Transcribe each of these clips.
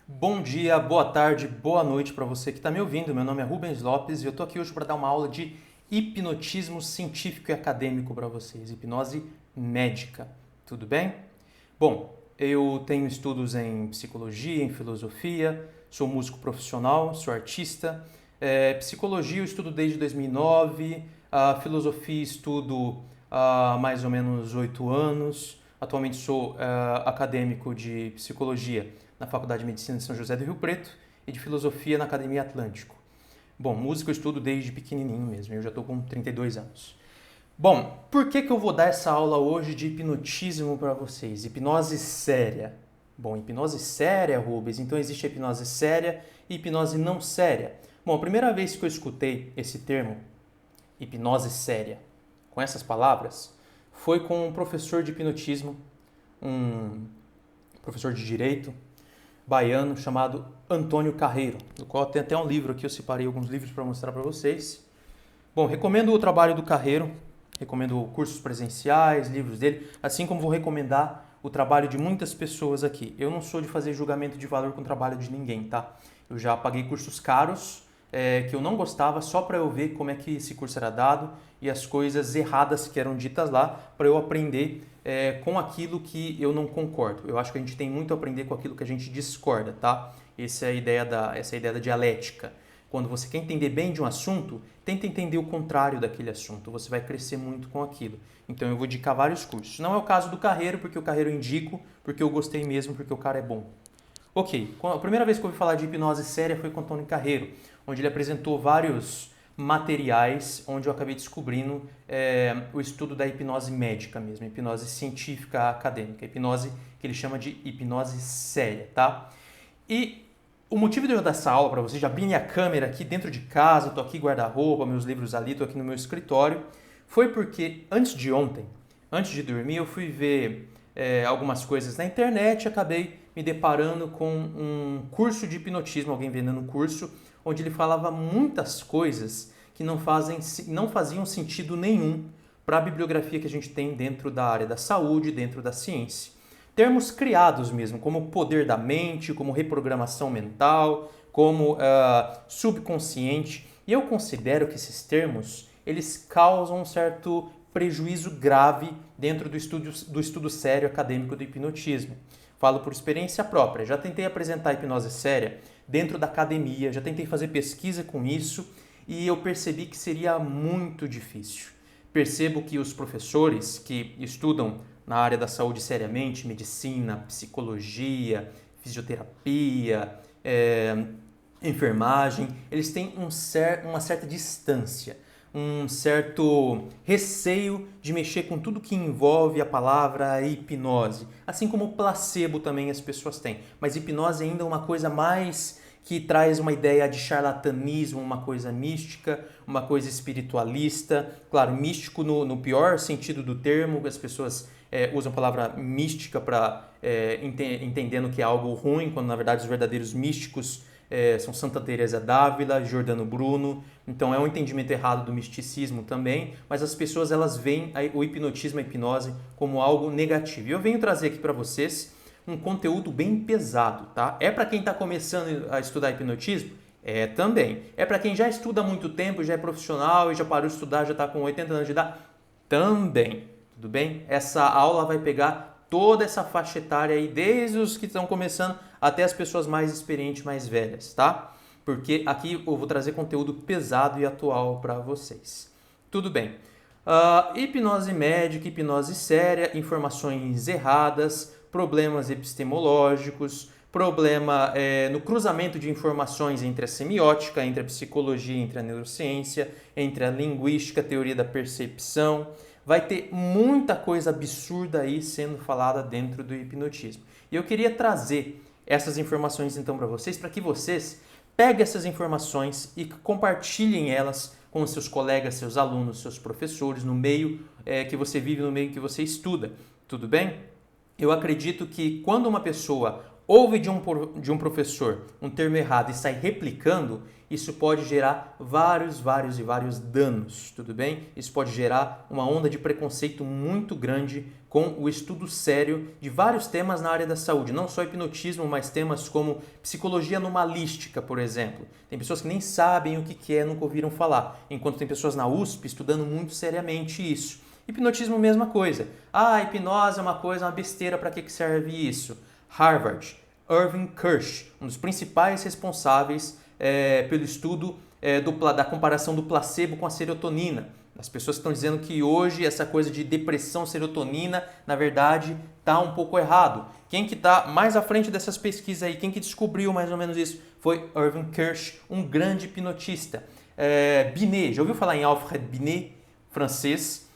Bom dia, boa tarde, boa noite para você que está me ouvindo. Meu nome é Rubens Lopes e eu estou aqui hoje para dar uma aula de hipnotismo científico e acadêmico para vocês, hipnose médica. Tudo bem? Bom, eu tenho estudos em psicologia, em filosofia, sou músico profissional, sou artista. Psicologia eu estudo desde 2009, a filosofia estudo há mais ou menos 8 anos. Atualmente sou acadêmico de psicologia na Faculdade de Medicina de São José do Rio Preto e de Filosofia na Academia Atlântico. Bom, música eu estudo desde pequenininho mesmo, eu já estou com 32 anos. Bom, por que eu vou dar essa aula hoje de hipnotismo para vocês? Hipnose séria. Bom, hipnose séria, Rubens, então existe a hipnose séria e hipnose não séria. Bom, a primeira vez que eu escutei esse termo, hipnose séria, com essas palavras, foi com um professor de hipnotismo, um professor de direito, baiano chamado Antônio Carreiro, do qual tem até um livro aqui, eu separei alguns livros para mostrar para vocês. Bom, recomendo o trabalho do Carreiro, recomendo cursos presenciais, livros dele, assim como vou recomendar o trabalho de muitas pessoas aqui. Eu não sou de fazer julgamento de valor com o trabalho de ninguém, tá? Eu já paguei cursos caros, que eu não gostava, só para eu ver como é que esse curso era dado e as coisas erradas que eram ditas lá, para eu aprender com aquilo que eu não concordo. Eu acho que a gente tem muito a aprender com aquilo que a gente discorda, tá? Essa é a ideia da dialética. Quando você quer entender bem de um assunto, tenta entender o contrário daquele assunto. Você vai crescer muito com aquilo. Então eu vou indicar vários cursos. Não é o caso do Carreiro, porque o Carreiro eu indico, porque eu gostei mesmo, porque o cara é bom. Ok, a primeira vez que eu ouvi falar de hipnose séria foi com o Antônio Carreiro, onde ele apresentou vários materiais, onde eu acabei descobrindo o estudo da hipnose médica mesmo, hipnose científica acadêmica, hipnose que ele chama de hipnose séria, tá? E o motivo de eu dar essa aula para vocês, já abri minha câmera aqui dentro de casa, tô aqui guarda-roupa, meus livros ali, tô aqui no meu escritório, foi porque antes de ontem, antes de dormir, eu fui ver algumas coisas na internet e acabei me deparando com um curso de hipnotismo, alguém vendendo um curso, onde ele falava muitas coisas que não faziam sentido nenhum para a bibliografia que a gente tem dentro da área da saúde, dentro da ciência. Termos criados mesmo, como poder da mente, como reprogramação mental, como subconsciente. E eu considero que esses termos, eles causam um certo prejuízo grave dentro do estudo sério acadêmico do hipnotismo. Falo por experiência própria. Já tentei apresentar hipnose séria dentro da academia, já tentei fazer pesquisa com isso e eu percebi que seria muito difícil. Percebo que os professores que estudam na área da saúde seriamente, medicina, psicologia, fisioterapia, enfermagem, eles têm uma certa distância, um certo receio de mexer com tudo que envolve a palavra hipnose, assim como o placebo também as pessoas têm. Mas hipnose ainda é uma coisa mais que traz uma ideia de charlatanismo, uma coisa mística, uma coisa espiritualista. Claro, místico no pior sentido do termo, as pessoas usam a palavra mística para entendendo que é algo ruim, quando na verdade os verdadeiros místicos são Santa Teresa d'Ávila, Giordano Bruno. Então é um entendimento errado do misticismo também, mas as pessoas elas veem o hipnotismo, a hipnose como algo negativo. E eu venho trazer aqui para vocês um conteúdo bem pesado, tá? É para quem está começando a estudar hipnotismo? É também. É para quem já estuda há muito tempo, já é profissional e já parou de estudar, já está com 80 anos de idade? Também. Tudo bem? Essa aula vai pegar toda essa faixa etária aí, desde os que estão começando até as pessoas mais experientes, mais velhas, tá? Porque aqui eu vou trazer conteúdo pesado e atual para vocês. Tudo bem. Hipnose médica, hipnose séria, informações erradas, problemas epistemológicos, problema no cruzamento de informações entre a semiótica, entre a psicologia, entre a neurociência, entre a linguística, a teoria da percepção. Vai ter muita coisa absurda aí sendo falada dentro do hipnotismo. E eu queria trazer essas informações então para vocês, para que vocês peguem essas informações e compartilhem elas com os seus colegas, seus alunos, seus professores, no meio que você vive, no meio que você estuda. Tudo bem? Eu acredito que quando uma pessoa ouve de um professor um termo errado e sai replicando, isso pode gerar vários e vários danos, tudo bem? Isso pode gerar uma onda de preconceito muito grande com o estudo sério de vários temas na área da saúde, não só hipnotismo, mas temas como psicologia anomalística, por exemplo. Tem pessoas que nem sabem o que é, nunca ouviram falar, enquanto tem pessoas na USP estudando muito seriamente isso. Hipnotismo, mesma coisa. Ah, hipnose é uma coisa, uma besteira, para que serve isso? Harvard, Irving Kirsch, um dos principais responsáveis pelo estudo da comparação do placebo com a serotonina. As pessoas estão dizendo que hoje essa coisa de depressão serotonina, na verdade, está um pouco errado. Quem que está mais à frente dessas pesquisas aí, quem que descobriu mais ou menos isso, foi Irving Kirsch, um grande hipnotista. Binet, já ouviu falar em Alfred Binet, francês?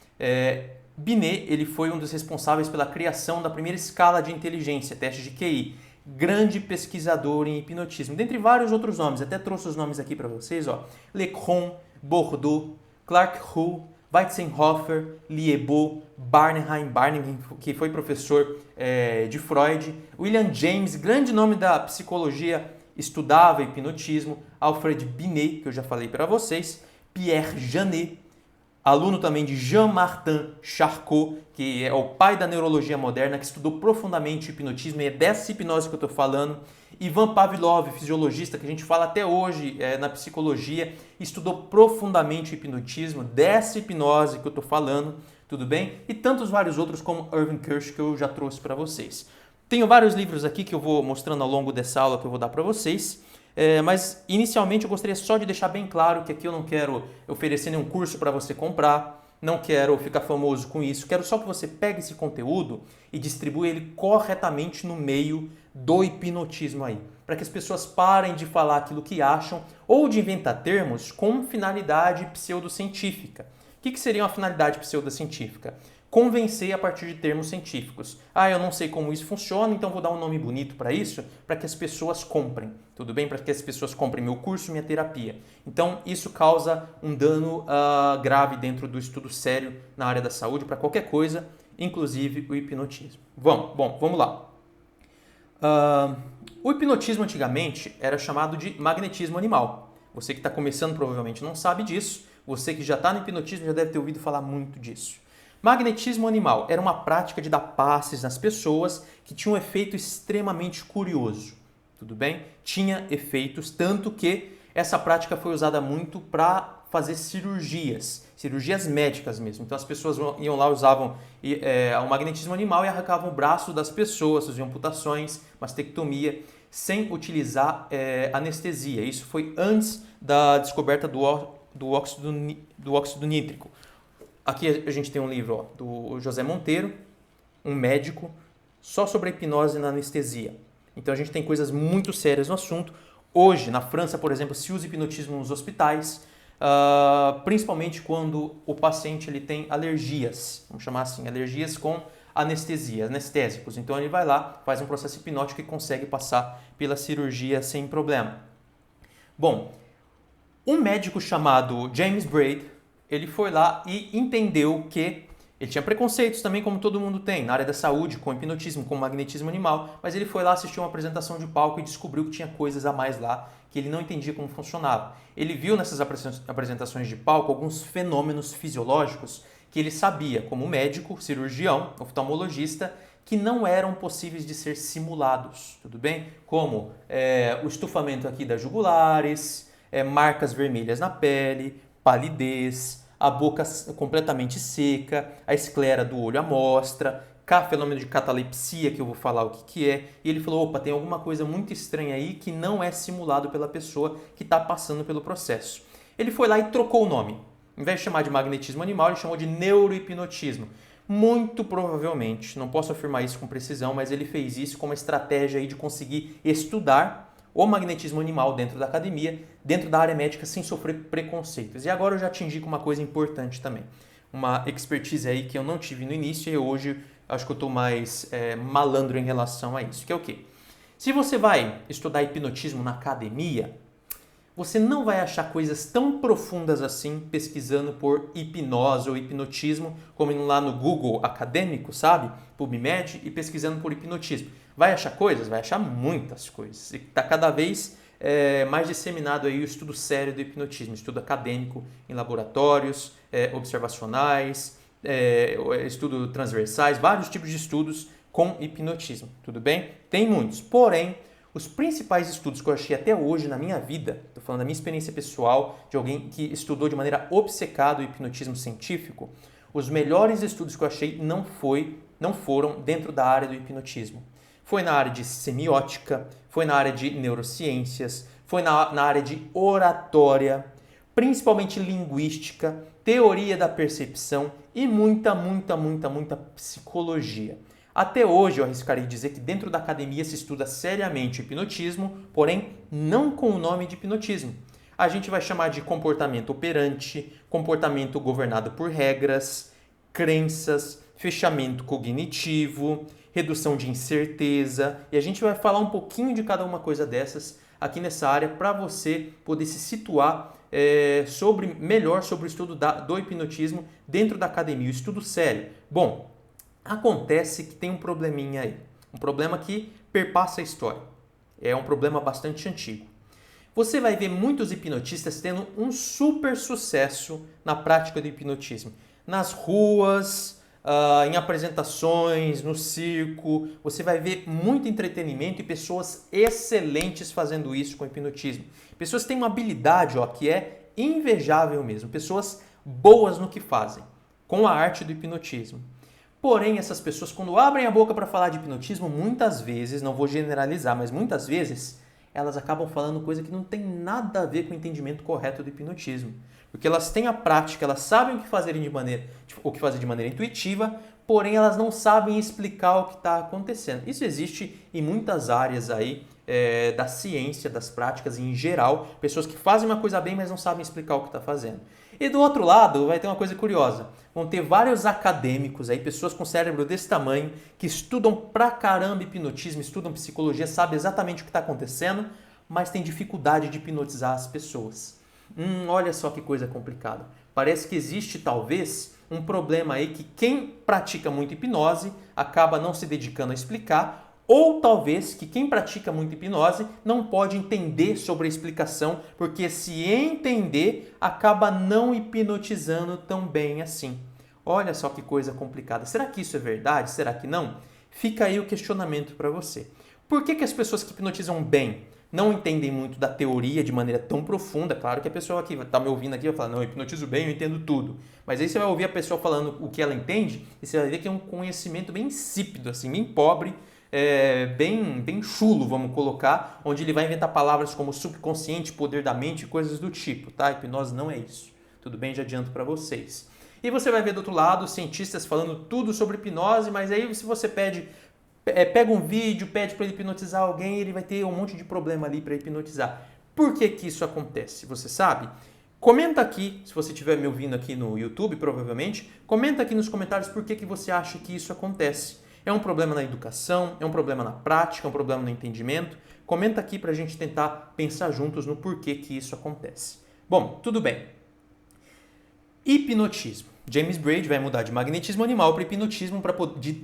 Binet, ele foi um dos responsáveis pela criação da primeira escala de inteligência, teste de QI. Grande pesquisador em hipnotismo, dentre vários outros nomes, até trouxe os nomes aqui para vocês, ó. Lecron, Bordeaux, Clark Hull, Weizsäcker, Liebau, Barnheim, que foi professor de Freud, William James, grande nome da psicologia, estudava hipnotismo, Alfred Binet, que eu já falei para vocês, Pierre Janet, aluno também de Jean-Martin Charcot, que é o pai da neurologia moderna, que estudou profundamente o hipnotismo, e é dessa hipnose que eu estou falando. Ivan Pavlov, fisiologista, que a gente fala até hoje na psicologia, estudou profundamente o hipnotismo, dessa hipnose que eu estou falando, tudo bem? E tantos vários outros como Irving Kirsch, que eu já trouxe para vocês. Tenho vários livros aqui que eu vou mostrando ao longo dessa aula que eu vou dar para vocês. Mas inicialmente eu gostaria só de deixar bem claro que aqui eu não quero oferecer nenhum curso para você comprar, não quero ficar famoso com isso, quero só que você pegue esse conteúdo e distribua ele corretamente no meio do hipnotismo aí, para que as pessoas parem de falar aquilo que acham ou de inventar termos com finalidade pseudocientífica. O que seria uma finalidade pseudocientífica? Convencer a partir de termos científicos. Eu não sei como isso funciona, então vou dar um nome bonito para isso, para que as pessoas comprem, tudo bem? Para que as pessoas comprem meu curso, minha terapia. Então, isso causa um dano grave dentro do estudo sério na área da saúde, para qualquer coisa, inclusive o hipnotismo. Vamos lá. O hipnotismo antigamente era chamado de magnetismo animal. Você que está começando provavelmente não sabe disso, você que já está no hipnotismo já deve ter ouvido falar muito disso. Magnetismo animal era uma prática de dar passes nas pessoas que tinha um efeito extremamente curioso, tudo bem? Tinha efeitos, tanto que essa prática foi usada muito para fazer cirurgias médicas mesmo. Então as pessoas iam lá, usavam o magnetismo animal e arrancavam o braço das pessoas, faziam amputações, mastectomia, sem utilizar anestesia. Isso foi antes da descoberta do óxido nítrico. Aqui a gente tem um livro do José Monteiro, um médico, só sobre a hipnose na anestesia. Então a gente tem coisas muito sérias no assunto. Hoje, na França, por exemplo, se usa hipnotismo nos hospitais, principalmente quando o paciente ele tem alergias, vamos chamar assim, alergias com anestesia, anestésicos. Então ele vai lá, faz um processo hipnótico e consegue passar pela cirurgia sem problema. Bom, um médico chamado James Braid, ele foi lá e entendeu que ele tinha preconceitos também, como todo mundo tem, na área da saúde, com hipnotismo, com magnetismo animal, mas ele foi lá assistir uma apresentação de palco e descobriu que tinha coisas a mais lá, que ele não entendia como funcionava. Ele viu nessas apresentações de palco alguns fenômenos fisiológicos que ele sabia, como médico, cirurgião, oftalmologista, que não eram possíveis de ser simulados, tudo bem? Como o estufamento aqui das jugulares, marcas vermelhas na pele, palidez, a boca completamente seca, a esclera do olho à mostra, fenômeno de catalepsia, que eu vou falar o que é. E ele falou, opa, tem alguma coisa muito estranha aí que não é simulado pela pessoa que está passando pelo processo. Ele foi lá e trocou o nome. Em vez de chamar de magnetismo animal, ele chamou de neurohipnotismo. Muito provavelmente, não posso afirmar isso com precisão, mas ele fez isso como uma estratégia aí de conseguir estudar o magnetismo animal dentro da academia, dentro da área médica, sem sofrer preconceitos. E agora eu já atingi com uma coisa importante também. Uma expertise aí que eu não tive no início e hoje acho que eu estou mais malandro em relação a isso. Que é o quê? Se você vai estudar hipnotismo na academia, você não vai achar coisas tão profundas assim pesquisando por hipnose ou hipnotismo, como indo lá no Google acadêmico, sabe? PubMed, e pesquisando por hipnotismo. Vai achar coisas? Vai achar muitas coisas. E está cada vez mais disseminado aí o estudo sério do hipnotismo, estudo acadêmico em laboratórios, observacionais, estudo transversais, vários tipos de estudos com hipnotismo, tudo bem? Tem muitos, porém, os principais estudos que eu achei até hoje na minha vida, estou falando da minha experiência pessoal, de alguém que estudou de maneira obcecada o hipnotismo científico, os melhores estudos que eu achei não foram dentro da área do hipnotismo. Foi na área de semiótica, foi na área de neurociências, foi na área de oratória, principalmente linguística, teoria da percepção e muita psicologia. Até hoje eu arriscaria dizer que dentro da academia se estuda seriamente o hipnotismo, porém não com o nome de hipnotismo. A gente vai chamar de comportamento operante, comportamento governado por regras, crenças, fechamento cognitivo, redução de incerteza, e a gente vai falar um pouquinho de cada uma coisa dessas aqui nessa área para você poder se situar melhor sobre o estudo do hipnotismo dentro da academia, o estudo sério. Bom, acontece que tem um probleminha aí, um problema que perpassa a história, é um problema bastante antigo. Você vai ver muitos hipnotistas tendo um super sucesso na prática do hipnotismo, nas ruas, em apresentações, no circo, você vai ver muito entretenimento e pessoas excelentes fazendo isso com hipnotismo. Pessoas que têm uma habilidade que é invejável mesmo, pessoas boas no que fazem, com a arte do hipnotismo. Porém, essas pessoas, quando abrem a boca para falar de hipnotismo, muitas vezes, não vou generalizar, mas muitas vezes, elas acabam falando coisa que não tem nada a ver com o entendimento correto do hipnotismo. Porque elas têm a prática, elas sabem o que fazer de maneira intuitiva, porém elas não sabem explicar o que está acontecendo. Isso existe em muitas áreas aí da ciência, das práticas em geral, pessoas que fazem uma coisa bem, mas não sabem explicar o que está fazendo. E do outro lado, vai ter uma coisa curiosa. Vão ter vários acadêmicos aí, pessoas com cérebro desse tamanho, que estudam pra caramba hipnotismo, estudam psicologia, sabem exatamente o que está acontecendo, mas têm dificuldade de hipnotizar as pessoas. Olha só que coisa complicada. Parece que existe, talvez, um problema aí que quem pratica muito hipnose acaba não se dedicando a explicar, ou talvez que quem pratica muito hipnose não pode entender sobre a explicação, porque se entender, acaba não hipnotizando tão bem assim. Olha só que coisa complicada. Será que isso é verdade? Será que não? Fica aí o questionamento para você. Por que as pessoas que hipnotizam bem não entendem muito da teoria de maneira tão profunda? Claro que a pessoa que está me ouvindo aqui vai falar, não, eu hipnotizo bem, eu entendo tudo. Mas aí você vai ouvir a pessoa falando o que ela entende e você vai ver que é um conhecimento bem insípido, assim, bem pobre, bem chulo, vamos colocar, onde ele vai inventar palavras como subconsciente, poder da mente, coisas do tipo, tá? A hipnose não é isso. Tudo bem? Já adianto para vocês. E você vai ver do outro lado cientistas falando tudo sobre hipnose, mas aí se você pega um vídeo, pede para ele hipnotizar alguém, ele vai ter um monte de problema ali para hipnotizar. Por que isso acontece? Você sabe? Comenta aqui, se você estiver me ouvindo aqui no YouTube, provavelmente, comenta aqui nos comentários por que você acha que isso acontece. É um problema na educação, é um problema na prática, é um problema no entendimento? Comenta aqui para a gente tentar pensar juntos no porquê que isso acontece. Bom, tudo bem. Hipnotismo. James Braid vai mudar de magnetismo animal para hipnotismo,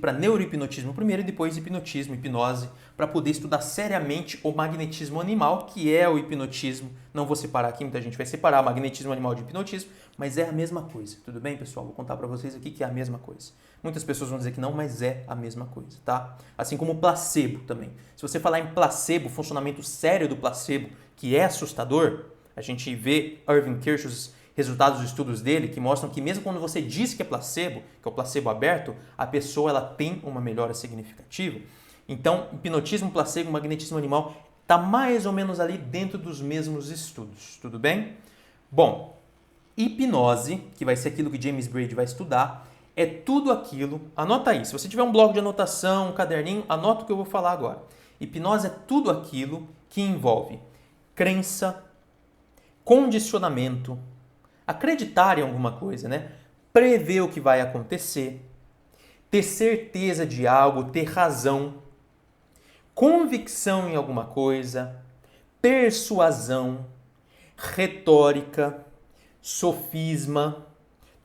para neurohipnotismo primeiro e depois hipnotismo, hipnose, para poder estudar seriamente o magnetismo animal, que é o hipnotismo. Não vou separar aqui, muita gente vai separar magnetismo animal de hipnotismo, mas é a mesma coisa. Tudo bem, pessoal? Vou contar para vocês aqui que é a mesma coisa. Muitas pessoas vão dizer que não, mas é a mesma coisa, tá? Assim como o placebo também. Se você falar em placebo, funcionamento sério do placebo, que é assustador, a gente vê Irving Kirsch's resultados dos estudos dele que mostram que mesmo quando você diz que é placebo, que é o placebo aberto, a pessoa ela tem uma melhora significativa. Então, hipnotismo, placebo, magnetismo animal está mais ou menos ali dentro dos mesmos estudos, tudo bem? Bom, hipnose, que vai ser aquilo que James Braid vai estudar, é tudo aquilo, anota aí, se você tiver um bloco de anotação, um caderninho, anota o que eu vou falar agora. Hipnose é tudo aquilo que envolve crença, condicionamento, acreditar em alguma coisa, né? Prever o que vai acontecer, ter certeza de algo, ter razão, convicção em alguma coisa, persuasão, retórica, sofisma,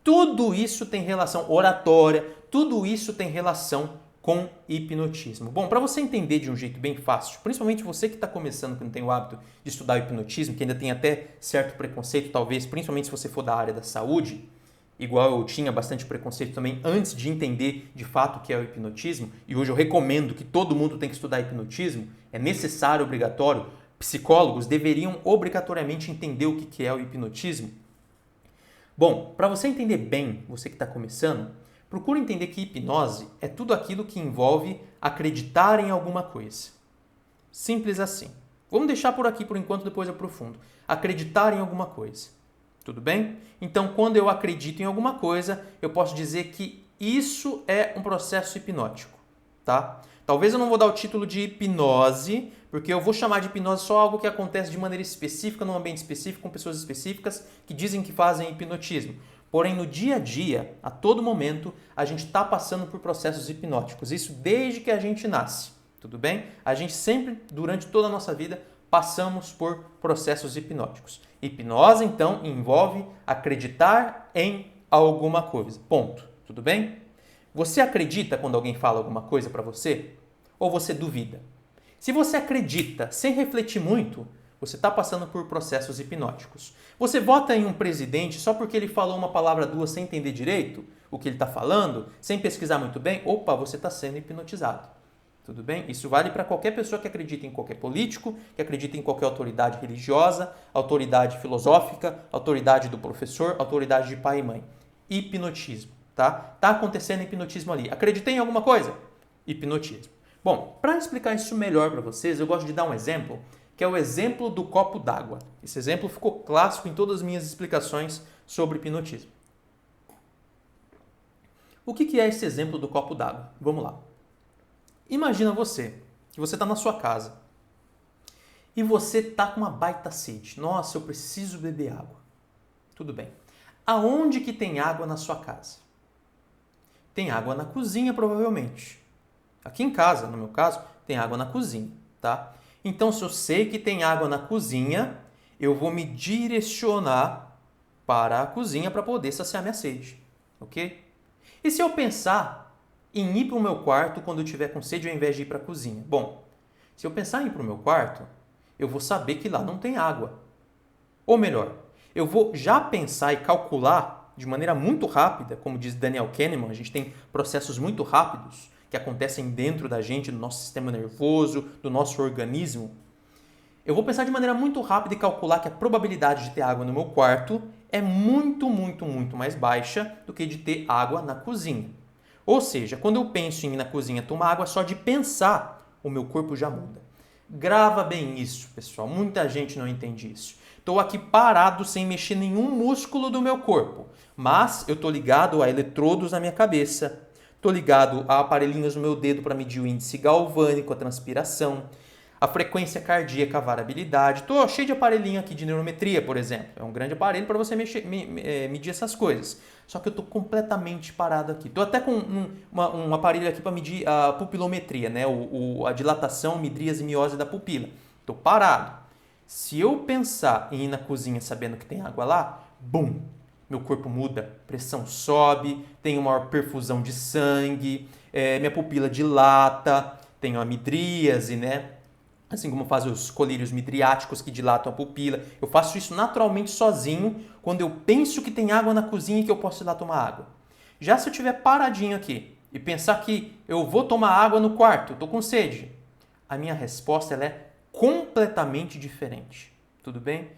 tudo isso tem relação, oratória, tudo isso tem relação com hipnotismo? Bom, para você entender de um jeito bem fácil, principalmente você que está começando, que não tem o hábito de estudar o hipnotismo, que ainda tem até certo preconceito, talvez, principalmente se você for da área da saúde, igual eu tinha bastante preconceito também antes de entender de fato o que é o hipnotismo, e hoje eu recomendo que todo mundo tem que estudar hipnotismo, é necessário, obrigatório, psicólogos deveriam obrigatoriamente entender o que é o hipnotismo. Bom, para você entender bem, você que está começando, procura entender que hipnose é tudo aquilo que envolve acreditar em alguma coisa. Simples assim. Vamos deixar por aqui por enquanto, depois eu aprofundo. Acreditar em alguma coisa. Tudo bem? Então, quando eu acredito em alguma coisa, eu posso dizer que isso é um processo hipnótico, tá? Talvez eu não vou dar o título de hipnose, porque eu vou chamar de hipnose só algo que acontece de maneira específica, num ambiente específico, com pessoas específicas que dizem que fazem hipnotismo. Porém, no dia a dia, a todo momento, a gente está passando por processos hipnóticos. Isso desde que a gente nasce, tudo bem? A gente sempre, durante toda a nossa vida, passamos por processos hipnóticos. Hipnose, então, envolve acreditar em alguma coisa. Ponto. Tudo bem? Você acredita quando alguém fala alguma coisa para você? Ou você duvida? Se você acredita sem refletir muito, você está passando por processos hipnóticos. Você vota em um presidente só porque ele falou uma palavra duas sem entender direito o que ele está falando, sem pesquisar muito bem? Opa, você está sendo hipnotizado. Tudo bem? Isso vale para qualquer pessoa que acredita em qualquer político, que acredita em qualquer autoridade religiosa, autoridade filosófica, autoridade do professor, autoridade de pai e mãe. Hipnotismo, tá? Tá acontecendo hipnotismo ali. Acreditei em alguma coisa? Hipnotismo. Bom, para explicar isso melhor para vocês, eu gosto de dar um exemplo, que é o exemplo do copo d'água. Esse exemplo ficou clássico em todas as minhas explicações sobre hipnotismo. O que é esse exemplo do copo d'água? Vamos lá. Imagina que você está na sua casa e você está com uma baita sede. Nossa, eu preciso beber água. Tudo bem. Aonde que tem água na sua casa? Tem água na cozinha, provavelmente. Aqui em casa, no meu caso, tem água na cozinha, tá? Então, se eu sei que tem água na cozinha, eu vou me direcionar para a cozinha para poder saciar minha sede, ok? E se eu pensar em ir para o meu quarto quando eu estiver com sede ao invés de ir para a cozinha? Bom, se eu pensar em ir para o meu quarto, eu vou saber que lá não tem água. Ou melhor, eu vou já pensar e calcular de maneira muito rápida, como diz Daniel Kahneman, a gente tem processos muito rápidos que acontecem dentro da gente, do nosso sistema nervoso, do nosso organismo. Eu vou pensar de maneira muito rápida e calcular que a probabilidade de ter água no meu quarto é muito, muito, muito mais baixa do que de ter água na cozinha. Ou seja, quando eu penso em ir na cozinha tomar água, só de pensar, o meu corpo já muda. Grava bem isso, pessoal. Muita gente não entende isso. Estou aqui parado sem mexer nenhum músculo do meu corpo, mas eu estou ligado a eletrodos na minha cabeça, estou ligado a aparelhinhos no meu dedo para medir o índice galvânico, a transpiração, a frequência cardíaca, a variabilidade. Estou cheio de aparelhinho aqui de neurometria, por exemplo. É um grande aparelho para você medir essas coisas. Só que eu estou completamente parado aqui. Estou até com um aparelho aqui para medir a pupilometria, né? A dilatação, midríase e miose da pupila. Estou parado. Se eu pensar em ir na cozinha sabendo que tem água lá, bum! Meu corpo muda, pressão sobe, tenho maior perfusão de sangue, minha pupila dilata, tenho a midríase, né? Assim como fazem os colírios midriáticos que dilatam a pupila. Eu faço isso naturalmente sozinho quando eu penso que tem água na cozinha e que eu posso ir lá tomar água. Já se eu estiver paradinho aqui e pensar que eu vou tomar água no quarto, estou com sede, a minha resposta ela é completamente diferente. Tudo bem?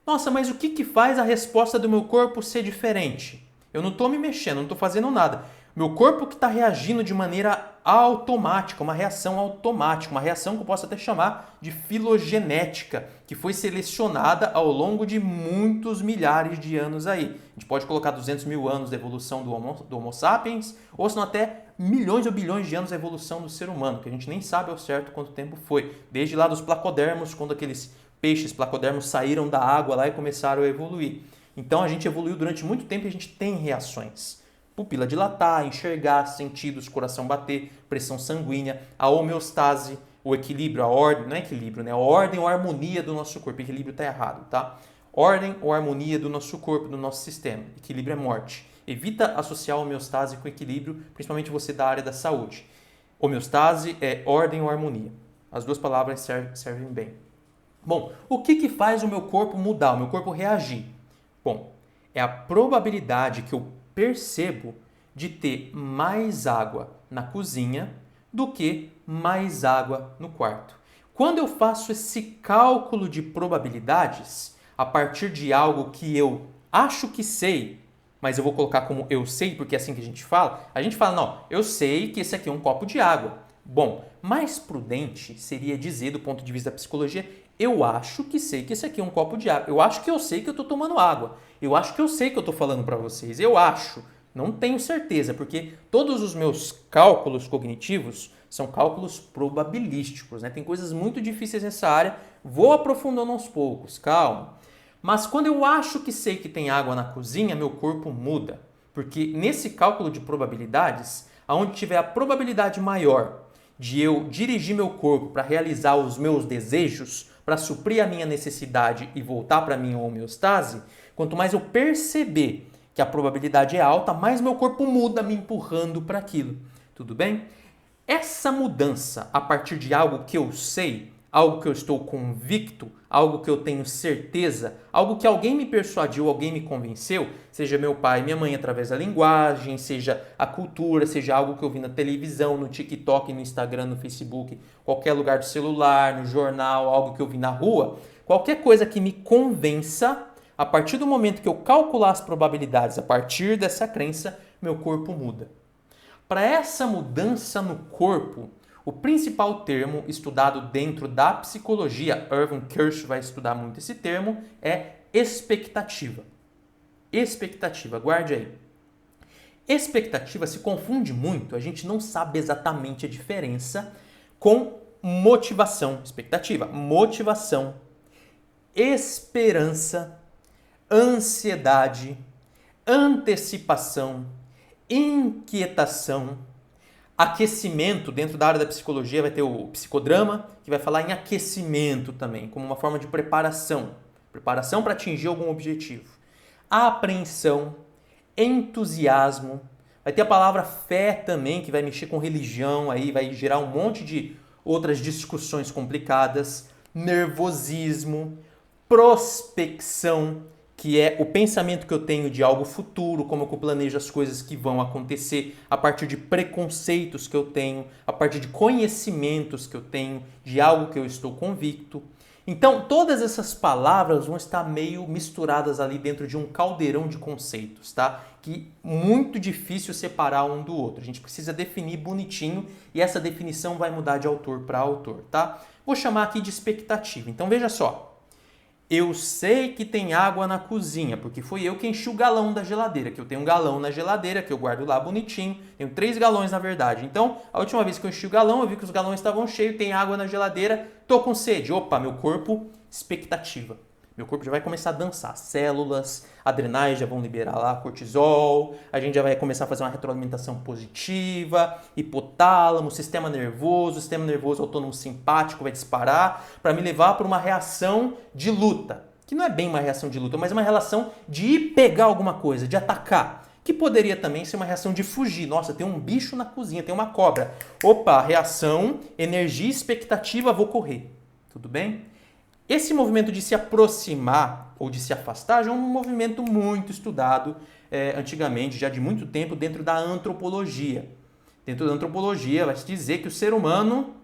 Nossa, mas o que faz a resposta do meu corpo ser diferente? Eu não estou me mexendo, não estou fazendo nada. Meu corpo que está reagindo de maneira automática, uma reação automática, uma reação que eu posso até chamar de filogenética, que foi selecionada ao longo de muitos milhares de anos aí. A gente pode colocar 200 mil anos da evolução do Homo sapiens, ou senão até milhões ou bilhões de anos da evolução do ser humano, que a gente nem sabe ao certo quanto tempo foi. Desde lá dos placodermos, quando aqueles peixes placodermos saíram da água lá e começaram a evoluir. Então a gente evoluiu durante muito tempo e a gente tem reações. Pupila dilatar, enxergar, sentidos, coração bater, pressão sanguínea, a homeostase, o equilíbrio, a ordem, não é equilíbrio, né? A ordem ou harmonia do nosso corpo. Equilíbrio está errado, tá? Ordem ou harmonia do nosso corpo, do nosso sistema. Equilíbrio é morte. Evita associar a homeostase com equilíbrio, principalmente você da área da saúde. Homeostase é ordem ou harmonia. As duas palavras servem bem. Bom, o que faz o meu corpo mudar, o meu corpo reagir? Bom, é a probabilidade que eu percebo de ter mais água na cozinha do que mais água no quarto. Quando eu faço esse cálculo de probabilidades, a partir de algo que eu acho que sei, mas eu vou colocar como eu sei, porque é assim que a gente fala, não, eu sei que esse aqui é um copo de água. Bom, mais prudente seria dizer, do ponto de vista da psicologia, eu acho que sei que esse aqui é um copo de água. Eu acho que eu sei que eu estou tomando água. Eu acho que eu sei que eu estou falando para vocês. Eu acho. Não tenho certeza, porque todos os meus cálculos cognitivos são cálculos probabilísticos, né? Tem coisas muito difíceis nessa área. Vou aprofundando aos poucos, calma. Mas quando eu acho que sei que tem água na cozinha, meu corpo muda. Porque nesse cálculo de probabilidades, aonde tiver a probabilidade maior de eu dirigir meu corpo para realizar os meus desejos, para suprir a minha necessidade e voltar para a minha homeostase, quanto mais eu perceber que a probabilidade é alta, mais meu corpo muda me empurrando para aquilo. Tudo bem? Essa mudança a partir de algo que eu sei, algo que eu estou convicto, algo que eu tenho certeza, algo que alguém me persuadiu, alguém me convenceu, seja meu pai, minha mãe através da linguagem, seja a cultura, seja algo que eu vi na televisão, no TikTok, no Instagram, no Facebook, qualquer lugar do celular, no jornal, algo que eu vi na rua, qualquer coisa que me convença, a partir do momento que eu calcular as probabilidades a partir dessa crença, meu corpo muda. Para essa mudança no corpo, o principal termo estudado dentro da psicologia, Irvin Kirsch vai estudar muito esse termo, é expectativa. Expectativa, guarde aí. Expectativa se confunde muito, a gente não sabe exatamente a diferença com motivação. Expectativa, motivação, esperança, ansiedade, antecipação, inquietação, aquecimento. Dentro da área da psicologia vai ter o psicodrama, que vai falar em aquecimento também, como uma forma de preparação. Preparação para atingir algum objetivo. Apreensão, entusiasmo. Vai ter a palavra fé também, que vai mexer com religião, aí vai gerar um monte de outras discussões complicadas. Nervosismo, prospecção, que é o pensamento que eu tenho de algo futuro, como eu planejo as coisas que vão acontecer, a partir de preconceitos que eu tenho, a partir de conhecimentos que eu tenho, de algo que eu estou convicto. Então, todas essas palavras vão estar meio misturadas ali dentro de um caldeirão de conceitos, tá? Que é muito difícil separar um do outro. A gente precisa definir bonitinho e essa definição vai mudar de autor para autor, tá? Vou chamar aqui de expectativa. Então, veja só. Eu sei que tem água na cozinha, porque foi eu que enchi o galão da geladeira, que eu tenho um galão na geladeira, que eu guardo lá bonitinho, tenho 3 galões na verdade. Então, a última vez que eu enchi o galão, eu vi que os galões estavam cheios, tem água na geladeira, tô com sede. Opa, meu corpo, expectativa. Meu corpo já vai começar a dançar. Células, adrenais já vão liberar lá cortisol, a gente já vai começar a fazer uma retroalimentação positiva, hipotálamo, sistema nervoso autônomo simpático vai disparar para me levar para uma reação de luta. Que não é bem uma reação de luta, mas uma relação de ir pegar alguma coisa, de atacar. Que poderia também ser uma reação de fugir. Nossa, tem um bicho na cozinha, tem uma cobra. Opa, reação, energia, expectativa, vou correr. Tudo bem? Esse movimento de se aproximar ou de se afastar já é um movimento muito estudado antigamente, já de muito tempo, dentro da antropologia. Dentro da antropologia vai se dizer que o ser humano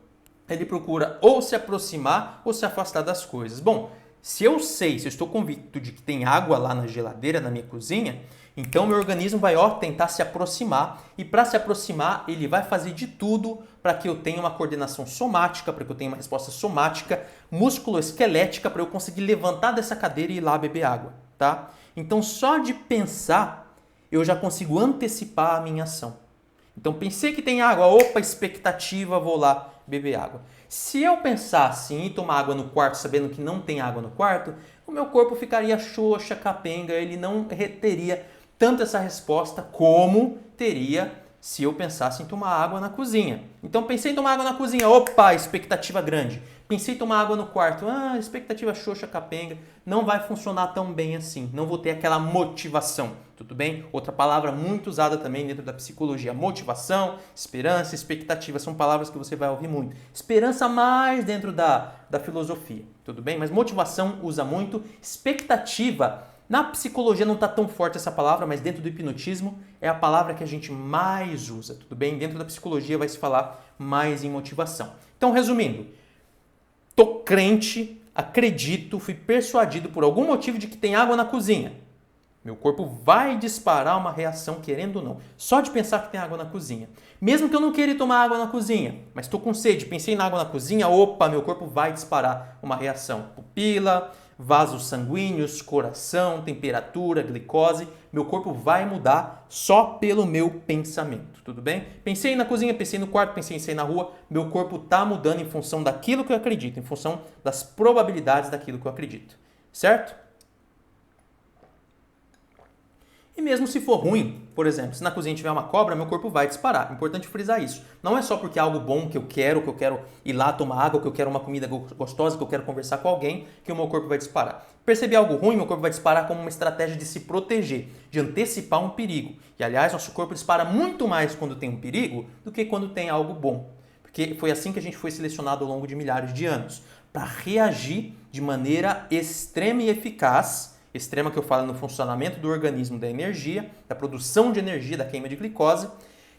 ele procura ou se aproximar ou se afastar das coisas. Bom, se eu estou convicto de que tem água lá na geladeira, na minha cozinha, então meu organismo vai tentar se aproximar e para se aproximar ele vai fazer de tudo para que eu tenha uma coordenação somática, para que eu tenha uma resposta somática, musculoesquelética, para eu conseguir levantar dessa cadeira e ir lá beber água, tá? Então só de pensar eu já consigo antecipar a minha ação. Então pensei que tem água, opa, expectativa, vou lá beber água. Se eu pensasse em ir tomar água no quarto sabendo que não tem água no quarto, o meu corpo ficaria xoxa, capenga, ele não teria tanto essa resposta como teria se eu pensasse em tomar água na cozinha. Então pensei em tomar água na cozinha, opa, expectativa grande. Pensei em tomar água no quarto. Expectativa xoxa, capenga. Não vai funcionar tão bem assim. Não vou ter aquela motivação. Tudo bem? Outra palavra muito usada também dentro da psicologia. Motivação, esperança, expectativa. São palavras que você vai ouvir muito. Esperança mais dentro da filosofia. Tudo bem? Mas motivação usa muito. Expectativa, na psicologia não está tão forte essa palavra, mas dentro do hipnotismo é a palavra que a gente mais usa. Tudo bem? Dentro da psicologia vai se falar mais em motivação. Então, resumindo. Tô crente, acredito, fui persuadido por algum motivo de que tem água na cozinha. Meu corpo vai disparar uma reação, querendo ou não. Só de pensar que tem água na cozinha. Mesmo que eu não queira tomar água na cozinha, mas estou com sede, pensei na água na cozinha, opa, meu corpo vai disparar uma reação. Pupila, vasos sanguíneos, coração, temperatura, glicose. Meu corpo vai mudar só pelo meu pensamento, tudo bem? Pensei na cozinha, pensei no quarto, pensei em sair na rua. Meu corpo está mudando em função daquilo que eu acredito, em função das probabilidades daquilo que eu acredito, certo? E mesmo se for ruim, por exemplo, se na cozinha tiver uma cobra, meu corpo vai disparar. Importante frisar isso. Não é só porque é algo bom que eu quero ir lá tomar água, que eu quero uma comida gostosa, que eu quero conversar com alguém, que o meu corpo vai disparar. Perceber algo ruim, meu corpo vai disparar como uma estratégia de se proteger, de antecipar um perigo. E aliás, nosso corpo dispara muito mais quando tem um perigo do que quando tem algo bom. Porque foi assim que a gente foi selecionado ao longo de milhares de anos, para reagir de maneira extrema e eficaz. Extrema que eu falo no funcionamento do organismo, da energia, da produção de energia, da queima de glicose,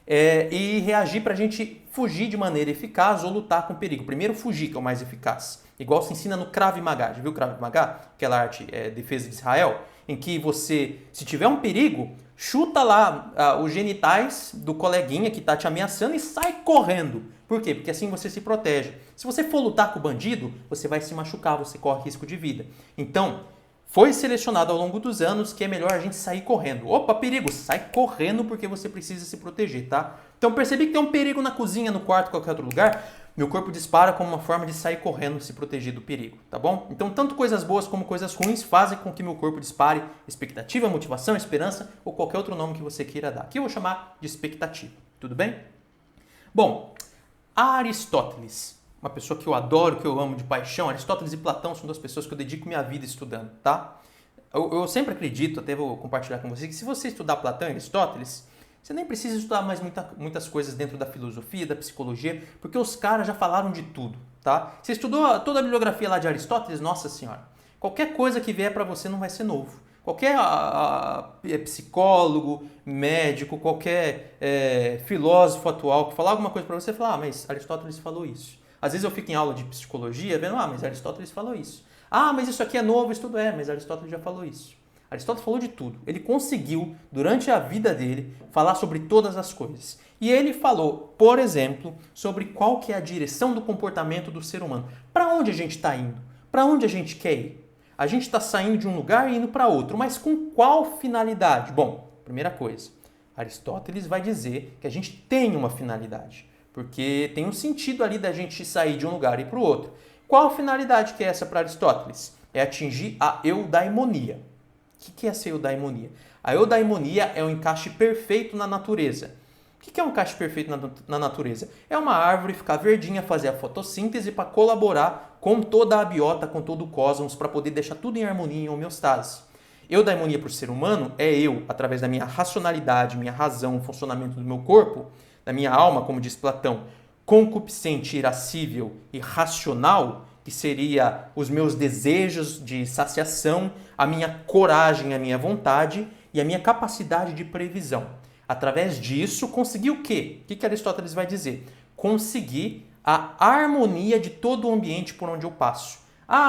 e reagir para a gente fugir de maneira eficaz ou lutar com perigo. Primeiro fugir, que é o mais eficaz. Igual se ensina no Krav Maga. Já viu o Krav Maga? Aquela arte defesa de Israel, em que você, se tiver um perigo, chuta lá os genitais do coleguinha que está te ameaçando e sai correndo. Por quê? Porque assim você se protege. Se você for lutar com o bandido, você vai se machucar, você corre risco de vida. Então, foi selecionado ao longo dos anos que é melhor a gente sair correndo. Opa, perigo! Sai correndo porque você precisa se proteger, tá? Então percebi que tem um perigo na cozinha, no quarto, qualquer outro lugar, meu corpo dispara como uma forma de sair correndo, se proteger do perigo, tá bom? Então tanto coisas boas como coisas ruins fazem com que meu corpo dispare expectativa, motivação, esperança ou qualquer outro nome que você queira dar. Aqui eu vou chamar de expectativa, tudo bem? Bom, Aristóteles. Uma pessoa que eu adoro, que eu amo de paixão. Aristóteles e Platão são duas pessoas que eu dedico minha vida estudando, tá? Eu sempre acredito, até vou compartilhar com você, que se você estudar Platão e Aristóteles, você nem precisa estudar mais muitas coisas dentro da filosofia, da psicologia, porque os caras já falaram de tudo, tá? Você estudou toda a bibliografia lá de Aristóteles, nossa senhora, qualquer coisa que vier para você não vai ser novo. Qualquer psicólogo, médico, qualquer filósofo atual que falar alguma coisa para você, fala, mas Aristóteles falou isso. Às vezes eu fico em aula de psicologia vendo, mas Aristóteles falou isso. Mas isso aqui é novo, estudo mas Aristóteles já falou isso. Aristóteles falou de tudo. Ele conseguiu, durante a vida dele, falar sobre todas as coisas. E ele falou, por exemplo, sobre qual que é a direção do comportamento do ser humano. Para onde a gente está indo? Para onde a gente quer ir? A gente está saindo de um lugar e indo para outro, mas com qual finalidade? Bom, primeira coisa, Aristóteles vai dizer que a gente tem uma finalidade. Porque tem um sentido ali da gente sair de um lugar e ir para o outro. Qual a finalidade que é essa para Aristóteles? É atingir a eudaimonia. O que é essa eudaimonia? A eudaimonia é um encaixe perfeito na natureza. O que é um encaixe perfeito na natureza? É uma árvore ficar verdinha, fazer a fotossíntese para colaborar com toda a biota, com todo o cosmos, para poder deixar tudo em harmonia, em homeostase. Eudaimonia para o ser humano é eu, através da minha racionalidade, minha razão, o funcionamento do meu corpo, da minha alma, como diz Platão, concupiscente, irascível e racional, que seria os meus desejos de saciação, a minha coragem, a minha vontade e a minha capacidade de previsão. Através disso, conseguir o quê? O que Aristóteles vai dizer? Conseguir a harmonia de todo o ambiente por onde eu passo.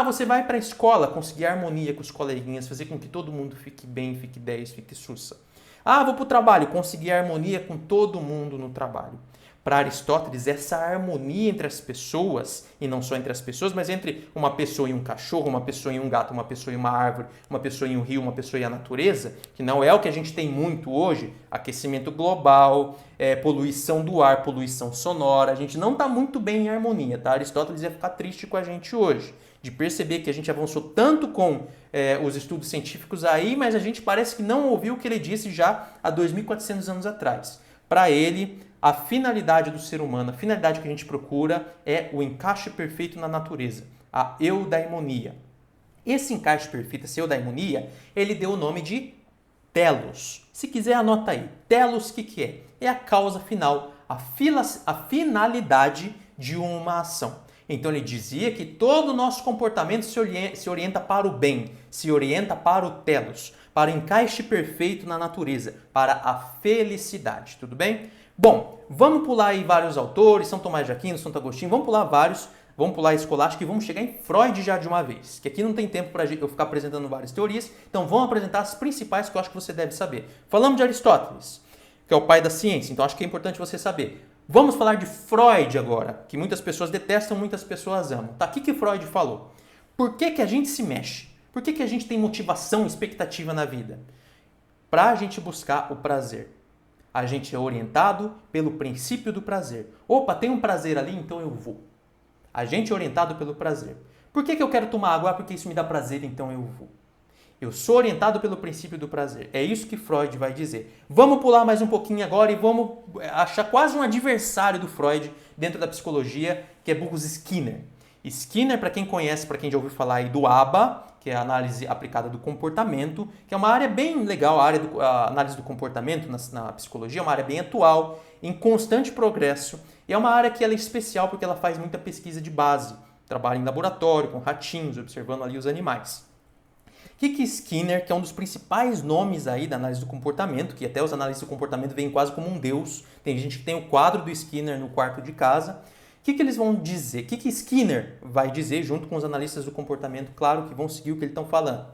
Você vai para a escola, conseguir harmonia com os coleguinhas, fazer com que todo mundo fique bem, fique 10, fique sussa. Vou para o trabalho, conseguir harmonia com todo mundo no trabalho. Para Aristóteles, essa harmonia entre as pessoas, e não só entre as pessoas, mas entre uma pessoa e um cachorro, uma pessoa e um gato, uma pessoa e uma árvore, uma pessoa e um rio, uma pessoa e a natureza, que não é o que a gente tem muito hoje, aquecimento global, poluição do ar, poluição sonora, a gente não está muito bem em harmonia, tá? Aristóteles ia ficar triste com a gente hoje, de perceber que a gente avançou tanto com os estudos científicos aí, mas a gente parece que não ouviu o que ele disse já há 2.400 anos atrás. Para ele, a finalidade do ser humano, a finalidade que a gente procura é o encaixe perfeito na natureza, a eudaimonia. Esse encaixe perfeito, essa eudaimonia, ele deu o nome de telos. Se quiser, anota aí. Telos, o que é? É a causa final, a finalidade de uma ação. Então ele dizia que todo o nosso comportamento se orienta para o bem, se orienta para o telos, para o encaixe perfeito na natureza, para a felicidade, tudo bem? Bom, vamos pular aí vários autores, São Tomás de Aquino, Santo Agostinho, vamos pular vários, vamos pular escolástica e vamos chegar em Freud já de uma vez, que aqui não tem tempo para eu ficar apresentando várias teorias, então vamos apresentar as principais que eu acho que você deve saber. Falamos de Aristóteles, que é o pai da ciência, então acho que é importante você saber. Vamos falar de Freud agora, que muitas pessoas detestam, muitas pessoas amam. Tá, o que Freud falou? Por que a gente se mexe? Por que a gente tem motivação, expectativa na vida? Para a gente buscar o prazer. A gente é orientado pelo princípio do prazer. Opa, tem um prazer ali, então eu vou. A gente é orientado pelo prazer. Por que eu quero tomar água? Porque isso me dá prazer, então eu vou. Eu sou orientado pelo princípio do prazer. É isso que Freud vai dizer. Vamos pular mais um pouquinho agora e vamos achar quase um adversário do Freud dentro da psicologia, que é Boris Skinner. Skinner, para quem conhece, para quem já ouviu falar aí do ABA, que é a análise aplicada do comportamento, que é uma área bem legal, a análise do comportamento na psicologia, é uma área bem atual, em constante progresso, e é uma área que ela é especial porque ela faz muita pesquisa de base, trabalha em laboratório, com ratinhos, observando ali os animais. Que Skinner, que é um dos principais nomes aí da análise do comportamento, que até os análises do comportamento veem quase como um deus, tem gente que tem o quadro do Skinner no quarto de casa. O que eles vão dizer? O que Skinner vai dizer junto com os analistas do comportamento, claro, que vão seguir o que eles estão falando?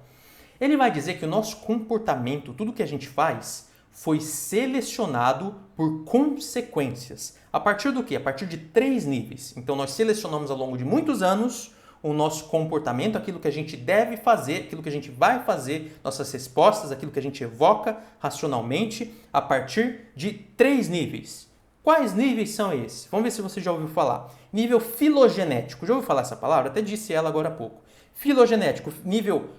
Ele vai dizer que o nosso comportamento, tudo que a gente faz, foi selecionado por consequências. A partir do quê? A partir de 3 níveis. Então nós selecionamos ao longo de muitos anos o nosso comportamento, aquilo que a gente deve fazer, aquilo que a gente vai fazer, nossas respostas, aquilo que a gente evoca racionalmente, a partir de 3 níveis. Quais níveis são esses? Vamos ver se você já ouviu falar. Nível filogenético. Já ouviu falar essa palavra? Até disse ela agora há pouco. Filogenético, nível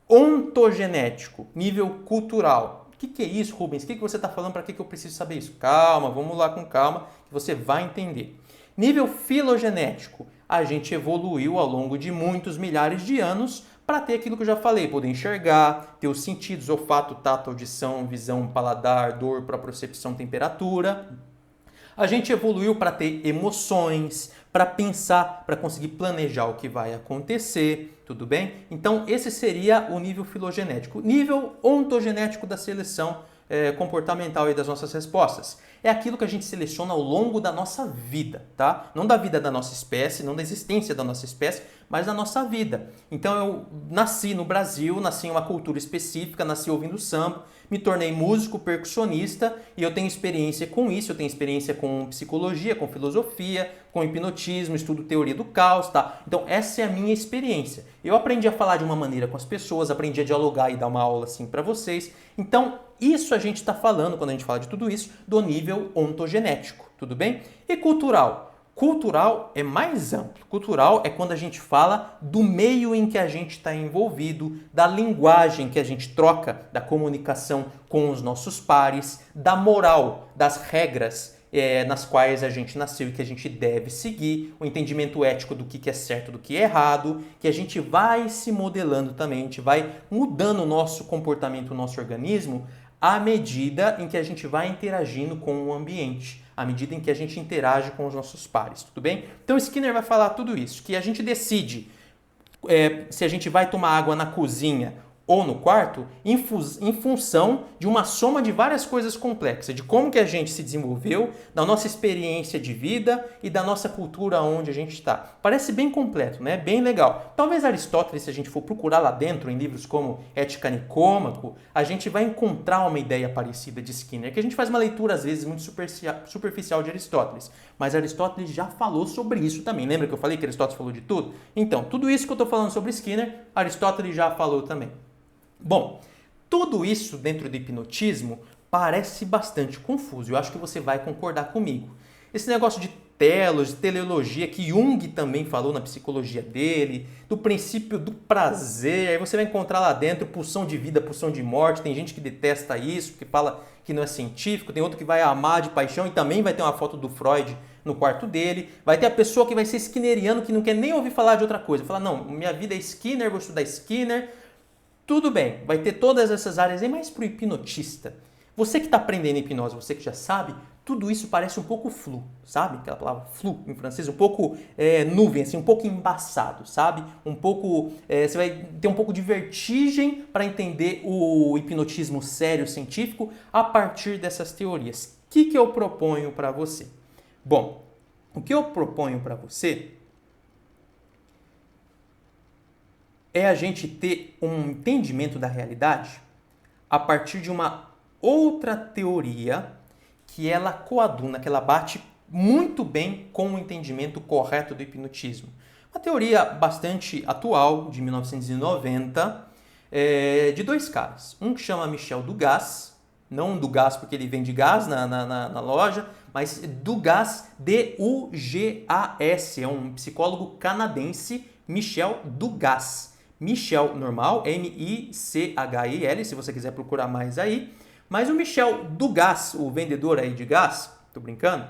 ontogenético, nível cultural. O que é isso, Rubens? O que você está falando? Para que eu preciso saber isso? Calma, vamos lá com calma, que você vai entender. Nível filogenético. A gente evoluiu ao longo de muitos milhares de anos para ter aquilo que eu já falei, poder enxergar, ter os sentidos, olfato, tato, audição, visão, paladar, dor, propriocepção, temperatura. A gente evoluiu para ter emoções, para pensar, para conseguir planejar o que vai acontecer, tudo bem? Então, esse seria o nível filogenético. Nível ontogenético da seleção comportamental e das nossas respostas. É aquilo que a gente seleciona ao longo da nossa vida, tá? Não da vida da nossa espécie, não da existência da nossa espécie, mas da nossa vida. Então eu nasci no Brasil, nasci em uma cultura específica, nasci ouvindo samba, me tornei músico, percussionista e eu tenho experiência com isso, eu tenho experiência com psicologia, com filosofia, com hipnotismo, estudo teoria do caos, tá? Então essa é a minha experiência. Eu aprendi a falar de uma maneira com as pessoas, aprendi a dialogar e dar uma aula assim para vocês. Então isso a gente está falando, quando a gente fala de tudo isso, do nível ontogenético, tudo bem? E cultural? Cultural é mais amplo. Cultural é quando a gente fala do meio em que a gente está envolvido, da linguagem que a gente troca, da comunicação com os nossos pares, da moral, das regras nas quais a gente nasceu e que a gente deve seguir, o entendimento ético do que é certo, do que é errado, que a gente vai se modelando também, a gente vai mudando o nosso comportamento, o nosso organismo, à medida em que a gente vai interagindo com o ambiente, à medida em que a gente interage com os nossos pares, tudo bem? Então Skinner vai falar tudo isso, que a gente decide se a gente vai tomar água na cozinha ou no quarto em função de uma soma de várias coisas complexas, de como que a gente se desenvolveu, da nossa experiência de vida e da nossa cultura onde a gente está. Parece bem completo, né? Bem legal. Talvez Aristóteles, se a gente for procurar lá dentro, em livros como Ética Nicômaco, a gente vai encontrar uma ideia parecida de Skinner, que a gente faz uma leitura, às vezes, muito superficial de Aristóteles. Mas Aristóteles já falou sobre isso também. Lembra que eu falei que Aristóteles falou de tudo? Então, tudo isso que eu estou falando sobre Skinner, Aristóteles já falou também. Bom, tudo isso dentro do hipnotismo parece bastante confuso. Eu acho que você vai concordar comigo. Esse negócio de telos, de teleologia, que Jung também falou na psicologia dele, do princípio do prazer. Aí você vai encontrar lá dentro pulsão de vida, pulsão de morte. Tem gente que detesta isso, que fala que não é científico. Tem outro que vai amar de paixão e também vai ter uma foto do Freud no quarto dele. Vai ter a pessoa que vai ser skinneriano, que não quer nem ouvir falar de outra coisa. Fala, não, minha vida é Skinner, vou estudar Skinner. Tudo bem, vai ter todas essas áreas aí, mas para o hipnotista, você que está aprendendo hipnose, você que já sabe, tudo isso parece um pouco flu, sabe? Aquela palavra flu em francês, um pouco nuvem, assim, um pouco embaçado, sabe? Um pouco, você vai ter um pouco de vertigem para entender o hipnotismo sério, científico, a partir dessas teorias. O que eu proponho para você? Bom, o que eu proponho para você é a gente ter um entendimento da realidade a partir de uma outra teoria que ela coaduna, que ela bate muito bem com o entendimento correto do hipnotismo. Uma teoria bastante atual, de 1990, de dois caras. Um que chama Michel Dugas, não Dugas porque ele vende gás na loja, mas Dugas, D-U-G-A-S, é um psicólogo canadense, Michel Dugas. Michel normal, M-I-C-H-I-L, se você quiser procurar mais aí. Mas o Michel Dugas, o vendedor aí de gás, tô brincando,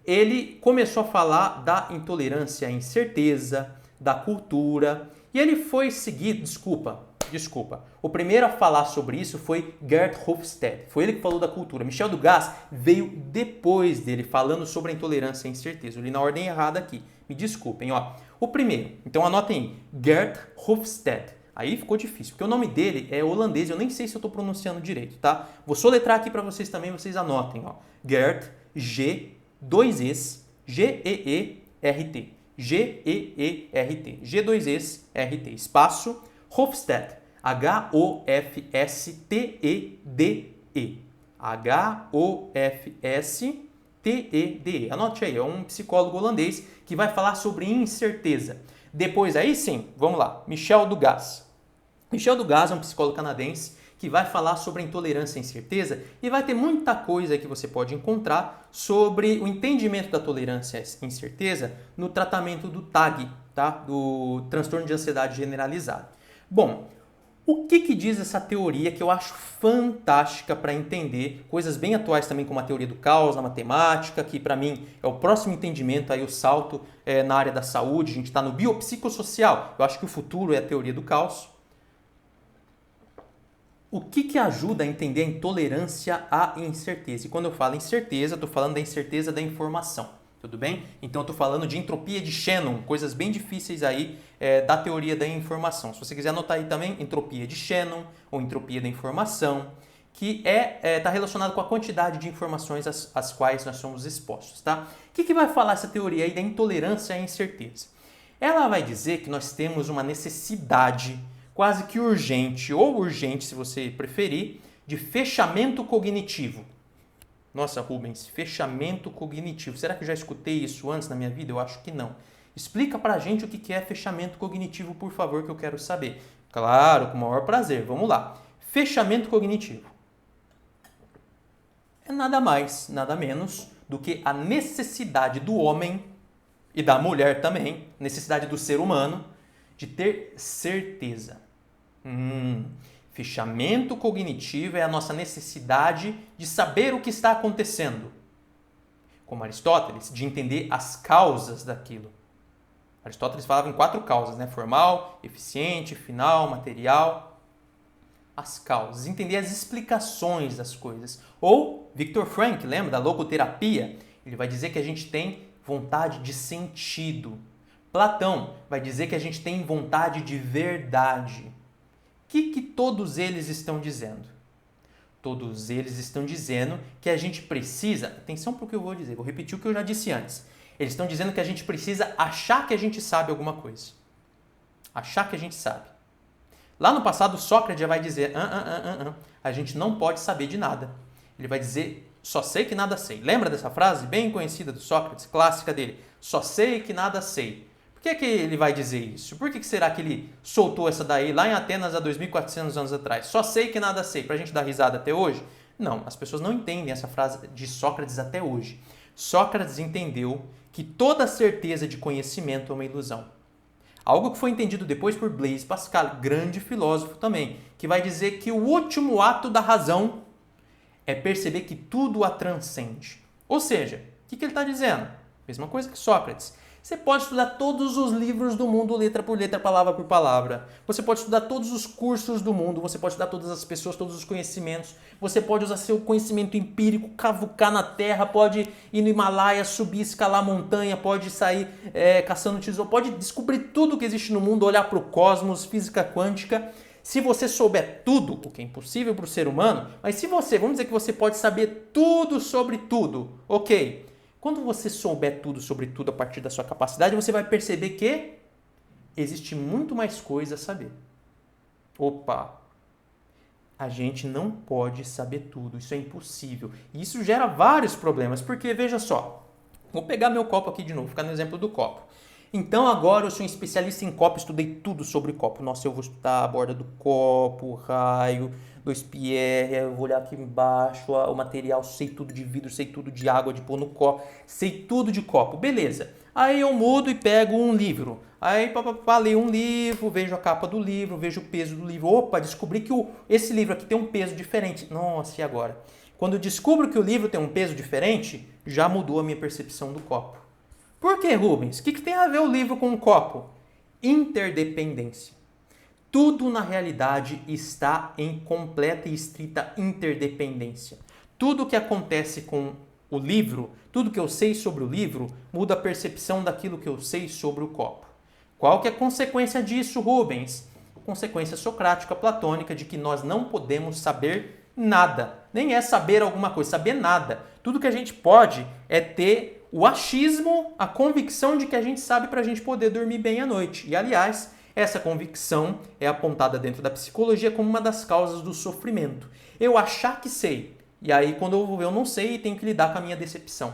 ele começou a falar da intolerância à incerteza, da cultura, e ele foi seguir, desculpa, o primeiro a falar sobre isso foi Gerd Hofstede, foi ele que falou da cultura. Michel Dugas veio depois dele, falando sobre a intolerância à incerteza. Eu li na ordem errada aqui, me desculpem, ó. O primeiro, então anotem aí, Gerd Hofstede. Aí ficou difícil, porque o nome dele é holandês, eu nem sei se eu estou pronunciando direito, tá? Vou soletrar aqui para vocês também, vocês anotem, ó. Gerd, G, 2 Es, G-E-E-R-T. G-E-E-R-T. G, 2 Es, R-T. Espaço, Hofstede. H-O-F-S-T-E-D-E. H-O-F-S-T-E-D-E. Anote aí, é um psicólogo holandês que vai falar sobre incerteza. Depois, aí sim, vamos lá, Michel Dugas. Michel Dugas é um psicólogo canadense que vai falar sobre a intolerância à incerteza e vai ter muita coisa que você pode encontrar sobre o entendimento da tolerância à incerteza no tratamento do TAG, tá? Do transtorno de ansiedade generalizada. Bom, o que diz essa teoria que eu acho fantástica para entender coisas bem atuais também como a teoria do caos na matemática, que para mim é o próximo entendimento, aí o salto na área da saúde, a gente está no biopsicossocial, eu acho que o futuro é a teoria do caos. O que ajuda a entender a intolerância à incerteza? E quando eu falo incerteza, estou falando da incerteza da informação. Tudo bem? Então eu estou falando de entropia de Shannon, coisas bem difíceis aí da teoria da informação. Se você quiser anotar aí também, entropia de Shannon ou entropia da informação, que está relacionado com a quantidade de informações às quais nós somos expostos. Tá? O que vai falar essa teoria aí da intolerância à incerteza? Ela vai dizer que nós temos uma necessidade quase que urgente, ou urgente se você preferir, de fechamento cognitivo. Nossa, Rubens, fechamento cognitivo. Será que eu já escutei isso antes na minha vida? Eu acho que não. Explica pra gente o que é fechamento cognitivo, por favor, que eu quero saber. Claro, com o maior prazer. Vamos lá. Fechamento cognitivo é nada mais, nada menos do que a necessidade do homem e da mulher também, necessidade do ser humano, de ter certeza. Fechamento cognitivo é a nossa necessidade de saber o que está acontecendo. Como Aristóteles, de entender as causas daquilo. Aristóteles falava em 4 causas, né? Formal, eficiente, final, material. As causas, entender as explicações das coisas. Ou Viktor Frankl, lembra da logoterapia? Ele vai dizer que a gente tem vontade de sentido. Platão vai dizer que a gente tem vontade de verdade. O que todos eles estão dizendo? Todos eles estão dizendo que a gente precisa... Atenção para o que eu vou dizer, vou repetir o que eu já disse antes. Eles estão dizendo que a gente precisa achar que a gente sabe alguma coisa. Achar que a gente sabe. Lá no passado, Sócrates já vai dizer, a gente não pode saber de nada. Ele vai dizer, só sei que nada sei. Lembra dessa frase bem conhecida do Sócrates, clássica dele? Só sei que nada sei. Por que ele vai dizer isso? Por que será que ele soltou essa daí lá em Atenas há 2.400 anos atrás? Só sei que nada sei, para a gente dar risada até hoje? Não, as pessoas não entendem essa frase de Sócrates até hoje. Sócrates entendeu que toda certeza de conhecimento é uma ilusão. Algo que foi entendido depois por Blaise Pascal, grande filósofo também, que vai dizer que o último ato da razão é perceber que tudo a transcende. Ou seja, o que ele está dizendo? Mesma coisa que Sócrates. Você pode estudar todos os livros do mundo, letra por letra, palavra por palavra. Você pode estudar todos os cursos do mundo, você pode estudar todas as pessoas, todos os conhecimentos. Você pode usar seu conhecimento empírico, cavucar na terra, pode ir no Himalaia, subir, escalar a montanha, pode sair caçando tesouro, pode descobrir tudo que existe no mundo, olhar para o cosmos, física quântica. Se você souber tudo, o que é impossível para o ser humano, mas se você, vamos dizer que você pode saber tudo sobre tudo, ok. Quando você souber tudo sobre tudo a partir da sua capacidade, você vai perceber que existe muito mais coisa a saber. Opa! A gente não pode saber tudo, isso é impossível. E isso gera vários problemas, porque veja só, vou pegar meu copo aqui de novo, ficar no exemplo do copo. Então agora eu sou um especialista em copo, estudei tudo sobre copo. Nossa, eu vou estudar a borda do copo, o raio, 2PR, eu vou olhar aqui embaixo, o material, sei tudo de vidro, sei tudo de água, de pôr no copo, sei tudo de copo, beleza. Aí eu mudo e pego um livro. Aí leio um livro, vejo a capa do livro, vejo o peso do livro. Opa, descobri que esse livro aqui tem um peso diferente. Nossa, e agora? Quando eu descubro que o livro tem um peso diferente, já mudou a minha percepção do copo. Por que, Rubens? O que tem a ver o livro com o copo? Interdependência. Tudo na realidade está em completa e estrita interdependência. Tudo que acontece com o livro, tudo que eu sei sobre o livro, muda a percepção daquilo que eu sei sobre o copo. Qual que é a consequência disso, Rubens? Consequência socrática, platônica, de que nós não podemos saber nada. Nem é saber alguma coisa, saber nada. Tudo que a gente pode é ter o achismo, a convicção de que a gente sabe para a gente poder dormir bem à noite. E, aliás, essa convicção é apontada dentro da psicologia como uma das causas do sofrimento. Eu achar que sei, e aí quando eu não sei, tenho que lidar com a minha decepção.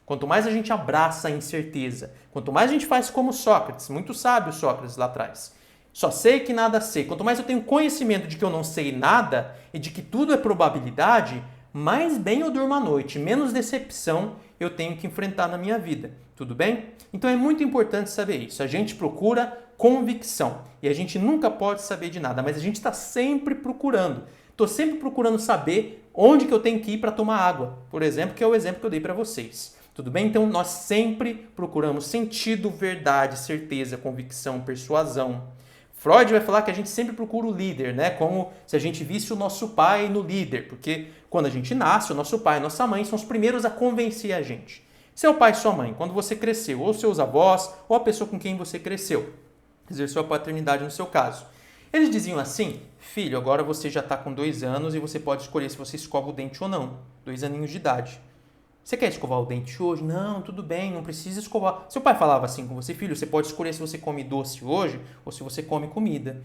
Quanto mais a gente abraça a incerteza, quanto mais a gente faz como Sócrates, muito sábio Sócrates lá atrás, só sei que nada sei. Quanto mais eu tenho conhecimento de que eu não sei nada e de que tudo é probabilidade, mais bem eu durmo à noite, menos decepção eu tenho que enfrentar na minha vida. Tudo bem? Então é muito importante saber isso. A gente procura convicção e a gente nunca pode saber de nada, mas a gente está sempre procurando. Estou sempre procurando saber onde que eu tenho que ir para tomar água, por exemplo, que é o exemplo que eu dei para vocês. Tudo bem? Então nós sempre procuramos sentido, verdade, certeza, convicção, persuasão. Freud vai falar que a gente sempre procura o líder, né? Como se a gente visse o nosso pai no líder, porque quando a gente nasce, o nosso pai e nossa mãe são os primeiros a convencer a gente. Seu pai e sua mãe, quando você cresceu, ou seus avós, ou a pessoa com quem você cresceu, exerceu a paternidade no seu caso. Eles diziam assim: filho, agora você já está com 2 anos e você pode escolher se você escova o dente ou não. 2 aninhos de idade. Você quer escovar o dente hoje? Não, tudo bem, não precisa escovar. Seu pai falava assim com você: filho, você pode escolher se você come doce hoje ou se você come comida.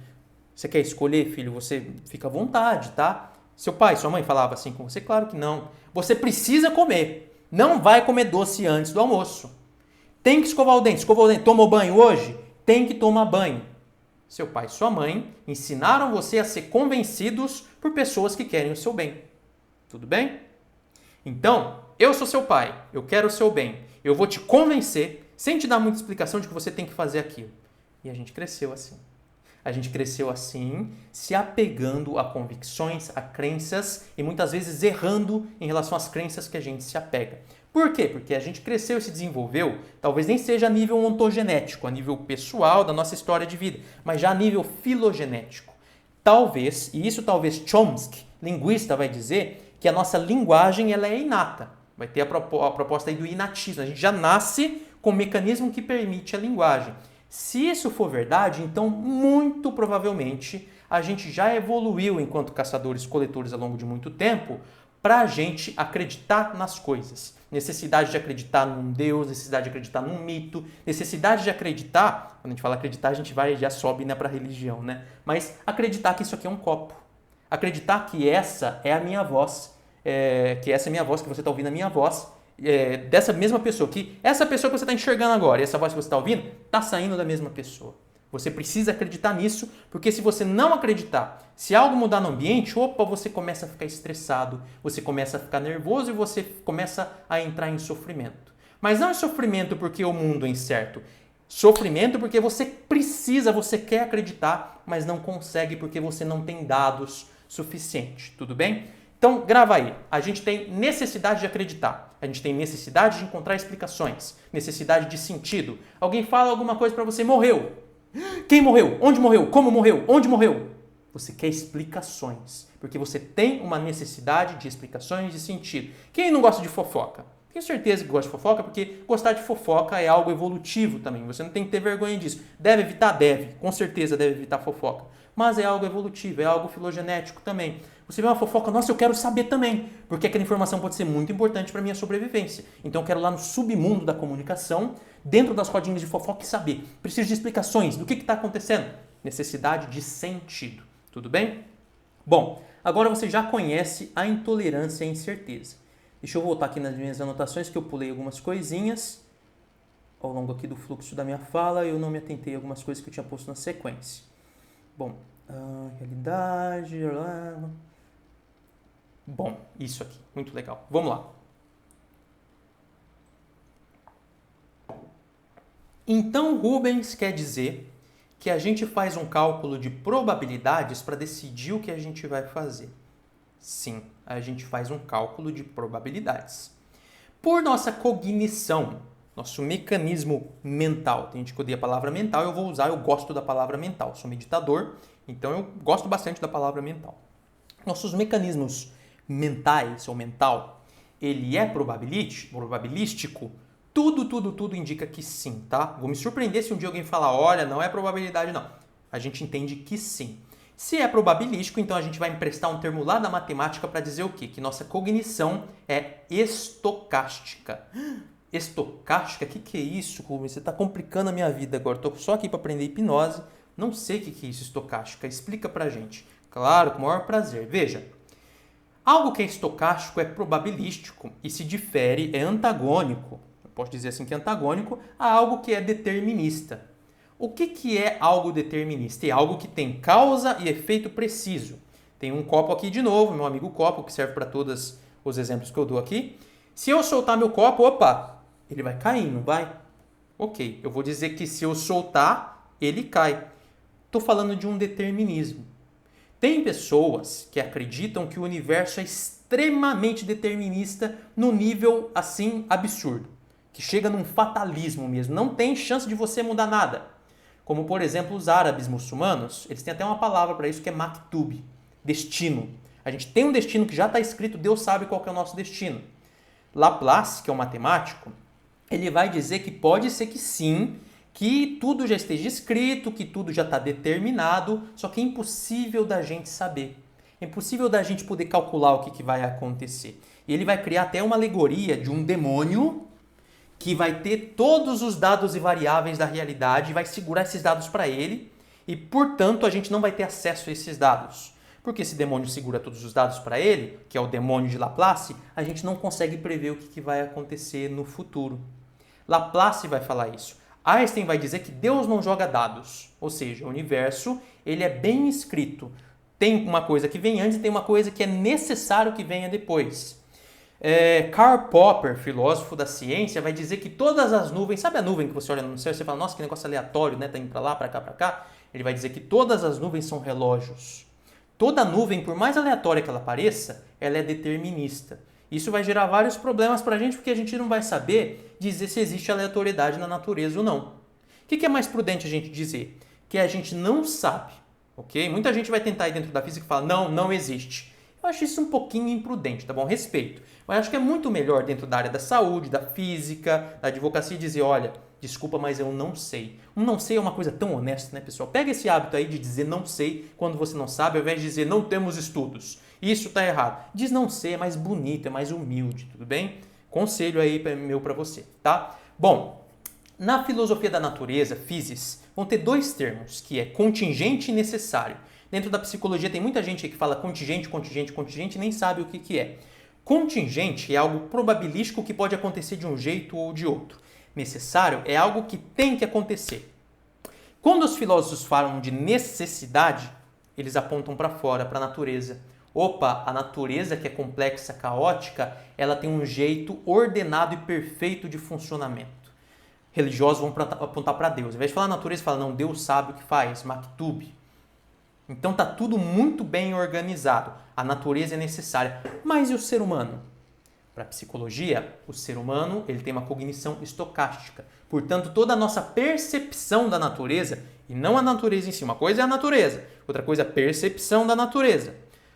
Você quer escolher, filho? Você fica à vontade, tá? Seu pai, sua mãe falava assim com você? Claro que não. Você precisa comer. Não vai comer doce antes do almoço. Tem que escovar o dente. Escovou o dente. Tomou banho hoje? Tem que tomar banho. Seu pai e sua mãe ensinaram você a ser convencidos por pessoas que querem o seu bem. Tudo bem? Então, eu sou seu pai, eu quero o seu bem. Eu vou te convencer, sem te dar muita explicação de que você tem que fazer aquilo. E a gente cresceu assim. A gente cresceu assim, se apegando a convicções, a crenças e muitas vezes errando em relação às crenças que a gente se apega. Por quê? Porque a gente cresceu e se desenvolveu, talvez nem seja a nível ontogenético, a nível pessoal da nossa história de vida, mas já a nível filogenético. Talvez, e isso talvez Chomsky, linguista, vai dizer, que a nossa linguagem ela é inata. Vai ter a proposta aí do inatismo. A gente já nasce com o mecanismo que permite a linguagem. Se isso for verdade, então muito provavelmente a gente já evoluiu enquanto caçadores-coletores ao longo de muito tempo para a gente acreditar nas coisas. Necessidade de acreditar num Deus, necessidade de acreditar num mito, necessidade de acreditar, quando a gente fala acreditar, a gente já sobe para a religião, né? Mas acreditar que isso aqui é um copo. Acreditar que essa é a minha voz, que essa é a minha voz, que você está ouvindo a minha voz, dessa mesma pessoa, que essa pessoa que você está enxergando agora e essa voz que você está ouvindo, está saindo da mesma pessoa. Você precisa acreditar nisso, porque se você não acreditar, se algo mudar no ambiente, você começa a ficar estressado, você começa a ficar nervoso e você começa a entrar em sofrimento. Mas não é sofrimento porque o mundo é incerto. Sofrimento porque você precisa, você quer acreditar, mas não consegue porque você não tem dados suficientes. Tudo bem? Então, grava aí. A gente tem necessidade de acreditar. A gente tem necessidade de encontrar explicações. Necessidade de sentido. Alguém fala alguma coisa para você, morreu. Quem morreu? Onde morreu? Como morreu? Onde morreu? Você quer explicações. Porque você tem uma necessidade de explicações de sentido. Quem não gosta de fofoca? Tenho certeza que gosta de fofoca, porque gostar de fofoca é algo evolutivo também. Você não tem que ter vergonha disso. Deve evitar? Deve. Com certeza deve evitar fofoca. Mas é algo evolutivo, é algo filogenético também. Você vê uma fofoca, nossa, eu quero saber também, porque aquela informação pode ser muito importante para a minha sobrevivência. Então eu quero ir lá no submundo da comunicação, dentro das rodinhas de fofoca e saber. Preciso de explicações do que está acontecendo. Necessidade de sentido. Tudo bem? Bom, agora você já conhece a intolerância à incerteza. Deixa eu voltar aqui nas minhas anotações, que eu pulei algumas coisinhas ao longo aqui do fluxo da minha fala e eu não me atentei a algumas coisas que eu tinha posto na sequência. Bom, realidade... Bom, isso aqui, muito legal. Vamos lá. Então, Rubens quer dizer que a gente faz um cálculo de probabilidades para decidir o que a gente vai fazer. Sim, a gente faz um cálculo de probabilidades. Por nossa cognição, nosso mecanismo mental, tem gente que odeia a palavra mental, eu vou usar, eu gosto da palavra mental. Sou meditador, então eu gosto bastante da palavra mental. Nossos mecanismos mentais ou mental, ele é probabilístico? Tudo indica que sim, tá? Vou me surpreender se um dia alguém falar, olha, não é probabilidade não. A gente entende que sim. Se é probabilístico, então a gente vai emprestar um termo lá da matemática para dizer o quê? Que nossa cognição é estocástica. Estocástica? O que é isso, Rubens? Você está complicando a minha vida agora. Estou só aqui para aprender hipnose. Não sei o que é isso, estocástica. Explica para a gente. Claro, com o maior prazer. Veja, algo que é estocástico é probabilístico e se difere, é antagônico. Eu posso dizer assim que é antagônico a algo que é determinista. O que é algo determinista? É algo que tem causa e efeito preciso. Tem um copo aqui de novo, meu amigo copo, que serve para todos os exemplos que eu dou aqui. Se eu soltar meu copo, opa, ele vai cair, não vai? Ok, eu vou dizer que se eu soltar, ele cai. Estou falando de um determinismo. Tem pessoas que acreditam que o universo é extremamente determinista no nível, assim, absurdo. Que chega num fatalismo mesmo. Não tem chance de você mudar nada. Como, por exemplo, os árabes muçulmanos, eles têm até uma palavra para isso que é maktub, destino. A gente tem um destino que já está escrito, Deus sabe qual que é o nosso destino. Laplace, que é um matemático, ele vai dizer que pode ser que sim, que tudo já esteja escrito, que tudo já está determinado, só que é impossível da gente saber. É impossível da gente poder calcular o que vai acontecer. E ele vai criar até uma alegoria de um demônio que vai ter todos os dados e variáveis da realidade e vai segurar esses dados para ele e, portanto, a gente não vai ter acesso a esses dados. Porque esse demônio segura todos os dados para ele, que é o demônio de Laplace, a gente não consegue prever o que vai acontecer no futuro. Laplace vai falar isso. Einstein vai dizer que Deus não joga dados, ou seja, o universo ele é bem escrito. Tem uma coisa que vem antes e tem uma coisa que é necessário que venha depois. Karl Popper, filósofo da ciência, vai dizer que todas as nuvens, sabe a nuvem que você olha no céu e você fala, nossa, que negócio aleatório, né? Tá indo para lá, para cá, para cá. Ele vai dizer que todas as nuvens são relógios. Toda nuvem, por mais aleatória que ela pareça, ela é determinista. Isso vai gerar vários problemas para a gente, porque a gente não vai saber dizer se existe aleatoriedade na natureza ou não. O que é mais prudente a gente dizer? Que a gente não sabe, ok? Muita gente vai tentar ir dentro da física e falar, não existe. Eu acho isso um pouquinho imprudente, tá bom? Respeito. Mas acho que é muito melhor dentro da área da saúde, da física, da advocacia, dizer, olha, desculpa, mas eu não sei. Um não sei é uma coisa tão honesta, né, pessoal? Pega esse hábito aí de dizer não sei quando você não sabe, ao invés de dizer não temos estudos. Isso tá errado. Diz não sei, é mais bonito, é mais humilde, tudo bem? Conselho aí meu para você, tá? Bom, na filosofia da natureza, physis, vão ter dois termos, que é contingente e necessário. Dentro da psicologia tem muita gente que fala contingente e nem sabe o que é. Contingente é algo probabilístico que pode acontecer de um jeito ou de outro. Necessário é algo que tem que acontecer. Quando os filósofos falam de necessidade, eles apontam para fora, para a natureza. Opa, a natureza que é complexa, caótica, ela tem um jeito ordenado e perfeito de funcionamento. Religiosos vão apontar para Deus. Ao invés de falar natureza, fala, não, Deus sabe o que faz, Maktub. Então está tudo muito bem organizado. A natureza é necessária. Mas e o ser humano? Para a psicologia, o ser humano ele tem uma cognição estocástica. Portanto, toda a nossa percepção da natureza, e não a natureza em si, uma coisa é a natureza, outra coisa é a percepção da natureza.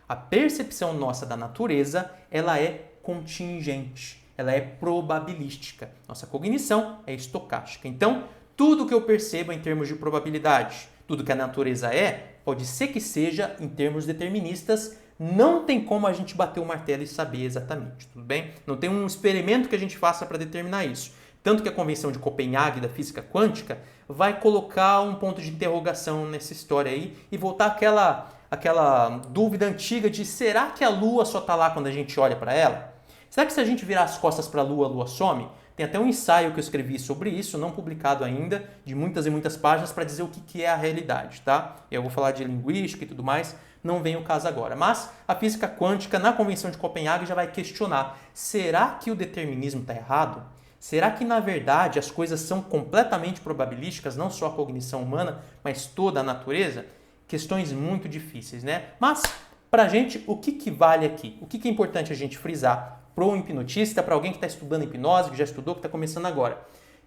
A percepção nossa da natureza, ela é contingente, ela é probabilística. Nossa cognição é estocástica. Então, tudo que eu percebo em termos de probabilidade, tudo que a natureza é, pode ser que seja em termos deterministas. Não tem como a gente bater o martelo e saber exatamente, tudo bem? Não tem um experimento que a gente faça para determinar isso. Tanto que a Convenção de Copenhague da Física Quântica vai colocar um ponto de interrogação nessa história aí e voltar aquela dúvida antiga de será que a Lua só está lá quando a gente olha para ela? Será que se a gente virar as costas para a Lua some? Tem até um ensaio que eu escrevi sobre isso, não publicado ainda, de muitas e muitas páginas para dizer o que é a realidade, tá? Eu vou falar de linguística e tudo mais, não vem o caso agora. Mas a física quântica, na Convenção de Copenhague, já vai questionar, será que o determinismo está errado? Será que, na verdade, as coisas são completamente probabilísticas, não só a cognição humana, mas toda a natureza? Questões muito difíceis, né? Mas, para a gente, o que vale aqui? O que é importante a gente frisar para um hipnotista, para alguém que está estudando hipnose, que já estudou, que está começando agora?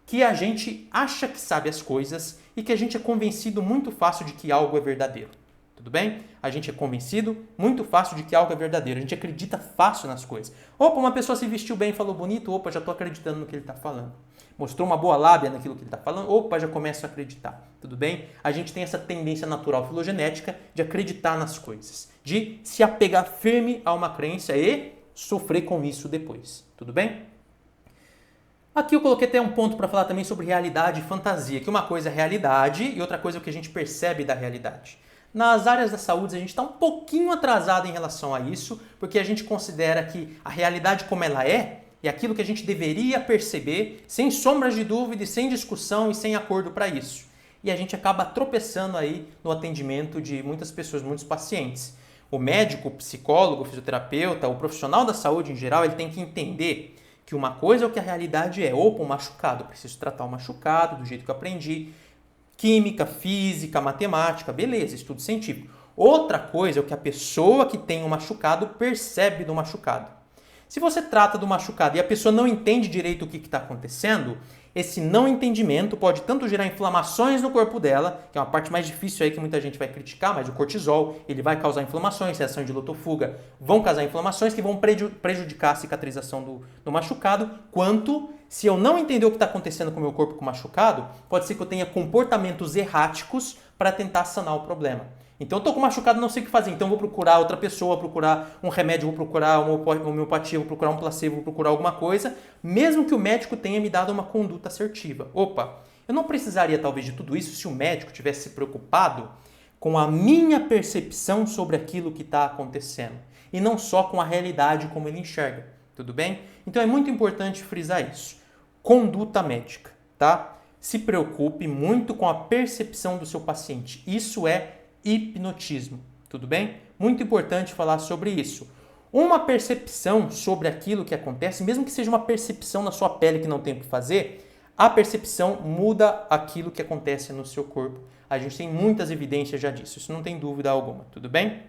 Que a gente acha que sabe as coisas e que a gente é convencido muito fácil de que algo é verdadeiro. Tudo bem? A gente é convencido muito fácil de que algo é verdadeiro. A gente acredita fácil nas coisas. Opa, uma pessoa se vestiu bem e falou bonito. Opa, já estou acreditando no que ele está falando. Mostrou uma boa lábia naquilo que ele está falando. Opa, já começo a acreditar. Tudo bem? A gente tem essa tendência natural filogenética de acreditar nas coisas. De se apegar firme a uma crença e sofrer com isso depois. Tudo bem? Aqui eu coloquei até um ponto para falar também sobre realidade e fantasia. Que uma coisa é realidade e outra coisa é o que a gente percebe da realidade. Nas áreas da saúde, a gente está um pouquinho atrasado em relação a isso, porque a gente considera que a realidade como ela é aquilo que a gente deveria perceber, sem sombras de dúvida, sem discussão e sem acordo para isso. E a gente acaba tropeçando aí no atendimento de muitas pessoas, muitos pacientes. O médico, o psicólogo, o fisioterapeuta, o profissional da saúde em geral, ele tem que entender que uma coisa é o que a realidade é. Opa, um machucado, eu preciso tratar o machucado do jeito que eu aprendi. Química, física, matemática, beleza, estudo científico. Outra coisa é o que a pessoa que tem um machucado percebe do machucado. Se você trata do machucado e a pessoa não entende direito o que está acontecendo, esse não entendimento pode tanto gerar inflamações no corpo dela, que é uma parte mais difícil aí que muita gente vai criticar, mas o cortisol ele vai causar inflamações, reação de luta ou fuga vão causar inflamações que vão prejudicar a cicatrização do machucado, quanto se eu não entender o que está acontecendo com o meu corpo com machucado, pode ser que eu tenha comportamentos erráticos para tentar sanar o problema. Então eu estou com machucado, não sei o que fazer, então eu vou procurar outra pessoa, vou procurar um remédio, vou procurar uma homeopatia, vou procurar um placebo, vou procurar alguma coisa, mesmo que o médico tenha me dado uma conduta assertiva. Opa, eu não precisaria talvez de tudo isso se o médico tivesse se preocupado com a minha percepção sobre aquilo que está acontecendo e não só com a realidade como ele enxerga, tudo bem? Então é muito importante frisar isso. Conduta médica, tá? Se preocupe muito com a percepção do seu paciente. Isso é hipnotismo, tudo bem? Muito importante falar sobre isso. Uma percepção sobre aquilo que acontece, mesmo que seja uma percepção na sua pele que não tem o que fazer, a percepção muda aquilo que acontece no seu corpo. A gente tem muitas evidências já disso, isso não tem dúvida alguma, tudo bem?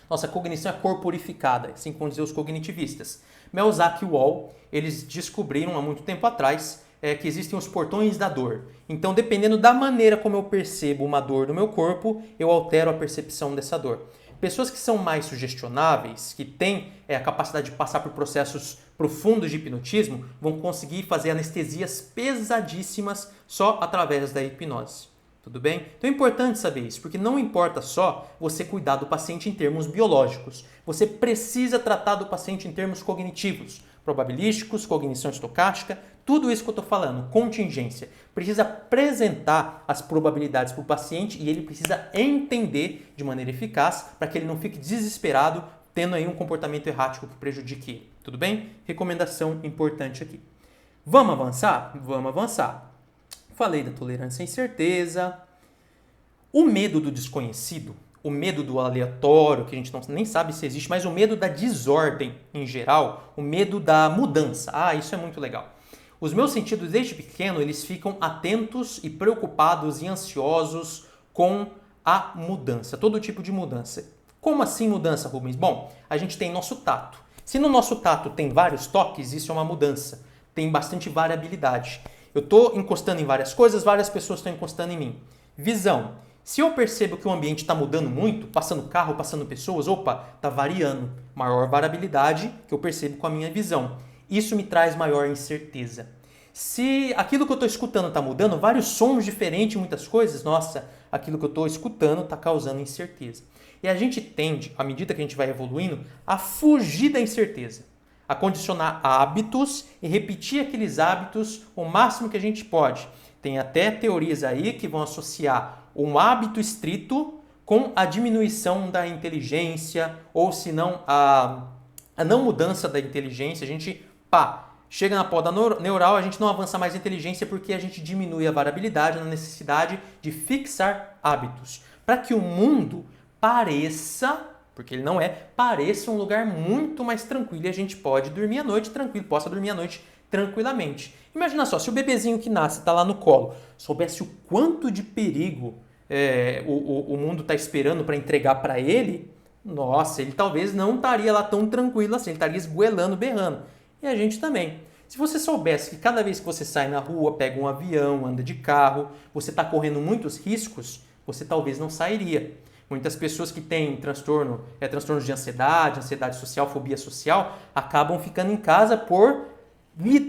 Nossa cognição é corporificada, assim como dizer os cognitivistas. Melzack e Wall, eles descobriram há muito tempo atrás que existem os portões da dor. Então, dependendo da maneira como eu percebo uma dor no meu corpo, eu altero a percepção dessa dor. Pessoas que são mais sugestionáveis, que têm a capacidade de passar por processos profundos de hipnotismo, vão conseguir fazer anestesias pesadíssimas só através da hipnose. Tudo bem? Então é importante saber isso, porque não importa só você cuidar do paciente em termos biológicos. Você precisa tratar do paciente em termos cognitivos, probabilísticos, cognição estocástica, tudo isso que eu estou falando, contingência. Precisa apresentar as probabilidades para o paciente e ele precisa entender de maneira eficaz para que ele não fique desesperado tendo aí um comportamento errático que prejudique ele. Tudo bem? Recomendação importante aqui. Vamos avançar? Vamos avançar. Falei da tolerância à incerteza. O medo do desconhecido, o medo do aleatório, que a gente nem sabe se existe, mas o medo da desordem em geral, o medo da mudança. Ah, isso é muito legal. Os meus sentidos desde pequeno, eles ficam atentos e preocupados e ansiosos com a mudança, todo tipo de mudança. Como assim mudança, Rubens? Bom, a gente tem nosso tato. Se no nosso tato tem vários toques, isso é uma mudança. Tem bastante variabilidade. Eu estou encostando em várias coisas, várias pessoas estão encostando em mim. Visão. Se eu percebo que o ambiente está mudando muito, passando carro, passando pessoas, opa, está variando. Maior variabilidade que eu percebo com a minha visão. Isso me traz maior incerteza. Se aquilo que eu estou escutando está mudando, vários sons diferentes, muitas coisas, nossa, aquilo que eu estou escutando está causando incerteza. E a gente tende, à medida que a gente vai evoluindo, a fugir da incerteza, a condicionar hábitos e repetir aqueles hábitos o máximo que a gente pode. Tem até teorias aí que vão associar um hábito estrito com a diminuição da inteligência, ou se não, a não mudança da inteligência. A gente, chega na poda neural, a gente não avança mais a inteligência porque a gente diminui a variabilidade na necessidade de fixar hábitos. Para que o mundo pareça, porque ele não é, pareça um lugar muito mais tranquilo e a gente pode dormir à noite tranquilo, possa dormir à noite tranquilamente. Imagina só, se o bebezinho que nasce está lá no colo, soubesse o quanto de perigo o mundo está esperando para entregar para ele, nossa, ele talvez não estaria lá tão tranquilo assim, ele estaria esgoelando, berrando. E a gente também. Se você soubesse que cada vez que você sai na rua, pega um avião, anda de carro, você está correndo muitos riscos, você talvez não sairia. Muitas pessoas que têm transtornos de ansiedade social, fobia social, acabam ficando em casa por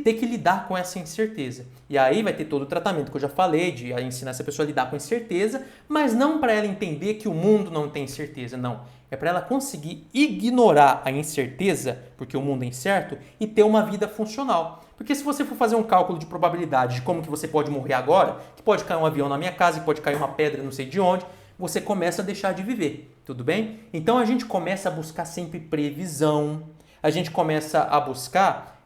ter que lidar com essa incerteza. E aí vai ter todo o tratamento que eu já falei, de ensinar essa pessoa a lidar com incerteza, mas não para ela entender que o mundo não tem certeza, não. É para ela conseguir ignorar a incerteza, porque o mundo é incerto, e ter uma vida funcional. Porque se você for fazer um cálculo de probabilidade de como que você pode morrer agora, que pode cair um avião na minha casa, que pode cair uma pedra não sei de onde, você começa a deixar de viver, tudo bem? Então a gente começa a buscar sempre previsão, a gente começa a buscar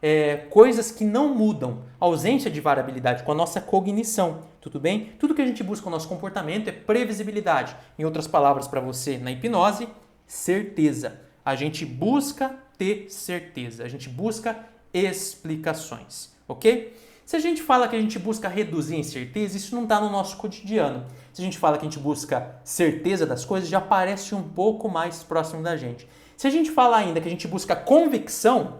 coisas que não mudam, ausência de variabilidade com a nossa cognição, tudo bem? Tudo que a gente busca no nosso comportamento é previsibilidade. Em outras palavras para você, na hipnose, certeza. A gente busca ter certeza, a gente busca explicações, ok? Se a gente fala que a gente busca reduzir a incerteza, isso não está no nosso cotidiano. Se a gente fala que a gente busca certeza das coisas, já parece um pouco mais próximo da gente. Se a gente fala ainda que a gente busca convicção,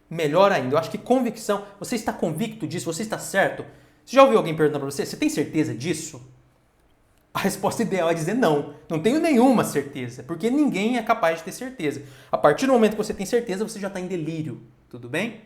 melhor ainda. Eu acho que convicção, você está convicto disso, você está certo? Você já ouviu alguém perguntando para você, você tem certeza disso? A resposta ideal é dizer não. Não tenho nenhuma certeza, porque ninguém é capaz de ter certeza. A partir do momento que você tem certeza, você já está em delírio, tudo bem?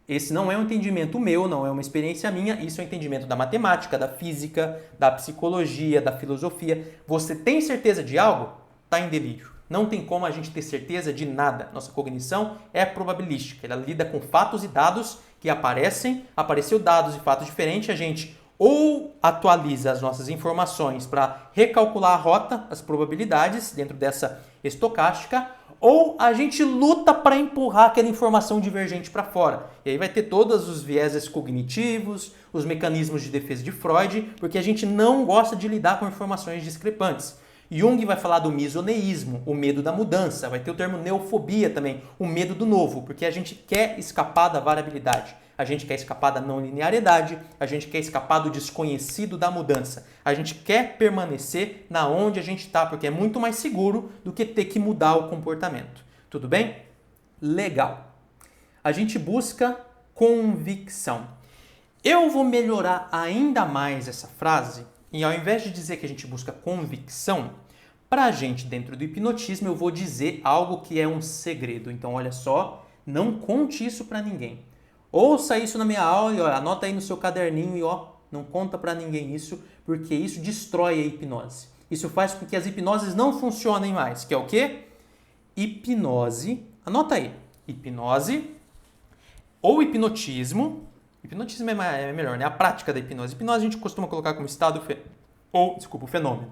Esse não é um entendimento meu, não é uma experiência minha, isso é um entendimento da matemática, da física, da psicologia, da filosofia. Você tem certeza de algo? Está em delírio. Não tem como a gente ter certeza de nada. Nossa cognição é probabilística. Ela lida com fatos e dados que apareceu dados e fatos diferentes, a gente ou atualiza as nossas informações para recalcular a rota, as probabilidades dentro dessa estocástica, ou a gente luta para empurrar aquela informação divergente para fora. E aí vai ter todos os vieses cognitivos, os mecanismos de defesa de Freud, porque a gente não gosta de lidar com informações discrepantes. Jung vai falar do misoneísmo, o medo da mudança. Vai ter o termo neofobia também, o medo do novo, porque a gente quer escapar da variabilidade. A gente quer escapar da não linearidade, a gente quer escapar do desconhecido da mudança. A gente quer permanecer na onde a gente está, porque é muito mais seguro do que ter que mudar o comportamento. Tudo bem? Legal. A gente busca convicção. Eu vou melhorar ainda mais essa frase e ao invés de dizer que a gente busca convicção, para a gente dentro do hipnotismo eu vou dizer algo que é um segredo. Então olha só, não conte isso para ninguém. Ouça isso na minha aula e ó, anota aí no seu caderninho e ó, não conta para ninguém isso, porque isso destrói a hipnose. Isso faz com que as hipnoses não funcionem mais, que é o quê? Hipnose, anota aí, hipnose ou hipnotismo. Hipnotismo é melhor, né? A prática da hipnose. Hipnose a gente costuma colocar como fenômeno.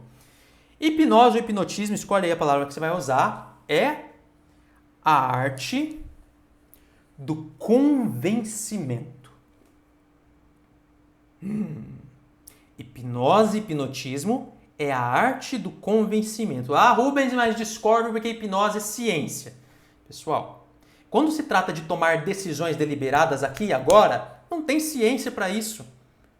Hipnose ou hipnotismo, escolhe aí a palavra que você vai usar, é a arte do convencimento. Hipnose, hipnotismo é a arte do convencimento. Ah, Rubens, mas discordo porque hipnose é ciência. Pessoal, quando se trata de tomar decisões deliberadas aqui e agora, não tem ciência para isso.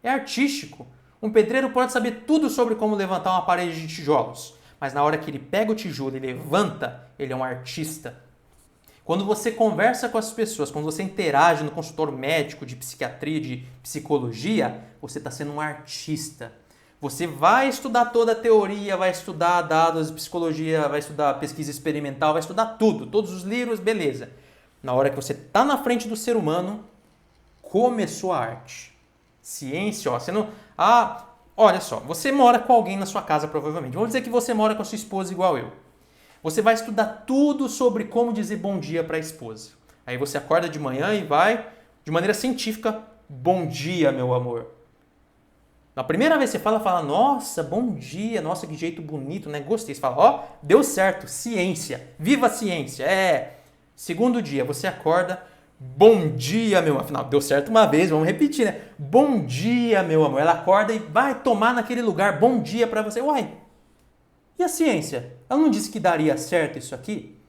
É artístico. Um pedreiro pode saber tudo sobre como levantar uma parede de tijolos, mas na hora que ele pega o tijolo e levanta, ele é um artista. Quando você conversa com as pessoas, quando você interage no consultório médico, de psiquiatria, de psicologia, você está sendo um artista. Você vai estudar toda a teoria, vai estudar dados de psicologia, vai estudar pesquisa experimental, vai estudar tudo, todos os livros, beleza. Na hora que você está na frente do ser humano, começou a arte. Ciência, ó, você não... Ah, olha só, você mora com alguém na sua casa provavelmente. Vamos dizer que você mora com a sua esposa igual eu. Você vai estudar tudo sobre como dizer bom dia para a esposa. Aí você acorda de manhã e vai, de maneira científica, bom dia, meu amor. Na primeira vez que você fala, nossa, bom dia, nossa, que jeito bonito, né? Gostei. Você fala, ó, deu certo, ciência, viva a ciência. Segundo dia, você acorda, bom dia, meu amor. Afinal, deu certo uma vez, vamos repetir, né? Bom dia, meu amor. Ela acorda e vai tomar naquele lugar, bom dia para você. Uai, e a ciência? Ela não disse que daria certo isso aqui?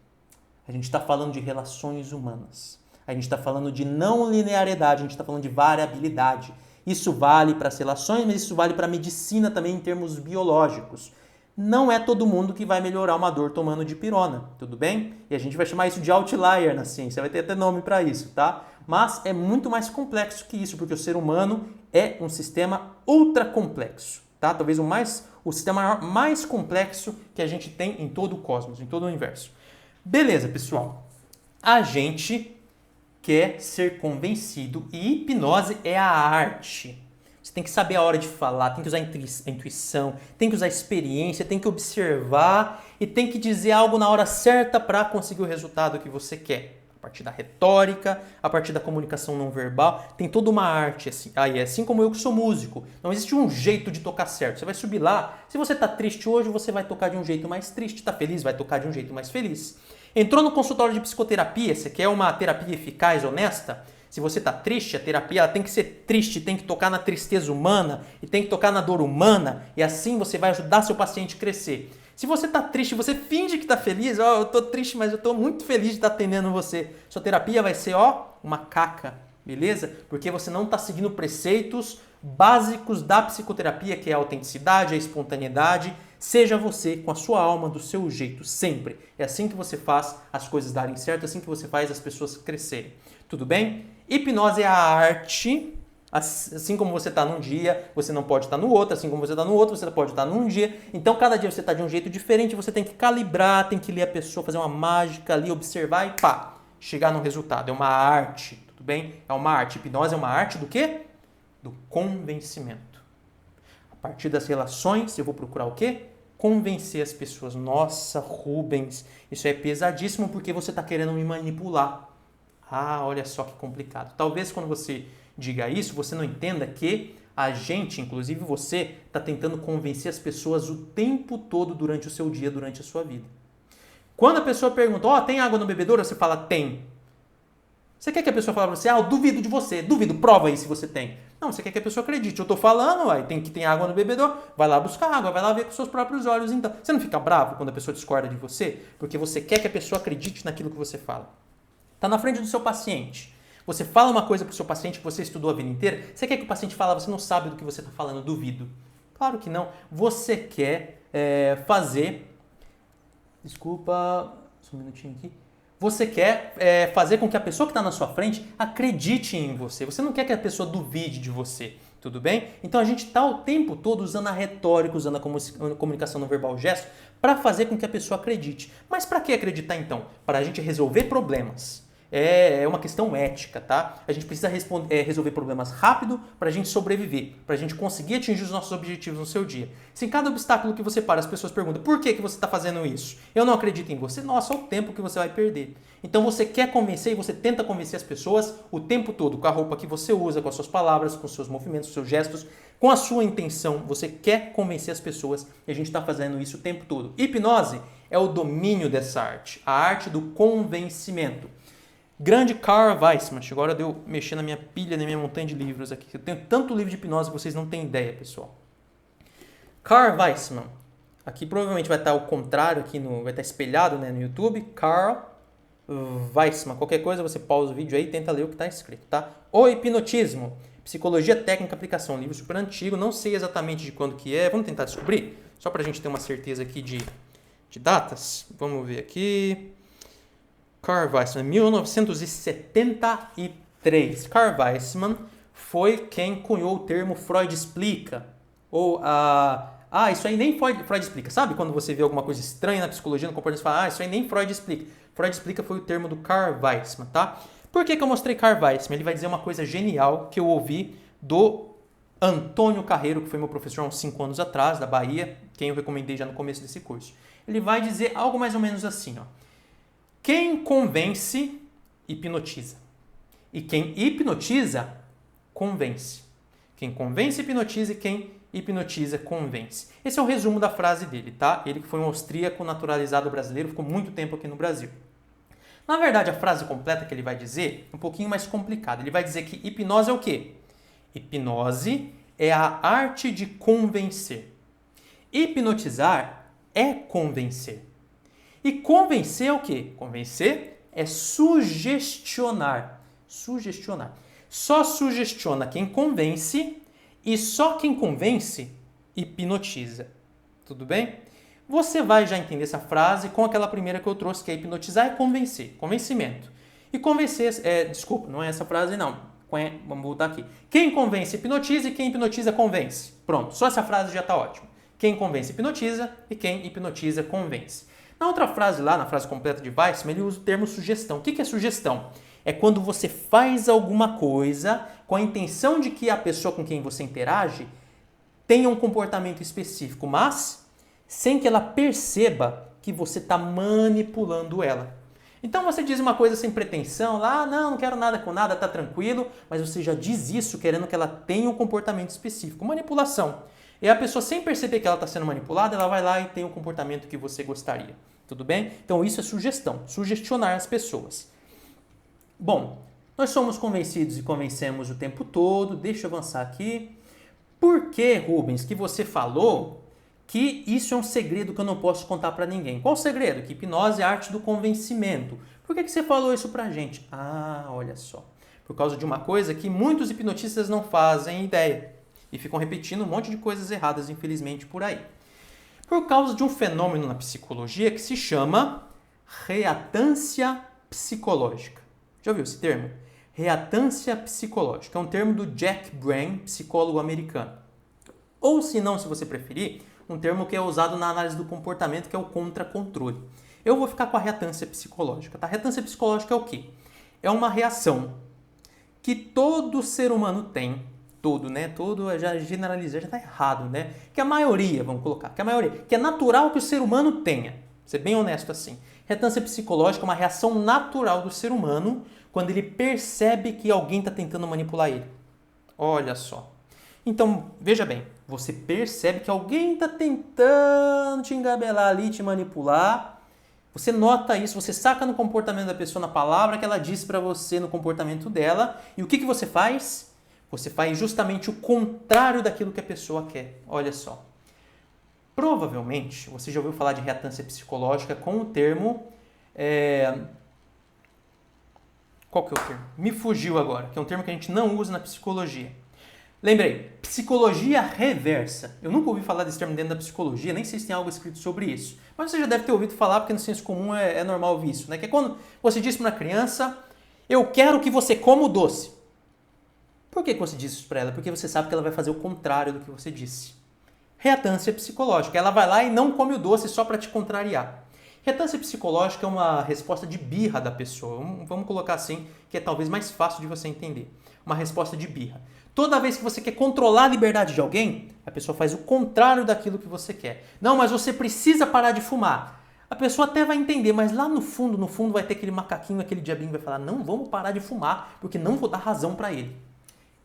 A gente está falando de relações humanas. A gente está falando de não linearidade, a gente está falando de variabilidade. Isso vale para as relações, mas isso vale para a medicina também em termos biológicos. Não é todo mundo que vai melhorar uma dor tomando dipirona, tudo bem? E a gente vai chamar isso de outlier na ciência, vai ter até nome para isso, tá? Mas é muito mais complexo que isso, porque o ser humano é um sistema ultra complexo, tá? Talvez o sistema mais complexo que a gente tem em todo o cosmos, em todo o universo. Beleza, pessoal. A gente quer ser convencido e hipnose é a arte. Você tem que saber a hora de falar, tem que usar a intuição, tem que usar a experiência, tem que observar e tem que dizer algo na hora certa para conseguir o resultado que você quer. A partir da retórica, a partir da comunicação não verbal, tem toda uma arte assim. Assim como eu que sou músico, não existe um jeito de tocar certo. Você vai subir lá, se você está triste hoje, você vai tocar de um jeito mais triste, está feliz, vai tocar de um jeito mais feliz. Entrou no consultório de psicoterapia, você quer uma terapia eficaz, honesta? Se você está triste, a terapia ela tem que ser triste, tem que tocar na tristeza humana e tem que tocar na dor humana e assim você vai ajudar seu paciente a crescer. Se você está triste, você finge que está feliz, eu estou triste, mas eu estou muito feliz de estar atendendo você. Sua terapia vai ser, uma caca, beleza? Porque você não está seguindo preceitos básicos da psicoterapia, que é a autenticidade, a espontaneidade. Seja você com a sua alma, do seu jeito, sempre. É assim que você faz as coisas darem certo, é assim que você faz as pessoas crescerem. Tudo bem? Hipnose é a arte. Assim como você está num dia, você não pode estar no outro. Assim como você está no outro, você pode estar num dia. Então, cada dia você está de um jeito diferente. Você tem que calibrar, tem que ler a pessoa, fazer uma mágica ali, observar e pá, chegar no resultado. É uma arte, tudo bem? É uma arte. Hipnose é uma arte do quê? Do convencimento. A partir das relações, eu vou procurar o quê? Convencer as pessoas. Nossa, Rubens, isso é pesadíssimo porque você está querendo me manipular. Olha só que complicado. Talvez quando você diga isso, você não entenda que a gente, inclusive você, está tentando convencer as pessoas o tempo todo durante o seu dia, durante a sua vida. Quando a pessoa pergunta, tem água no bebedouro? Você fala, tem. Você quer que a pessoa fale para você, eu duvido de você, duvido, prova aí se você tem. Não, você quer que a pessoa acredite. Eu estou falando, tem que ter água no bebedouro, vai lá buscar água, vai lá ver com seus próprios olhos então. Você não fica bravo quando a pessoa discorda de você? Porque você quer que a pessoa acredite naquilo que você fala. Está na frente do seu paciente. Você fala uma coisa para o seu paciente que você estudou a vida inteira, você quer que o paciente fale, você não sabe do que você está falando, duvido. Claro que não. Você quer fazer... Desculpa, só um minutinho aqui. Você quer fazer com que a pessoa que está na sua frente acredite em você. Você não quer que a pessoa duvide de você, tudo bem? Então a gente está o tempo todo usando a retórica, usando a comunicação não verbal, gesto, para fazer com que a pessoa acredite. Mas para que acreditar então? Para a gente resolver problemas. É uma questão ética, tá? A gente precisa resolver problemas rápido para a gente sobreviver, para a gente conseguir atingir os nossos objetivos no seu dia. Se em cada obstáculo que você para, as pessoas perguntam, por que você está fazendo isso? Eu não acredito em você. Nossa, é o tempo que você vai perder. Então você quer convencer e você tenta convencer as pessoas o tempo todo, com a roupa que você usa, com as suas palavras, com os seus movimentos, com os seus gestos, com a sua intenção. Você quer convencer as pessoas e a gente está fazendo isso o tempo todo. Hipnose é o domínio dessa arte, a arte do convencimento. Grande Carl Weissman. Agora deu mexer na minha pilha, na minha montanha de livros aqui. Eu tenho tanto livro de hipnose que vocês não têm ideia, pessoal. Carl Weissman Aqui provavelmente vai estar ao contrário, vai estar espelhado, né, no YouTube. Carl Weissman. Qualquer coisa, você pausa o vídeo aí e tenta ler o que está escrito, tá? O hipnotismo. Psicologia Técnica e Aplicação. Um livro super antigo. Não sei exatamente de quando que é. Vamos tentar descobrir? Só para a gente ter uma certeza aqui de datas. Vamos ver aqui. Carl Weissman, 1973. Carl Weissman foi quem cunhou o termo Freud explica. Ou isso aí nem Freud explica. Sabe quando você vê alguma coisa estranha na psicologia, no comportamento, você fala, isso aí nem Freud explica. Freud explica foi o termo do Carl Weissman, tá? Por que eu mostrei Carl Weissman? Ele vai dizer uma coisa genial que eu ouvi do Antônio Carreiro, que foi meu professor há uns 5 anos atrás, da Bahia, quem eu recomendei já no começo desse curso. Ele vai dizer algo mais ou menos assim, ó. Quem convence, hipnotiza. E quem hipnotiza, convence. Quem convence, hipnotiza, e quem hipnotiza, convence. Esse é o resumo da frase dele, tá? Ele que foi um austríaco naturalizado brasileiro, ficou muito tempo aqui no Brasil. Na verdade, a frase completa que ele vai dizer é um pouquinho mais complicada. Ele vai dizer que hipnose é o quê? Hipnose é a arte de convencer. Hipnotizar é convencer. E convencer é o quê? Convencer é sugestionar. Sugestionar. Só sugestiona quem convence e só quem convence hipnotiza. Tudo bem? Você vai já entender essa frase com aquela primeira que eu trouxe, que é hipnotizar e convencer. Convencimento. E convencer, desculpa, não é essa frase não. Vamos voltar aqui. Quem convence hipnotiza e quem hipnotiza convence. Pronto, só essa frase já está ótima. Quem convence hipnotiza e quem hipnotiza convence. Na outra frase lá, na frase completa de Weissman, ele usa o termo sugestão. O que é sugestão? É quando você faz alguma coisa com a intenção de que a pessoa com quem você interage tenha um comportamento específico, mas sem que ela perceba que você está manipulando ela. Então você diz uma coisa sem pretensão, lá, não quero nada com nada, tá tranquilo, mas você já diz isso querendo que ela tenha um comportamento específico, manipulação. E a pessoa, sem perceber que ela está sendo manipulada, ela vai lá e tem o comportamento que você gostaria. Tudo bem? Então isso é sugestão, sugestionar as pessoas. Bom, nós somos convencidos e convencemos o tempo todo. Deixa eu avançar aqui. Por que, Rubens, que você falou que isso é um segredo que eu não posso contar para ninguém? Qual o segredo? Que hipnose é a arte do convencimento. Por que você falou isso pra gente? Ah, olha só. Por causa de uma coisa que muitos hipnotistas não fazem ideia. E ficam repetindo um monte de coisas erradas, infelizmente, por aí. Por causa de um fenômeno na psicologia que se chama reatância psicológica. Já ouviu esse termo? Reatância psicológica. É um termo do Jack Brain, psicólogo americano. Ou, se não, se você preferir, um termo que é usado na análise do comportamento, que é o contra-controle. Eu vou ficar com a reatância psicológica. Tá? A reatância psicológica é o quê? É uma reação que todo ser humano tem. Todo, né? Todo, já generalizar, já está errado, né? Que a maioria, vamos colocar, que é natural que o ser humano tenha. Vou ser bem honesto assim. Reatância psicológica é uma reação natural do ser humano quando ele percebe que alguém está tentando manipular ele. Olha só. Então, veja bem, você percebe que alguém está tentando te engabelar ali, te manipular. Você nota isso, você saca no comportamento da pessoa, na palavra que ela disse para você, no comportamento dela. E o que você faz? Você faz justamente o contrário daquilo que a pessoa quer. Olha só. Provavelmente, você já ouviu falar de reatância psicológica com o termo... Qual que é o termo? Me fugiu agora, que é um termo que a gente não usa na psicologia. Lembrei, psicologia reversa. Eu nunca ouvi falar desse termo dentro da psicologia, nem sei se tem algo escrito sobre isso. Mas você já deve ter ouvido falar, porque no senso comum é normal ouvir isso, né? Que é quando você diz para uma criança, eu quero que você coma o doce. Por que você disse isso para ela? Porque você sabe que ela vai fazer o contrário do que você disse. Reatância psicológica. Ela vai lá e não come o doce só para te contrariar. Reatância psicológica é uma resposta de birra da pessoa. Vamos colocar assim, que é talvez mais fácil de você entender. Uma resposta de birra. Toda vez que você quer controlar a liberdade de alguém, a pessoa faz o contrário daquilo que você quer. Não, mas você precisa parar de fumar. A pessoa até vai entender, mas lá no fundo vai ter aquele macaquinho, aquele diabinho que vai falar, não, vamos parar de fumar, porque não vou dar razão para ele.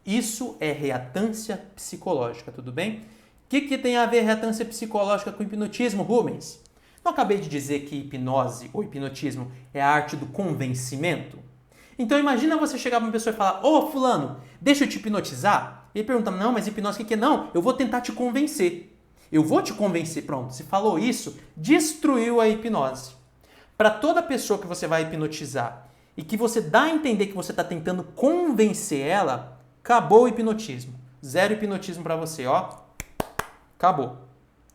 Isso é reatância psicológica, tudo bem? O que tem a ver reatância psicológica com hipnotismo, Rubens? Não acabei de dizer que hipnose ou hipnotismo é a arte do convencimento? Então imagina você chegar para uma pessoa e falar, ô fulano, deixa eu te hipnotizar? Ele pergunta, não, mas hipnose o que é? Não, eu vou tentar te convencer. Eu vou te convencer, pronto, se falou isso, destruiu a hipnose. Para toda pessoa que você vai hipnotizar e que você dá a entender que você está tentando convencer ela, acabou o hipnotismo. Zero hipnotismo para você, ó. Acabou.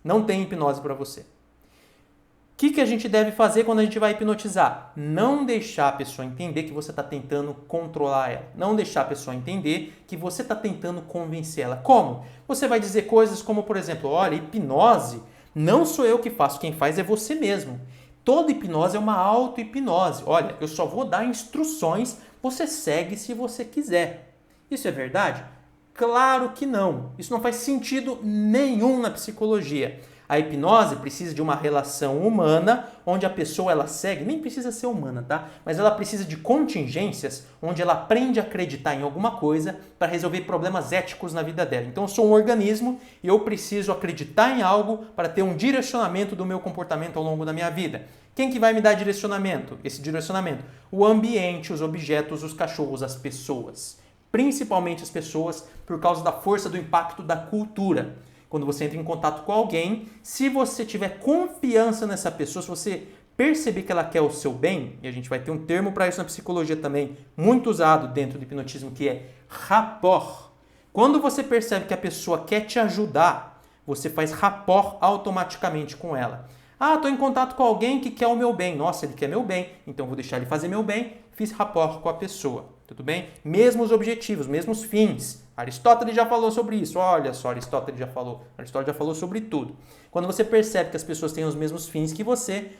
Não tem hipnose para você. O que a gente deve fazer quando a gente vai hipnotizar? Não deixar a pessoa entender que você está tentando controlar ela. Não deixar a pessoa entender que você está tentando convencer ela. Como? Você vai dizer coisas como, por exemplo, olha, hipnose não sou eu que faço, quem faz é você mesmo. Toda hipnose é uma auto-hipnose. Olha, eu só vou dar instruções, você segue se você quiser. Isso é verdade? Claro que não. Isso não faz sentido nenhum na psicologia. A hipnose precisa de uma relação humana, onde a pessoa ela segue, nem precisa ser humana, tá? Mas ela precisa de contingências, onde ela aprende a acreditar em alguma coisa para resolver problemas éticos na vida dela. Então eu sou um organismo e eu preciso acreditar em algo para ter um direcionamento do meu comportamento ao longo da minha vida. Quem que vai me dar direcionamento? Esse direcionamento? O ambiente, os objetos, os cachorros, as pessoas. Principalmente as pessoas, por causa da força do impacto da cultura. Quando você entra em contato com alguém, se você tiver confiança nessa pessoa, se você perceber que ela quer o seu bem, e a gente vai ter um termo para isso na psicologia também, muito usado dentro do hipnotismo, que é rapport. Quando você percebe que a pessoa quer te ajudar, você faz rapport automaticamente com ela. Ah, estou em contato com alguém que quer o meu bem. Nossa, ele quer meu bem, então vou deixar ele fazer meu bem. Fiz rapport com a pessoa, tudo bem? Mesmos objetivos, mesmos fins. Aristóteles já falou sobre isso. Olha só, Aristóteles já falou sobre tudo. Quando você percebe que as pessoas têm os mesmos fins que você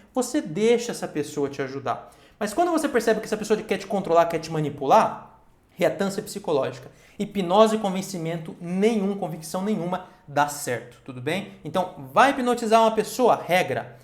deixa essa pessoa te ajudar. Mas quando você percebe que essa pessoa quer te controlar, quer te manipular, reatância psicológica. Hipnose e convencimento nenhum, convicção nenhuma dá certo, tudo bem? Então, vai hipnotizar uma pessoa, regra.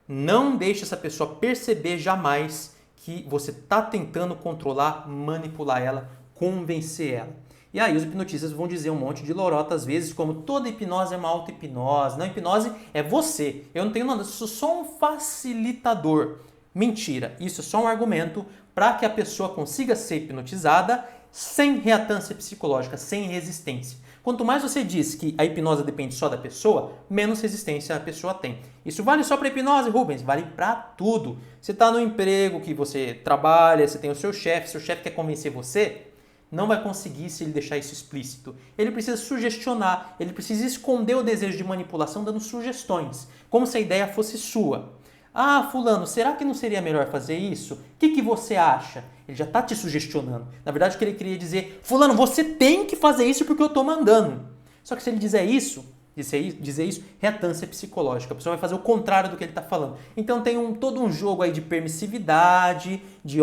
Não deixe essa pessoa perceber jamais que você está tentando controlar, manipular ela, convencer ela. E aí os hipnotistas vão dizer um monte de lorota às vezes, como toda hipnose é uma auto-hipnose. Não, hipnose é você. Eu não tenho nada, eu sou só um facilitador. Mentira, isso é só um argumento para que a pessoa consiga ser hipnotizada sem reatância psicológica, sem resistência. Quanto mais você diz que a hipnose depende só da pessoa, menos resistência a pessoa tem. Isso vale só para hipnose, Rubens? Vale para tudo. Você está no emprego que você trabalha, você tem o seu chefe quer convencer você, não vai conseguir se ele deixar isso explícito. Ele precisa sugestionar, ele precisa esconder o desejo de manipulação dando sugestões, como se a ideia fosse sua. Ah, fulano, será que não seria melhor fazer isso? O que você acha? Ele já está te sugestionando. Na verdade, o que ele queria dizer, fulano, você tem que fazer isso porque eu estou mandando. Só que se ele dizer isso, reatância psicológica. A pessoa vai fazer o contrário do que ele está falando. Então tem todo um jogo aí de permissividade, de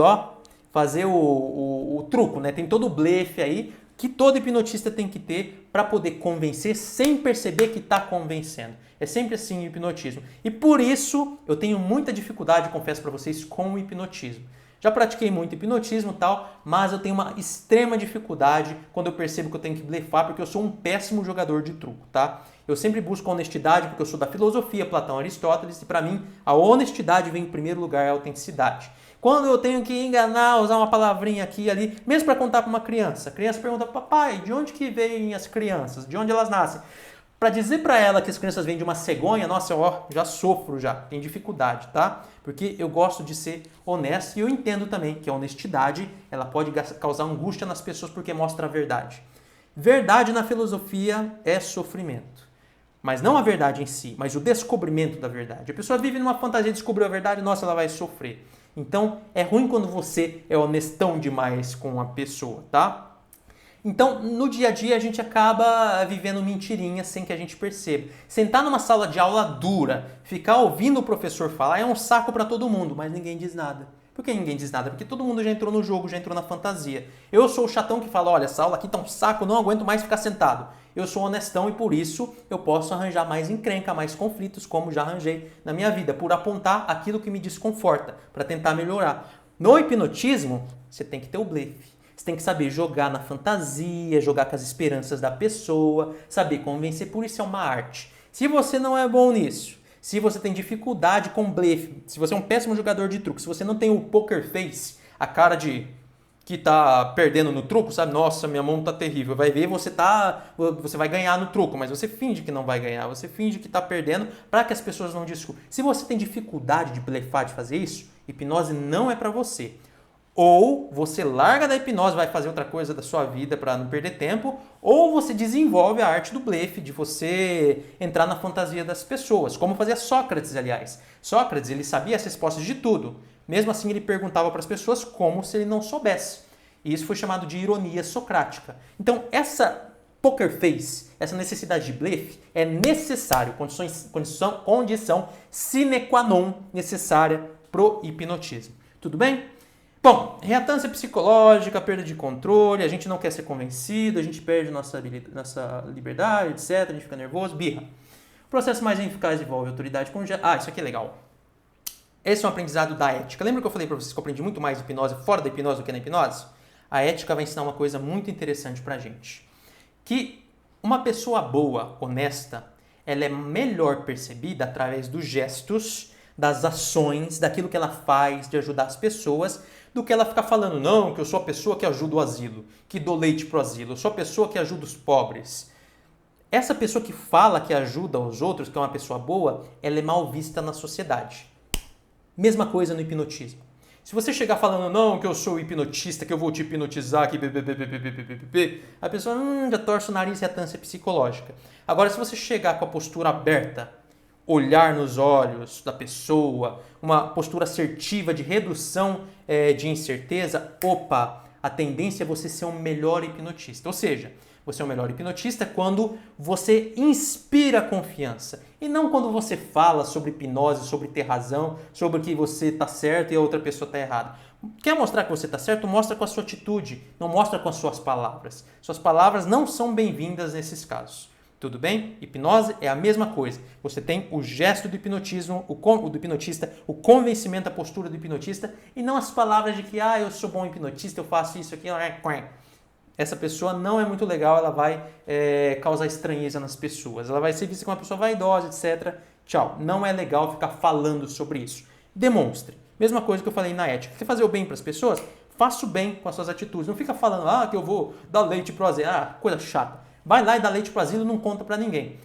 fazer o truco, né? Tem todo o blefe aí que todo hipnotista tem que ter para poder convencer sem perceber que está convencendo. É sempre assim o hipnotismo. E por isso eu tenho muita dificuldade, confesso para vocês, com o hipnotismo. Já pratiquei muito hipnotismo e tal, mas eu tenho uma extrema dificuldade quando eu percebo que eu tenho que blefar, porque eu sou um péssimo jogador de truco, tá? Eu sempre busco a honestidade, porque eu sou da filosofia, Platão, Aristóteles, e para mim a honestidade vem em primeiro lugar, a autenticidade. Quando eu tenho que enganar, usar uma palavrinha aqui e ali, mesmo para contar para uma criança. A criança pergunta, papai, de onde que vêm as crianças? De onde elas nascem? Para dizer para ela que as crianças vêm de uma cegonha, nossa, já sofro já, tem dificuldade, tá? Porque eu gosto de ser honesto e eu entendo também que a honestidade, ela pode causar angústia nas pessoas porque mostra a verdade. Verdade na filosofia é sofrimento. Mas não a verdade em si, mas o descobrimento da verdade. A pessoa vive numa fantasia de descobrir a verdade, nossa, ela vai sofrer. Então, é ruim quando você é honestão demais com a pessoa, tá? Então, no dia a dia, a gente acaba vivendo mentirinhas sem que a gente perceba. Sentar numa sala de aula dura, ficar ouvindo o professor falar é um saco para todo mundo, mas ninguém diz nada. Por que ninguém diz nada? Porque todo mundo já entrou no jogo, já entrou na fantasia. Eu sou o chatão que fala, olha, essa aula aqui tá um saco, não aguento mais ficar sentado. Eu sou honestão e por isso eu posso arranjar mais encrenca, mais conflitos, como já arranjei na minha vida, por apontar aquilo que me desconforta, para tentar melhorar. No hipnotismo, você tem que ter o blefe. Você tem que saber jogar na fantasia, jogar com as esperanças da pessoa, saber convencer, por isso é uma arte. Se você não é bom nisso, se você tem dificuldade com blefe, se você é um péssimo jogador de truque, se você não tem o poker face, a cara de que tá perdendo no truco, sabe? Nossa, minha mão tá terrível. Vai ver, você vai ganhar no truco, mas você finge que não vai ganhar, você finge que tá perdendo para que as pessoas não descubram. Se você tem dificuldade de blefar, de fazer isso, hipnose não é para você. Ou você larga da hipnose, vai fazer outra coisa da sua vida para não perder tempo, ou você desenvolve a arte do blefe, de você entrar na fantasia das pessoas, como fazia Sócrates, aliás. Sócrates, ele sabia as respostas de tudo. Mesmo assim, ele perguntava para as pessoas como se ele não soubesse. E isso foi chamado de ironia socrática. Então, essa poker face, essa necessidade de blefe, é necessário, condição sine qua non necessária pro hipnotismo. Tudo bem? Bom, reatância psicológica, perda de controle, a gente não quer ser convencido, a gente perde nossa liberdade, etc., a gente fica nervoso, birra. O processo mais eficaz envolve autoridade congênita. Isso aqui é legal. Esse é um aprendizado da ética. Lembra que eu falei para vocês que eu aprendi muito mais hipnose fora da hipnose do que na hipnose? A ética vai ensinar uma coisa muito interessante pra gente. Que uma pessoa boa, honesta, ela é melhor percebida através dos gestos, das ações, daquilo que ela faz de ajudar as pessoas, do que ela ficar falando, não, que eu sou a pessoa que ajuda o asilo, que dou leite pro asilo, eu sou a pessoa que ajuda os pobres. Essa pessoa que fala que ajuda os outros, que é uma pessoa boa, ela é mal vista na sociedade. Mesma coisa no hipnotismo. Se você chegar falando, não, que eu sou hipnotista, que eu vou te hipnotizar, que a pessoa já torce o nariz e reatância psicológica. Agora, se você chegar com a postura aberta, olhar nos olhos da pessoa, uma postura assertiva de redução de incerteza, a tendência é você ser um melhor hipnotista. Ou seja, você é um melhor hipnotista quando você inspira confiança. E não quando você fala sobre hipnose, sobre ter razão, sobre que você está certo e a outra pessoa está errada. Quer mostrar que você está certo? Mostra com a sua atitude, não mostra com as suas palavras. Suas palavras não são bem-vindas nesses casos. Tudo bem? Hipnose é a mesma coisa. Você tem o gesto do hipnotismo, do hipnotista, o convencimento, a postura do hipnotista, e não as palavras de que, eu sou bom hipnotista, eu faço isso aqui. Essa pessoa não é muito legal, ela vai causar estranheza nas pessoas. Ela vai ser vista como uma pessoa vaidosa, etc. Tchau. Não é legal ficar falando sobre isso. Demonstre. Mesma coisa que eu falei na ética. Você fazer o bem para as pessoas, faça o bem com as suas atitudes. Não fica falando, que eu vou dar leite pro asilo. Coisa chata. Vai lá e dá leite pro asilo e não conta para ninguém.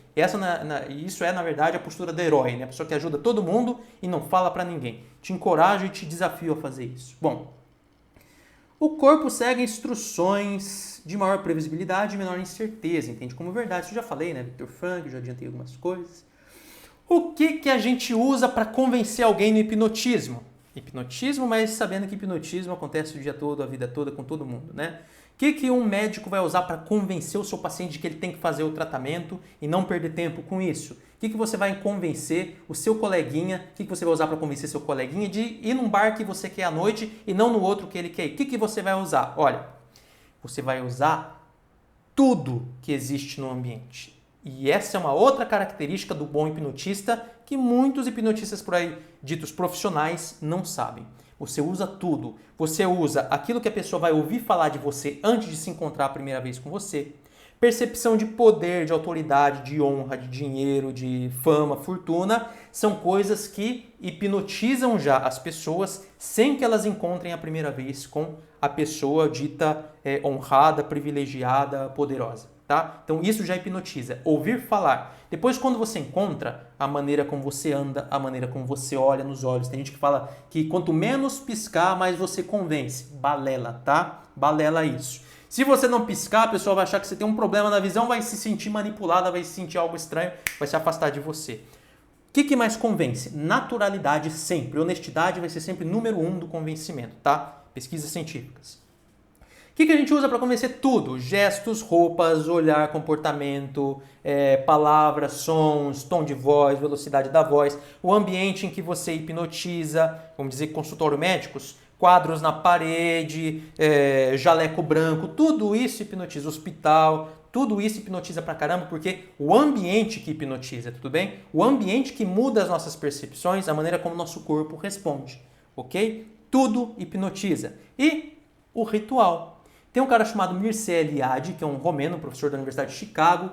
Isso é, na verdade, a postura do herói, né? A pessoa que ajuda todo mundo e não fala para ninguém. Te encorajo e te desafio a fazer isso. Bom, o corpo segue instruções de maior previsibilidade e menor incerteza, entende como verdade. Isso eu já falei, né? Viktor Frankl, já adiantei algumas coisas. O que a gente usa para convencer alguém no hipnotismo? Hipnotismo, mas sabendo que hipnotismo acontece o dia todo, a vida toda, com todo mundo, né? O que um médico vai usar para convencer o seu paciente de que ele tem que fazer o tratamento e não perder tempo com isso? O que você vai convencer o seu coleguinha, o que você vai usar para convencer seu coleguinha de ir num bar que você quer à noite e não no outro que ele quer ir? O que você vai usar? Olha, você vai usar tudo que existe no ambiente. E essa é uma outra característica do bom hipnotista que muitos hipnotistas por aí, ditos profissionais, não sabem. Você usa tudo. Você usa aquilo que a pessoa vai ouvir falar de você antes de se encontrar a primeira vez com você. Percepção de poder, de autoridade, de honra, de dinheiro, de fama, fortuna, são coisas que hipnotizam já as pessoas sem que elas encontrem a primeira vez com a pessoa dita honrada, privilegiada, poderosa. Tá? Então isso já hipnotiza. Ouvir falar. Depois, quando você encontra a maneira como você anda, a maneira como você olha nos olhos. Tem gente que fala que quanto menos piscar, mais você convence. Balela, tá? Balela isso. Se você não piscar, a pessoa vai achar que você tem um problema na visão, vai se sentir manipulada, vai se sentir algo estranho, vai se afastar de você. O que mais convence? Naturalidade sempre. Honestidade vai ser sempre número 1 do convencimento, tá? Pesquisas científicas. O que a gente usa para convencer tudo? Gestos, roupas, olhar, comportamento, palavras, sons, tom de voz, velocidade da voz, o ambiente em que você hipnotiza, vamos dizer, consultório médicos, quadros na parede, jaleco branco, tudo isso hipnotiza. Hospital, tudo isso hipnotiza pra caramba, porque o ambiente que hipnotiza, tudo bem? O ambiente que muda as nossas percepções, a maneira como o nosso corpo responde, ok? Tudo hipnotiza. E o ritual. Tem um cara chamado Mircea Eliade, que é um romeno, professor da Universidade de Chicago.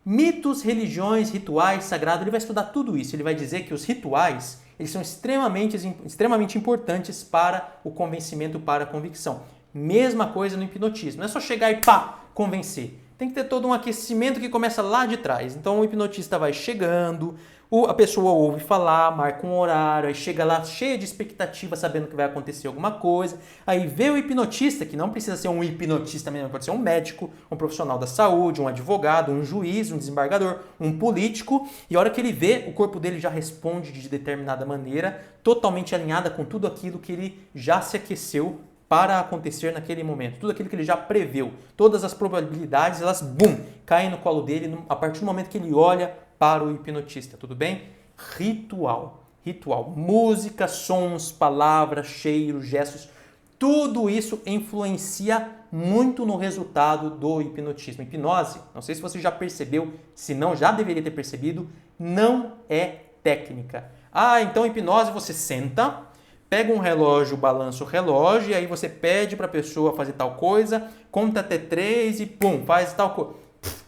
Mitos, religiões, rituais, sagrado, ele vai estudar tudo isso. Ele vai dizer que os rituais, eles são extremamente importantes para o convencimento, para a convicção. Mesma coisa no hipnotismo. Não é só chegar e pá, convencer. Tem que ter todo um aquecimento que começa lá de trás. Então o hipnotista vai chegando, a pessoa ouve falar, marca um horário, aí chega lá cheia de expectativa, sabendo que vai acontecer alguma coisa. Aí vê o hipnotista, que não precisa ser um hipnotista mesmo, pode ser um médico, um profissional da saúde, um advogado, um juiz, um desembargador, um político. E a hora que ele vê, o corpo dele já responde de determinada maneira, totalmente alinhada com tudo aquilo que ele já se aqueceu para acontecer naquele momento. Tudo aquilo que ele já preveu. Todas as probabilidades, elas, bum, caem no colo dele a partir do momento que ele olha para o hipnotista, tudo bem? Ritual. Ritual. Música, sons, palavras, cheiros, gestos, tudo isso influencia muito no resultado do hipnotismo. Hipnose, não sei se você já percebeu, se não, já deveria ter percebido, não é técnica. Ah, então hipnose você senta, pega um relógio, balança o relógio e aí você pede para a pessoa fazer tal coisa, conta até 3 e pum, faz tal coisa.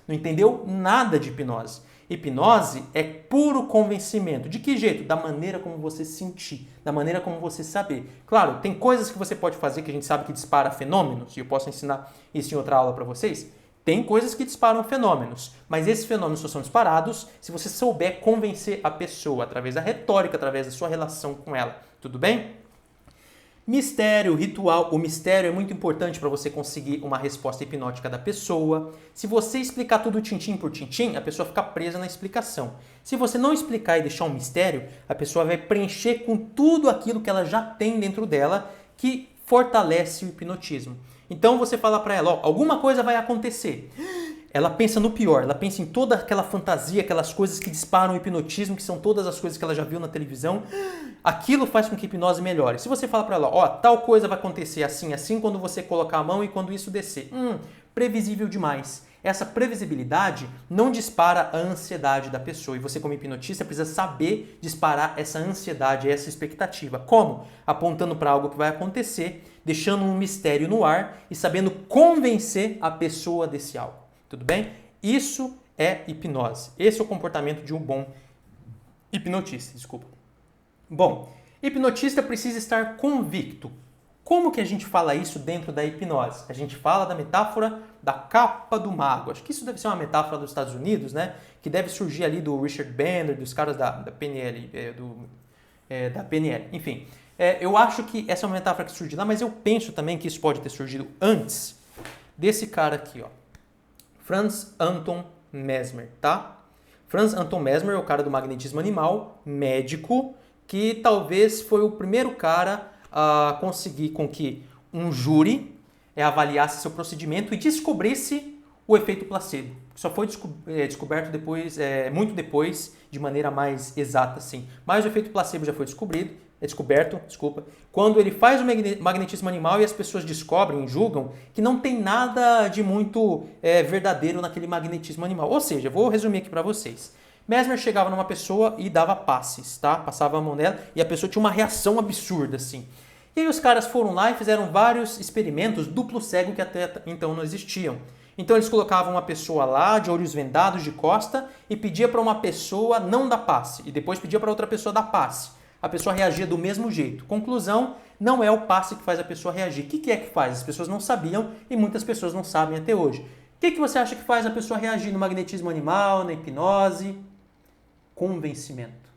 Não entendeu nada de hipnose. Hipnose é puro convencimento. De que jeito? Da maneira como você sentir, da maneira como você saber. Claro, tem coisas que você pode fazer que a gente sabe que dispara fenômenos, e eu posso ensinar isso em outra aula para vocês. Tem coisas que disparam fenômenos, mas esses fenômenos só são disparados se você souber convencer a pessoa através da retórica, através da sua relação com ela. Tudo bem? Mistério, ritual. O mistério é muito importante para você conseguir uma resposta hipnótica da pessoa. Se você explicar tudo tintim por tintim, a pessoa fica presa na explicação. Se você não explicar e deixar um mistério, a pessoa vai preencher com tudo aquilo que ela já tem dentro dela que fortalece o hipnotismo. Então você fala para ela, ó, alguma coisa vai acontecer. Ela pensa no pior, ela pensa em toda aquela fantasia, aquelas coisas que disparam o hipnotismo, que são todas as coisas que ela já viu na televisão. Aquilo faz com que a hipnose melhore. Se você fala para ela, ó, tal coisa vai acontecer assim, assim, quando você colocar a mão e quando isso descer. Previsível demais. Essa previsibilidade não dispara a ansiedade da pessoa. E você, como hipnotista, precisa saber disparar essa ansiedade, essa expectativa. Como? Apontando para algo que vai acontecer, deixando um mistério no ar e sabendo convencer a pessoa desse algo. Tudo bem? Isso é hipnose. Esse é o comportamento de um bom hipnotista. Desculpa. Bom, hipnotista precisa estar convicto. Como que a gente fala isso dentro da hipnose? A gente fala da metáfora da capa do mago. Acho que isso deve ser uma metáfora dos Estados Unidos, né? Que deve surgir ali do Richard Bandler, dos caras da PNL, da PNL. Enfim, eu acho que essa é uma metáfora que surge lá, mas eu penso também que isso pode ter surgido antes desse cara aqui, ó. Franz Anton Mesmer, tá? Franz Anton Mesmer é o cara do magnetismo animal, médico, que talvez foi o primeiro cara a conseguir com que um júri avaliasse seu procedimento e descobrisse o efeito placebo. Só foi descoberto depois, muito depois, de maneira mais exata, assim. Mas o efeito placebo já foi descoberto, quando ele faz o magnetismo animal e as pessoas descobrem, julgam, que não tem nada de muito verdadeiro naquele magnetismo animal. Ou seja, vou resumir aqui para vocês. Mesmer chegava numa pessoa e dava passes, tá? Passava a mão nela e a pessoa tinha uma reação absurda, assim. E aí os caras foram lá e fizeram vários experimentos duplo cego que até então não existiam. Então eles colocavam uma pessoa lá, de olhos vendados, de costa, e pedia para uma pessoa não dar passe. E depois pedia para outra pessoa dar passe. A pessoa reagia do mesmo jeito. Conclusão, não é o passe que faz a pessoa reagir. O que é que faz? As pessoas não sabiam e muitas pessoas não sabem até hoje. O que você acha que faz a pessoa reagir no magnetismo animal, na hipnose? Convencimento.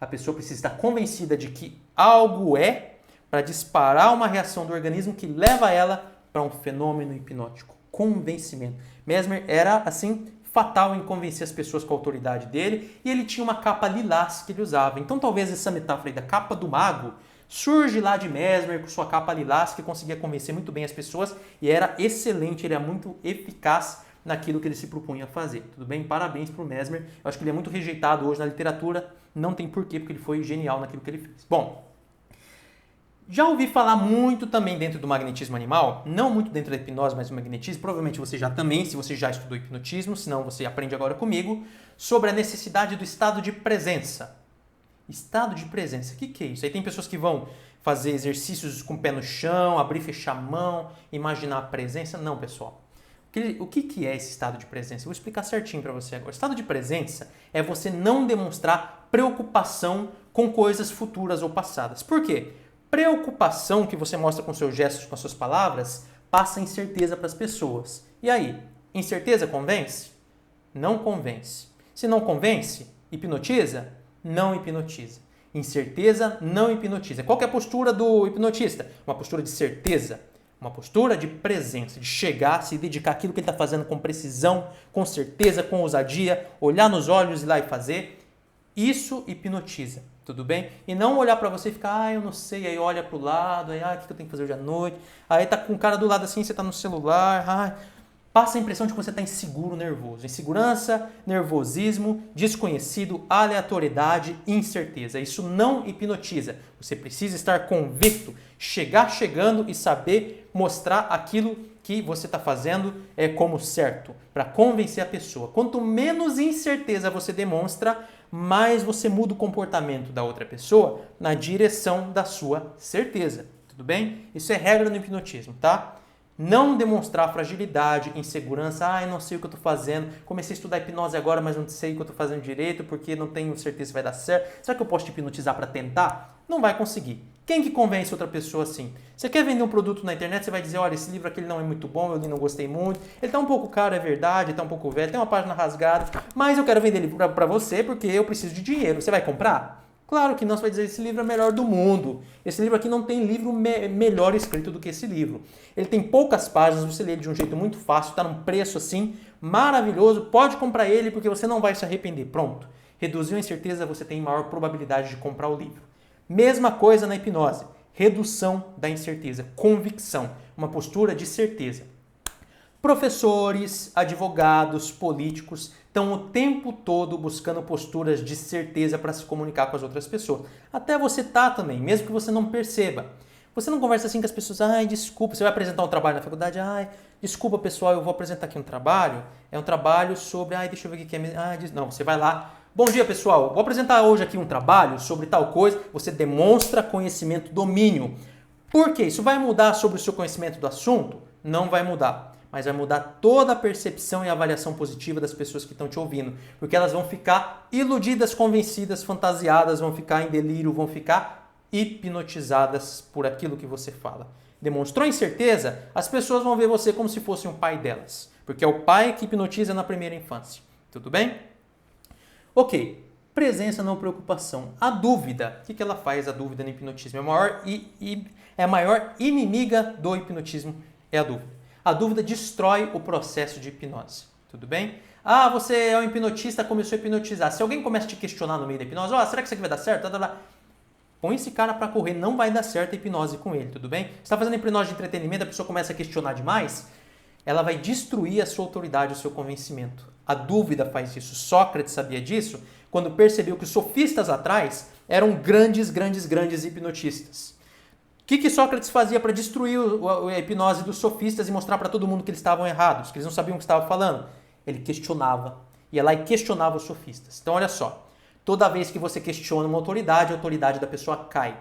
A pessoa precisa estar convencida de que algo é para disparar uma reação do organismo que leva ela para um fenômeno hipnótico. Convencimento. Mesmer era, assim, fatal em convencer as pessoas com a autoridade dele e ele tinha uma capa lilás que ele usava. Então talvez essa metáfora aí da capa do mago surge lá de Mesmer com sua capa lilás que conseguia convencer muito bem as pessoas e era excelente, ele era muito eficaz naquilo que ele se propunha a fazer. Tudo bem? Parabéns para o Mesmer. Eu acho que ele é muito rejeitado hoje na literatura. Não tem porquê, porque ele foi genial naquilo que ele fez. Bom, já ouvi falar muito também dentro do magnetismo animal, não muito dentro da hipnose, mas do magnetismo. Provavelmente você já também, se você já estudou hipnotismo, senão você aprende agora comigo, sobre a necessidade do estado de presença. Estado de presença, o que é isso? Aí tem pessoas que vão fazer exercícios com o pé no chão, abrir e fechar a mão, imaginar a presença. Não, pessoal. O que é esse estado de presença? Eu vou explicar certinho para você agora. O estado de presença é você não demonstrar preocupação com coisas futuras ou passadas. Por quê? Preocupação que você mostra com seus gestos, com as suas palavras, passa incerteza para as pessoas. E aí, incerteza convence? Não convence. Se não convence, hipnotiza? Não hipnotiza. Incerteza não hipnotiza. Qual que é a postura do hipnotista? Uma postura de certeza, uma postura de presença, de chegar, se dedicar àquilo que ele está fazendo com precisão, com certeza, com ousadia, olhar nos olhos e ir lá e fazer. Isso hipnotiza, tudo bem? E não olhar para você e ficar, eu não sei, aí olha para o lado, aí, o que eu tenho que fazer hoje à noite? Aí tá com o cara do lado assim, você tá no celular, passa a impressão de que você está inseguro, nervoso. Insegurança, nervosismo, desconhecido, aleatoriedade, incerteza. Isso não hipnotiza. Você precisa estar convicto, chegar chegando e saber mostrar aquilo que você está fazendo como certo, para convencer a pessoa. Quanto menos incerteza você demonstra, mais você muda o comportamento da outra pessoa na direção da sua certeza. Tudo bem? Isso é regra no hipnotismo, tá? Não demonstrar fragilidade, insegurança, eu não sei o que eu estou fazendo, comecei a estudar hipnose agora, mas não sei o que eu estou fazendo direito, porque não tenho certeza se vai dar certo. Será que eu posso te hipnotizar para tentar? Não vai conseguir. Quem que convence outra pessoa assim? Você quer vender um produto na internet, você vai dizer, olha, esse livro aqui não é muito bom, eu li, não gostei muito, ele está um pouco caro, é verdade, ele está um pouco velho, tem uma página rasgada, mas eu quero vender ele para você porque eu preciso de dinheiro. Você vai comprar? Claro que não, você vai dizer, esse livro é o melhor do mundo. Esse livro aqui não tem livro melhor escrito do que esse livro. Ele tem poucas páginas, você lê ele de um jeito muito fácil, está num preço assim, maravilhoso, pode comprar ele porque você não vai se arrepender. Pronto. Reduziu a incerteza, você tem maior probabilidade de comprar o livro. Mesma coisa na hipnose. Redução da incerteza, convicção, uma postura de certeza. Professores, advogados, políticos estão o tempo todo buscando posturas de certeza para se comunicar com as outras pessoas. Até você tá também, mesmo que você não perceba. Você não conversa assim com as pessoas, desculpa, você vai apresentar um trabalho na faculdade, desculpa pessoal, eu vou apresentar aqui um trabalho, é um trabalho sobre, deixa eu ver o que é, não, você vai lá, bom dia pessoal, vou apresentar hoje aqui um trabalho sobre tal coisa, você demonstra conhecimento, domínio. Por quê? Isso vai mudar sobre o seu conhecimento do assunto? Não vai mudar. Mas vai mudar toda a percepção e avaliação positiva das pessoas que estão te ouvindo. Porque elas vão ficar iludidas, convencidas, fantasiadas, vão ficar em delírio, vão ficar hipnotizadas por aquilo que você fala. Demonstrou incerteza? As pessoas vão ver você como se fosse um pai delas. Porque é o pai que hipnotiza na primeira infância. Tudo bem? Ok. Presença, não preocupação. A dúvida. O que ela faz, a dúvida no hipnotismo? É a maior inimiga do hipnotismo, é a dúvida. A dúvida destrói o processo de hipnose. Tudo bem? Você é um hipnotista, começou a hipnotizar. Se alguém começa a te questionar no meio da hipnose, será que isso aqui vai dar certo? Põe esse cara para correr, não vai dar certo a hipnose com ele, tudo bem? Você está fazendo hipnose de entretenimento, a pessoa começa a questionar demais, ela vai destruir a sua autoridade, o seu convencimento. A dúvida faz isso. Sócrates sabia disso quando percebeu que os sofistas atrás eram grandes hipnotistas. O que Sócrates fazia para destruir a hipnose dos sofistas e mostrar para todo mundo que eles estavam errados, que eles não sabiam o que estavam falando? Ele questionava. Ia lá e questionava os sofistas. Então, olha só. Toda vez que você questiona uma autoridade, a autoridade da pessoa cai.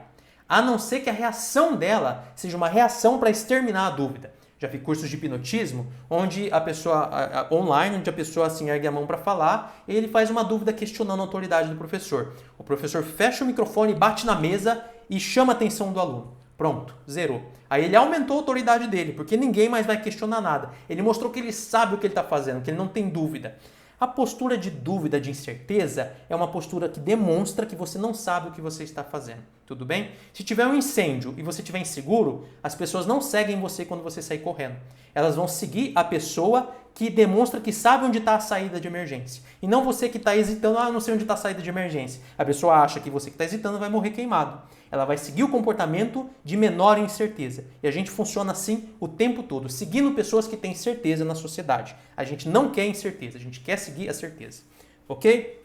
A não ser que a reação dela seja uma reação para exterminar a dúvida. Já vi cursos de hipnotismo onde a pessoa, online, onde a pessoa assim ergue a mão para falar e ele faz uma dúvida questionando a autoridade do professor. O professor fecha o microfone, bate na mesa e chama a atenção do aluno. Pronto, zerou. Aí ele aumentou a autoridade dele, porque ninguém mais vai questionar nada. Ele mostrou que ele sabe o que ele está fazendo, que ele não tem dúvida. A postura de dúvida, de incerteza, é uma postura que demonstra que você não sabe o que você está fazendo. Tudo bem? Se tiver um incêndio e você estiver inseguro, as pessoas não seguem você quando você sair correndo. Elas vão seguir a pessoa que demonstra que sabe onde está a saída de emergência. E não você que está hesitando, eu não sei onde está a saída de emergência. A pessoa acha que você que está hesitando vai morrer queimado. Ela vai seguir o comportamento de menor incerteza. E a gente funciona assim o tempo todo, seguindo pessoas que têm certeza na sociedade. A gente não quer incerteza, a gente quer seguir a certeza. Ok?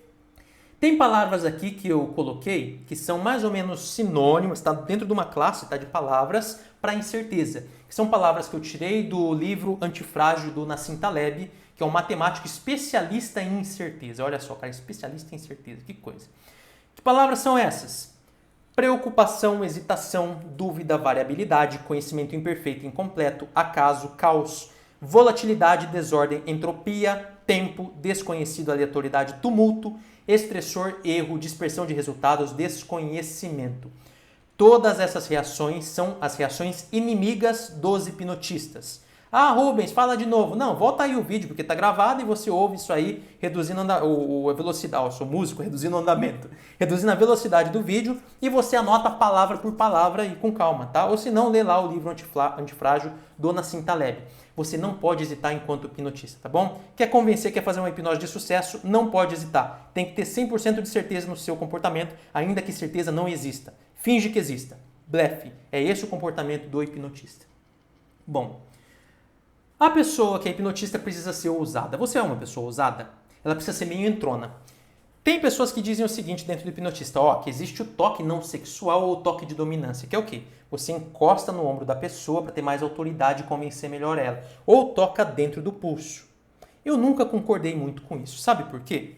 Tem palavras aqui que eu coloquei que são mais ou menos sinônimas, está dentro de uma classe de palavras para incerteza. Que são palavras que eu tirei do livro Antifrágil do Nassim Taleb, que é um matemático especialista em incerteza. Olha só, cara, especialista em incerteza, que coisa. Que palavras são essas? Preocupação, hesitação, dúvida, variabilidade, conhecimento imperfeito e incompleto, acaso, caos, volatilidade, desordem, entropia, tempo, desconhecido, aleatoriedade, tumulto, estressor, erro, dispersão de resultados, desconhecimento. Todas essas reações são as reações inimigas dos hipnotistas. Ah, Rubens, fala de novo. Não, volta aí o vídeo, porque está gravado e você ouve isso aí, reduzindo a velocidade. Eu sou músico, reduzindo o andamento. Reduzindo a velocidade do vídeo e você anota palavra por palavra e com calma, tá? Ou se não, lê lá o livro Antifrágil, do Nassim Taleb. Você não pode hesitar enquanto hipnotista, tá bom? Quer convencer, quer fazer uma hipnose de sucesso, não pode hesitar. Tem que ter 100% de certeza no seu comportamento, ainda que certeza não exista. Finge que exista. Blefe. É esse o comportamento do hipnotista. Bom, a pessoa que é hipnotista precisa ser ousada. Você é uma pessoa ousada? Ela precisa ser meio entrona. Tem pessoas que dizem o seguinte dentro do hipnotista, que existe o toque não sexual ou o toque de dominância, que é o quê? Você encosta no ombro da pessoa para ter mais autoridade e convencer melhor ela. Ou toca dentro do pulso. Eu nunca concordei muito com isso. Sabe por quê?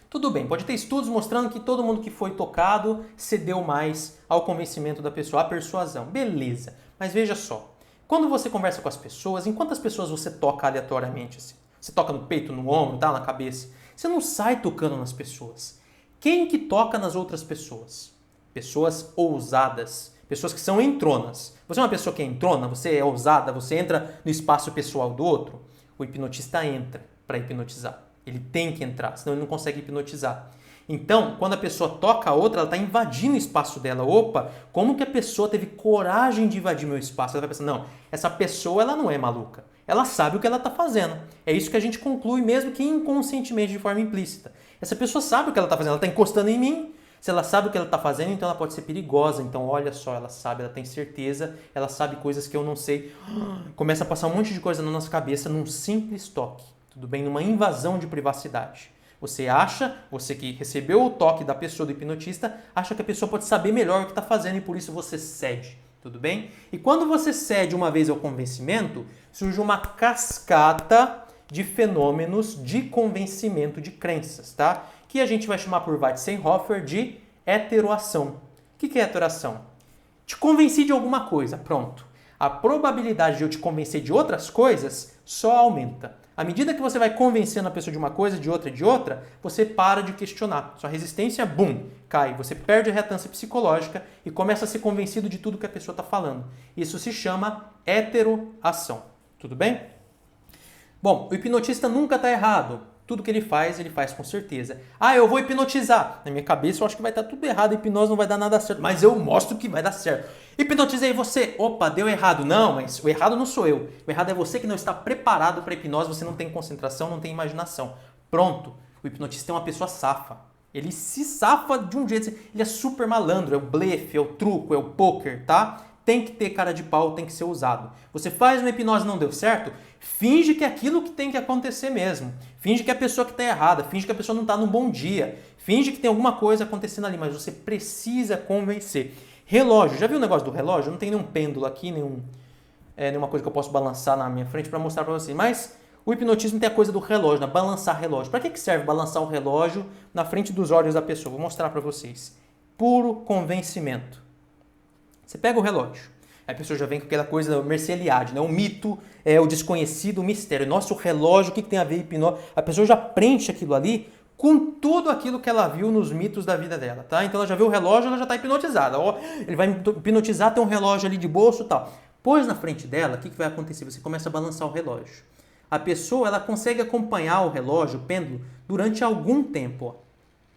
Tudo bem, pode ter estudos mostrando que todo mundo que foi tocado cedeu mais ao convencimento da pessoa, à persuasão. Beleza, mas veja só. Quando você conversa com as pessoas, em quantas pessoas você toca aleatoriamente? Assim? Você toca no peito, no ombro, na cabeça? Você não sai tocando nas pessoas. Quem que toca nas outras pessoas? Pessoas ousadas, pessoas que são entronas. Você é uma pessoa que é entrona, você é ousada, você entra no espaço pessoal do outro? O hipnotista entra para hipnotizar. Ele tem que entrar, senão ele não consegue hipnotizar. Então, quando a pessoa toca a outra, ela está invadindo o espaço dela. Opa, como que a pessoa teve coragem de invadir meu espaço? Ela vai pensar, não, essa pessoa ela não é maluca. Ela sabe o que ela está fazendo. É isso que a gente conclui, mesmo que inconscientemente, de forma implícita. Essa pessoa sabe o que ela está fazendo, ela está encostando em mim. Se ela sabe o que ela está fazendo, então ela pode ser perigosa. Então, olha só, ela sabe, ela tem certeza, ela sabe coisas que eu não sei. Começa a passar um monte de coisa na nossa cabeça num simples toque. Tudo bem? Numa invasão de privacidade. Você que recebeu o toque da pessoa, do hipnotista, acha que a pessoa pode saber melhor o que está fazendo e por isso você cede. Tudo bem? E quando você cede uma vez ao convencimento, surge uma cascata de fenômenos de convencimento de crenças, tá? Que a gente vai chamar por Weizsäcker de heteroação. O que é heteroação? Te convenci de alguma coisa, pronto. A probabilidade de eu te convencer de outras coisas só aumenta. À medida que você vai convencendo a pessoa de uma coisa, de outra, você para de questionar. Sua resistência, cai. Você perde a retância psicológica e começa a ser convencido de tudo que a pessoa está falando. Isso se chama heteroação. Tudo bem? Bom, o hipnotista nunca está errado. Tudo que ele faz com certeza. Eu vou hipnotizar. Na minha cabeça eu acho que vai estar tudo errado, a hipnose não vai dar nada certo, mas eu mostro que vai dar certo. Hipnotizei você. Opa, deu errado. Não, mas o errado não sou eu. O errado é você que não está preparado para a hipnose, você não tem concentração, não tem imaginação. Pronto. O hipnotista é uma pessoa safa. Ele se safa de um jeito, ele é super malandro, é o blefe, é o truco, é o poker, tá? Tem que ter cara de pau, tem que ser usado. Você faz uma hipnose e não deu certo, finge que é aquilo que tem que acontecer mesmo. Finge que é a pessoa que está errada, finge que a pessoa não está num bom dia, finge que tem alguma coisa acontecendo ali, mas você precisa convencer. Relógio, já viu o negócio do relógio? Não tem nenhum pêndulo aqui, nenhuma coisa que eu possa balançar na minha frente para mostrar para vocês, mas o hipnotismo tem a coisa do relógio, né? Balançar relógio. Para que serve balançar o relógio na frente dos olhos da pessoa? Vou mostrar para vocês. Puro convencimento. Você pega o relógio, aí a pessoa já vem com aquela coisa da merceliade, né? O mito, o desconhecido, o mistério. Nossa, o relógio, o que tem a ver com hipnose? A pessoa já preenche aquilo ali com tudo aquilo que ela viu nos mitos da vida dela, tá? Então ela já viu o relógio, ela já está hipnotizada. Ele vai hipnotizar, tem um relógio ali de bolso e tal. Pôs na frente dela, o que vai acontecer? Você começa a balançar o relógio. A pessoa, ela consegue acompanhar o relógio, o pêndulo, durante algum tempo, ó.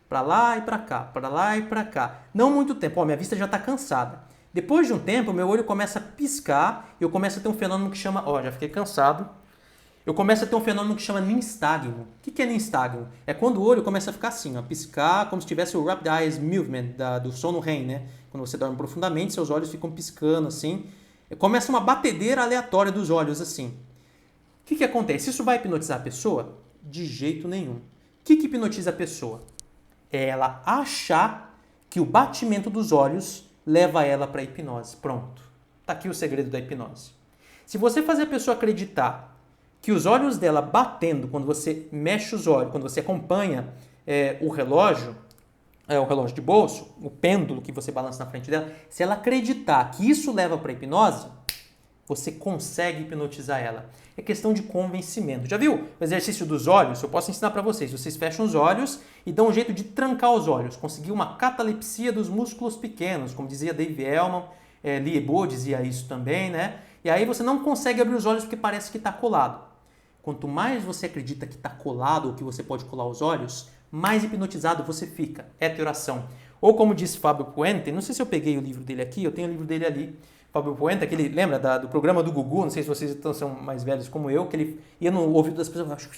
Para lá e para cá, para lá e para cá. Não muito tempo, minha vista já está cansada. Depois de um tempo, meu olho começa a piscar e eu começo a ter um fenômeno que chama... já fiquei cansado. Eu começo a ter um fenômeno que chama nistagmo. O que é nistagmo? É quando o olho começa a ficar assim, ó, piscar como se tivesse o Rapid Eyes Movement do sono REM, né? Quando você dorme profundamente, seus olhos ficam piscando assim. Começa uma batedeira aleatória dos olhos assim. O que acontece? Isso vai hipnotizar a pessoa? De jeito nenhum. O que hipnotiza a pessoa? É ela achar que o batimento dos olhos leva ela para a hipnose. Pronto. Está aqui o segredo da hipnose. Se você fazer a pessoa acreditar que os olhos dela batendo quando você mexe os olhos, quando você acompanha o relógio de bolso, o pêndulo que você balança na frente dela, se ela acreditar que isso leva para a hipnose, Você consegue hipnotizar ela. É questão de convencimento. Já viu o exercício dos olhos? Eu posso ensinar para vocês. Vocês fecham os olhos e dão um jeito de trancar os olhos. Conseguir uma catalepsia dos músculos pequenos, como dizia Dave Elman, Liebo dizia isso também, né? E aí você não consegue abrir os olhos porque parece que está colado. Quanto mais você acredita que está colado ou que você pode colar os olhos, mais hipnotizado você fica. Heteroação. Ou como disse Fábio Puente, não sei se eu peguei o livro dele aqui, eu tenho o livro dele ali. Fábio Puente, aquele, lembra do programa do Gugu, não sei se vocês são mais velhos como eu, que ele ia no ouvido das pessoas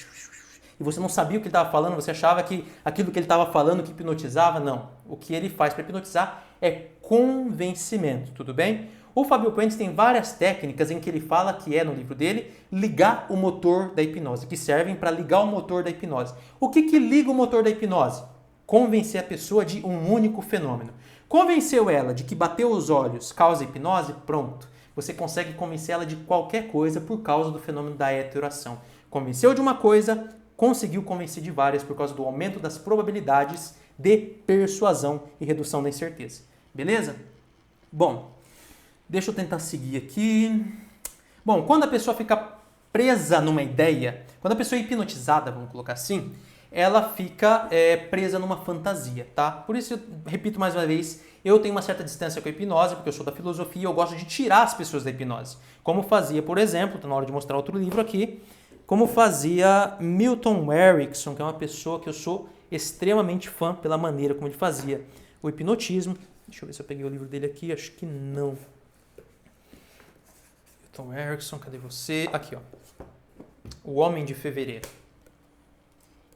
e você não sabia o que ele estava falando, você achava que aquilo que ele estava falando que hipnotizava. Não. O que ele faz para hipnotizar é convencimento, tudo bem? O Fábio Puente tem várias técnicas em que ele fala, que é no livro dele, ligar o motor da hipnose, que servem para ligar o motor da hipnose. O que liga o motor da hipnose? Convencer a pessoa de um único fenômeno. Convenceu ela de que bater os olhos causa hipnose? Pronto. Você consegue convencer ela de qualquer coisa por causa do fenômeno da heteroação. Convenceu de uma coisa, conseguiu convencer de várias por causa do aumento das probabilidades de persuasão e redução da incerteza. Beleza? Bom, deixa eu tentar seguir aqui. Bom, quando a pessoa fica presa numa ideia, quando a pessoa é hipnotizada, vamos colocar assim, ela fica presa numa fantasia, tá? Por isso, eu repito mais uma vez, eu tenho uma certa distância com a hipnose, porque eu sou da filosofia e eu gosto de tirar as pessoas da hipnose. Como fazia, por exemplo, está na hora de mostrar outro livro aqui, como fazia Milton Erickson, que é uma pessoa que eu sou extremamente fã pela maneira como ele fazia o hipnotismo. Deixa eu ver se eu peguei o livro dele aqui, acho que não. Milton Erickson, cadê você? Aqui, ó. O Homem de Fevereiro.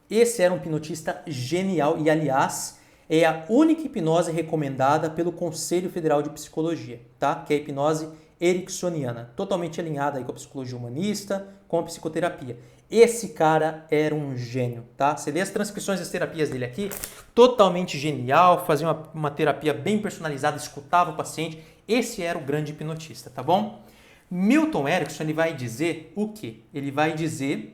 Esse era um hipnotista genial e, aliás, é a única hipnose recomendada pelo Conselho Federal de Psicologia, tá? Que é a hipnose ericksoniana, totalmente alinhada aí com a psicologia humanista, com a psicoterapia. Esse cara era um gênio, tá? Você lê as transcrições das terapias dele aqui, totalmente genial, fazia uma terapia bem personalizada, escutava o paciente. Esse era o grande hipnotista, tá bom? Milton Erickson, ele vai dizer o quê? Ele vai dizer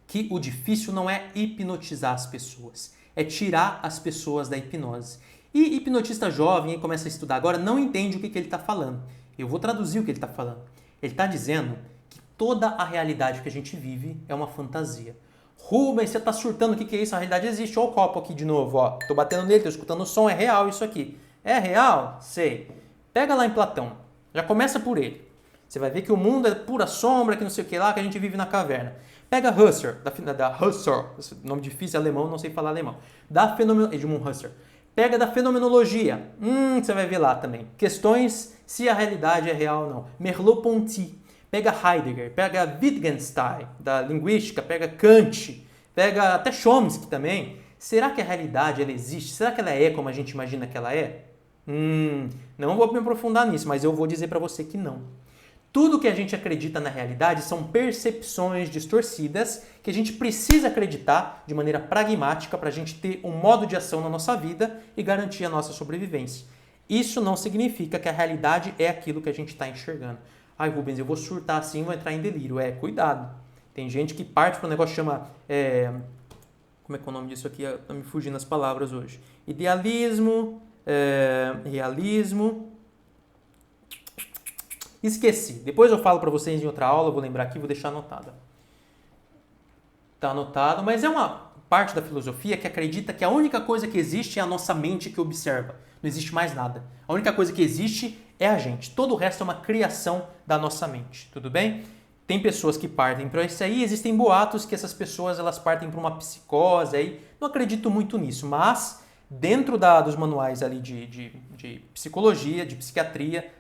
que o difícil não é hipnotizar as pessoas, é tirar as pessoas da hipnose. E hipnotista jovem, que começa a estudar agora, não entende o que ele está falando. Eu vou traduzir o que ele está falando. Ele está dizendo que toda a realidade que a gente vive é uma fantasia. Rubens, você está surtando, o que é isso? A realidade existe. Olha o copo aqui de novo, ó. Estou batendo nele, estou escutando o som, é real isso aqui. É real? Sei. Pega lá em Platão, já começa por ele. Você vai ver que o mundo é pura sombra, que não sei o que lá, que a gente vive na caverna. Pega Husserl, da Husserl, nome difícil, alemão, não sei falar alemão. Edmund Husserl. Pega da fenomenologia. Você vai ver lá também. Questões se a realidade é real ou não. Merleau-Ponty. Pega Heidegger. Pega Wittgenstein, da linguística. Pega Kant. Pega até Chomsky também. Será que a realidade ela existe? Será que ela é como a gente imagina que ela é? Não vou me aprofundar nisso, mas eu vou dizer para você que não. Tudo que a gente acredita na realidade são percepções distorcidas que a gente precisa acreditar de maneira pragmática para a gente ter um modo de ação na nossa vida e garantir a nossa sobrevivência. Isso não significa que a realidade é aquilo que a gente está enxergando. Ai, Rubens, eu vou surtar assim, vou entrar em delírio. Cuidado. Tem gente que parte para um negócio que chama... como é que é o nome disso aqui? Está me fugindo as palavras hoje. Idealismo, realismo... Esqueci. Depois eu falo para vocês em outra aula, vou lembrar aqui, vou deixar anotado. Está anotado, mas é uma parte da filosofia que acredita que a única coisa que existe é a nossa mente que observa. Não existe mais nada. A única coisa que existe é a gente. Todo o resto é uma criação da nossa mente. Tudo bem? Tem pessoas que partem para isso aí, existem boatos que essas pessoas elas partem para uma psicose aí. Não acredito muito nisso, mas dentro dos manuais ali de psicologia, de psiquiatria,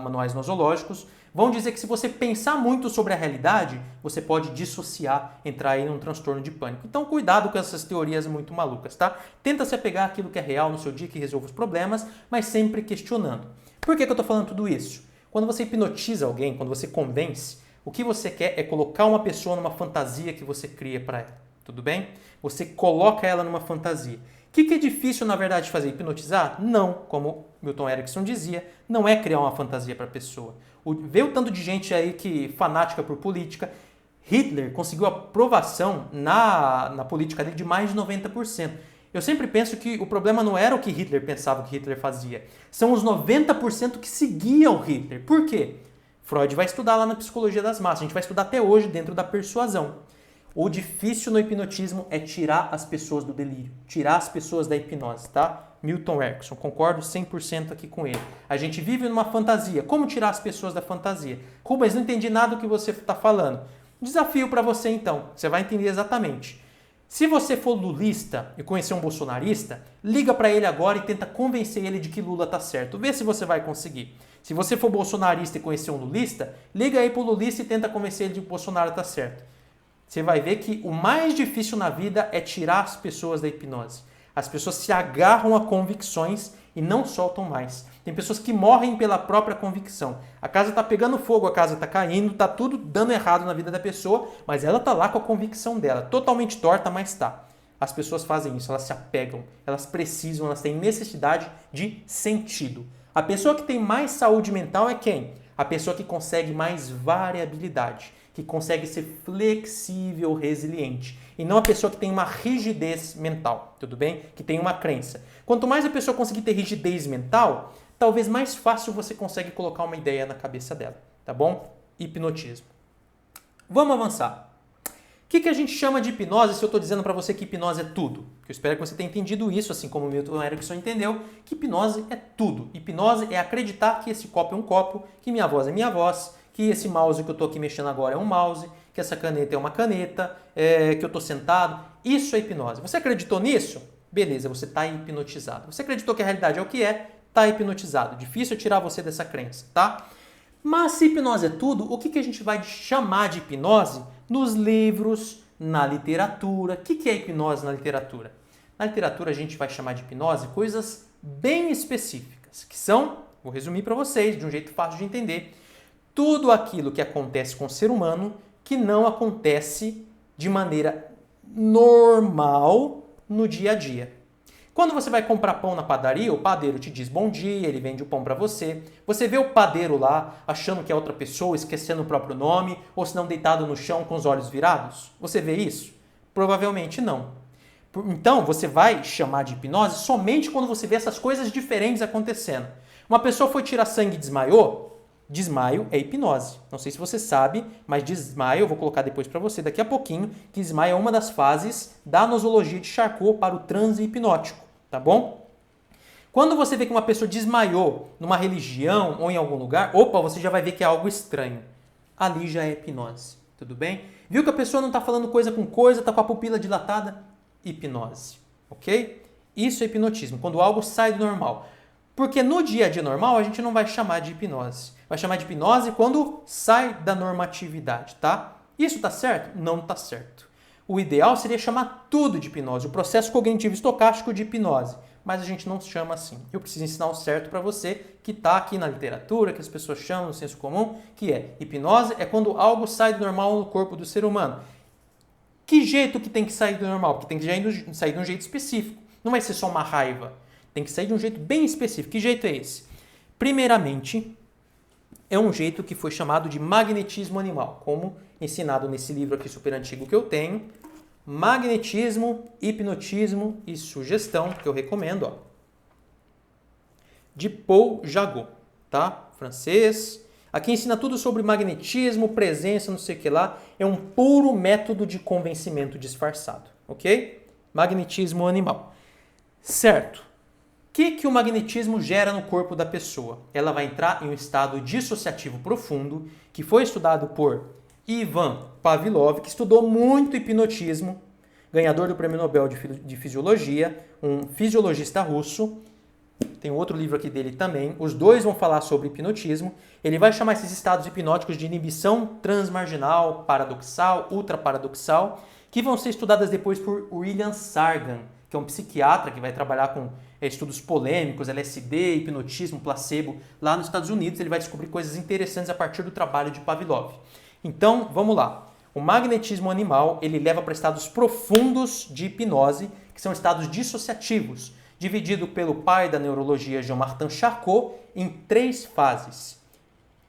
manuais nosológicos, vão dizer que se você pensar muito sobre a realidade, você pode dissociar, entrar aí num transtorno de pânico. Então, cuidado com essas teorias muito malucas, tá? Tenta se apegar àquilo que é real no seu dia, que resolve os problemas, mas sempre questionando. Por que eu estou falando tudo isso? Quando você hipnotiza alguém, quando você convence, o que você quer é colocar uma pessoa numa fantasia que você cria para ela, tudo bem? Você coloca ela numa fantasia. O que é difícil, na verdade, de fazer? Hipnotizar? Não, como Milton Erickson dizia, não é criar uma fantasia para a pessoa. Vê o tanto de gente aí fanática por política. Hitler conseguiu aprovação na política dele de mais de 90%. Eu sempre penso que o problema não era o que Hitler pensava, o que Hitler fazia. São os 90% que seguiam Hitler. Por quê? Freud vai estudar lá na psicologia das massas, a gente vai estudar até hoje dentro da persuasão. O difícil no hipnotismo é tirar as pessoas do delírio, tirar as pessoas da hipnose, tá? Milton Erickson, concordo 100% aqui com ele. A gente vive numa fantasia. Como tirar as pessoas da fantasia? Rubens, não entendi nada do que você está falando. Desafio para você então, você vai entender exatamente. Se você for lulista e conhecer um bolsonarista, liga para ele agora e tenta convencer ele de que Lula tá certo. Vê se você vai conseguir. Se você for bolsonarista e conhecer um lulista, liga aí pro lulista e tenta convencer ele de que o Bolsonaro tá certo. Você vai ver que o mais difícil na vida é tirar as pessoas da hipnose. As pessoas se agarram a convicções e não soltam mais. Tem pessoas que morrem pela própria convicção. A casa está pegando fogo, a casa está caindo, está tudo dando errado na vida da pessoa, mas ela está lá com a convicção dela, totalmente torta, mas está. As pessoas fazem isso, elas se apegam, elas precisam, elas têm necessidade de sentido. A pessoa que tem mais saúde mental é quem? A pessoa que consegue mais variabilidade, que consegue ser flexível, resiliente. E não a pessoa que tem uma rigidez mental, tudo bem? Que tem uma crença. Quanto mais a pessoa conseguir ter rigidez mental, talvez mais fácil você consegue colocar uma ideia na cabeça dela, tá bom? Hipnotismo. Vamos avançar. O que a gente chama de hipnose se eu estou dizendo para você que hipnose é tudo? Eu espero que você tenha entendido isso, assim como o Milton Erickson entendeu, que hipnose é tudo. Hipnose é acreditar que esse copo é um copo, que minha voz é minha voz, que esse mouse que eu estou aqui mexendo agora é um mouse, que essa caneta é uma caneta, que eu estou sentado. Isso é hipnose. Você acreditou nisso? Beleza, você está hipnotizado. Você acreditou que a realidade é o que é? Está hipnotizado. Difícil tirar você dessa crença, tá? Mas se hipnose é tudo, o que a gente vai chamar de hipnose nos livros, na literatura? O que é hipnose na literatura? Na literatura a gente vai chamar de hipnose coisas bem específicas, que são, vou resumir para vocês de um jeito fácil de entender, tudo aquilo que acontece com o ser humano que não acontece de maneira normal no dia a dia. Quando você vai comprar pão na padaria, o padeiro te diz bom dia, ele vende o pão para você. Você vê o padeiro lá achando que é outra pessoa, esquecendo o próprio nome, ou se não deitado no chão com os olhos virados? Você vê isso? Provavelmente não. Então, você vai chamar de hipnose somente quando você vê essas coisas diferentes acontecendo. Uma pessoa foi tirar sangue e desmaiou? Desmaio é hipnose. Não sei se você sabe, mas desmaio, eu vou colocar depois para você daqui a pouquinho, que desmaio é uma das fases da nosologia de Charcot para o transe hipnótico, tá bom? Quando você vê que uma pessoa desmaiou numa religião ou em algum lugar, opa, você já vai ver que é algo estranho. Ali já é hipnose, tudo bem? Viu que a pessoa não está falando coisa com coisa, está com a pupila dilatada? Hipnose, ok? Isso é hipnotismo, quando algo sai do normal. Porque no dia a dia normal a gente não vai chamar de hipnose. Vai chamar de hipnose quando sai da normatividade, tá? Isso tá certo? Não tá certo. O ideal seria chamar tudo de hipnose, o processo cognitivo estocástico de hipnose. Mas a gente não chama assim. Eu preciso ensinar o certo para você que está aqui na literatura, que as pessoas chamam no senso comum, que é hipnose é quando algo sai do normal no corpo do ser humano. Que jeito que tem que sair do normal? Porque tem que sair de um jeito específico. Não vai ser só uma raiva. Tem que sair de um jeito bem específico. Que jeito é esse? Primeiramente, é um jeito que foi chamado de magnetismo animal, como ensinado nesse livro aqui super antigo que eu tenho. Magnetismo, hipnotismo e sugestão, que eu recomendo, ó, de Paul Jagot, tá? Francês. Aqui ensina tudo sobre magnetismo, presença, não sei o que lá. É um puro método de convencimento disfarçado, ok? Magnetismo animal. Certo. O que o magnetismo gera no corpo da pessoa? Ela vai entrar em um estado dissociativo profundo, que foi estudado por Ivan Pavlov, que estudou muito hipnotismo, ganhador do Prêmio Nobel de Fisiologia, um fisiologista russo. Tem outro livro aqui dele também. Os dois vão falar sobre hipnotismo. Ele vai chamar esses estados hipnóticos de inibição transmarginal, paradoxal, ultraparadoxal, que vão ser estudadas depois por William Sargan, que é um psiquiatra que vai trabalhar com estudos polêmicos, LSD, hipnotismo, placebo. Lá nos Estados Unidos ele vai descobrir coisas interessantes a partir do trabalho de Pavlov. Então, vamos lá. O magnetismo animal, ele leva para estados profundos de hipnose, que são estados dissociativos, dividido pelo pai da neurologia Jean-Martin Charcot em 3 fases.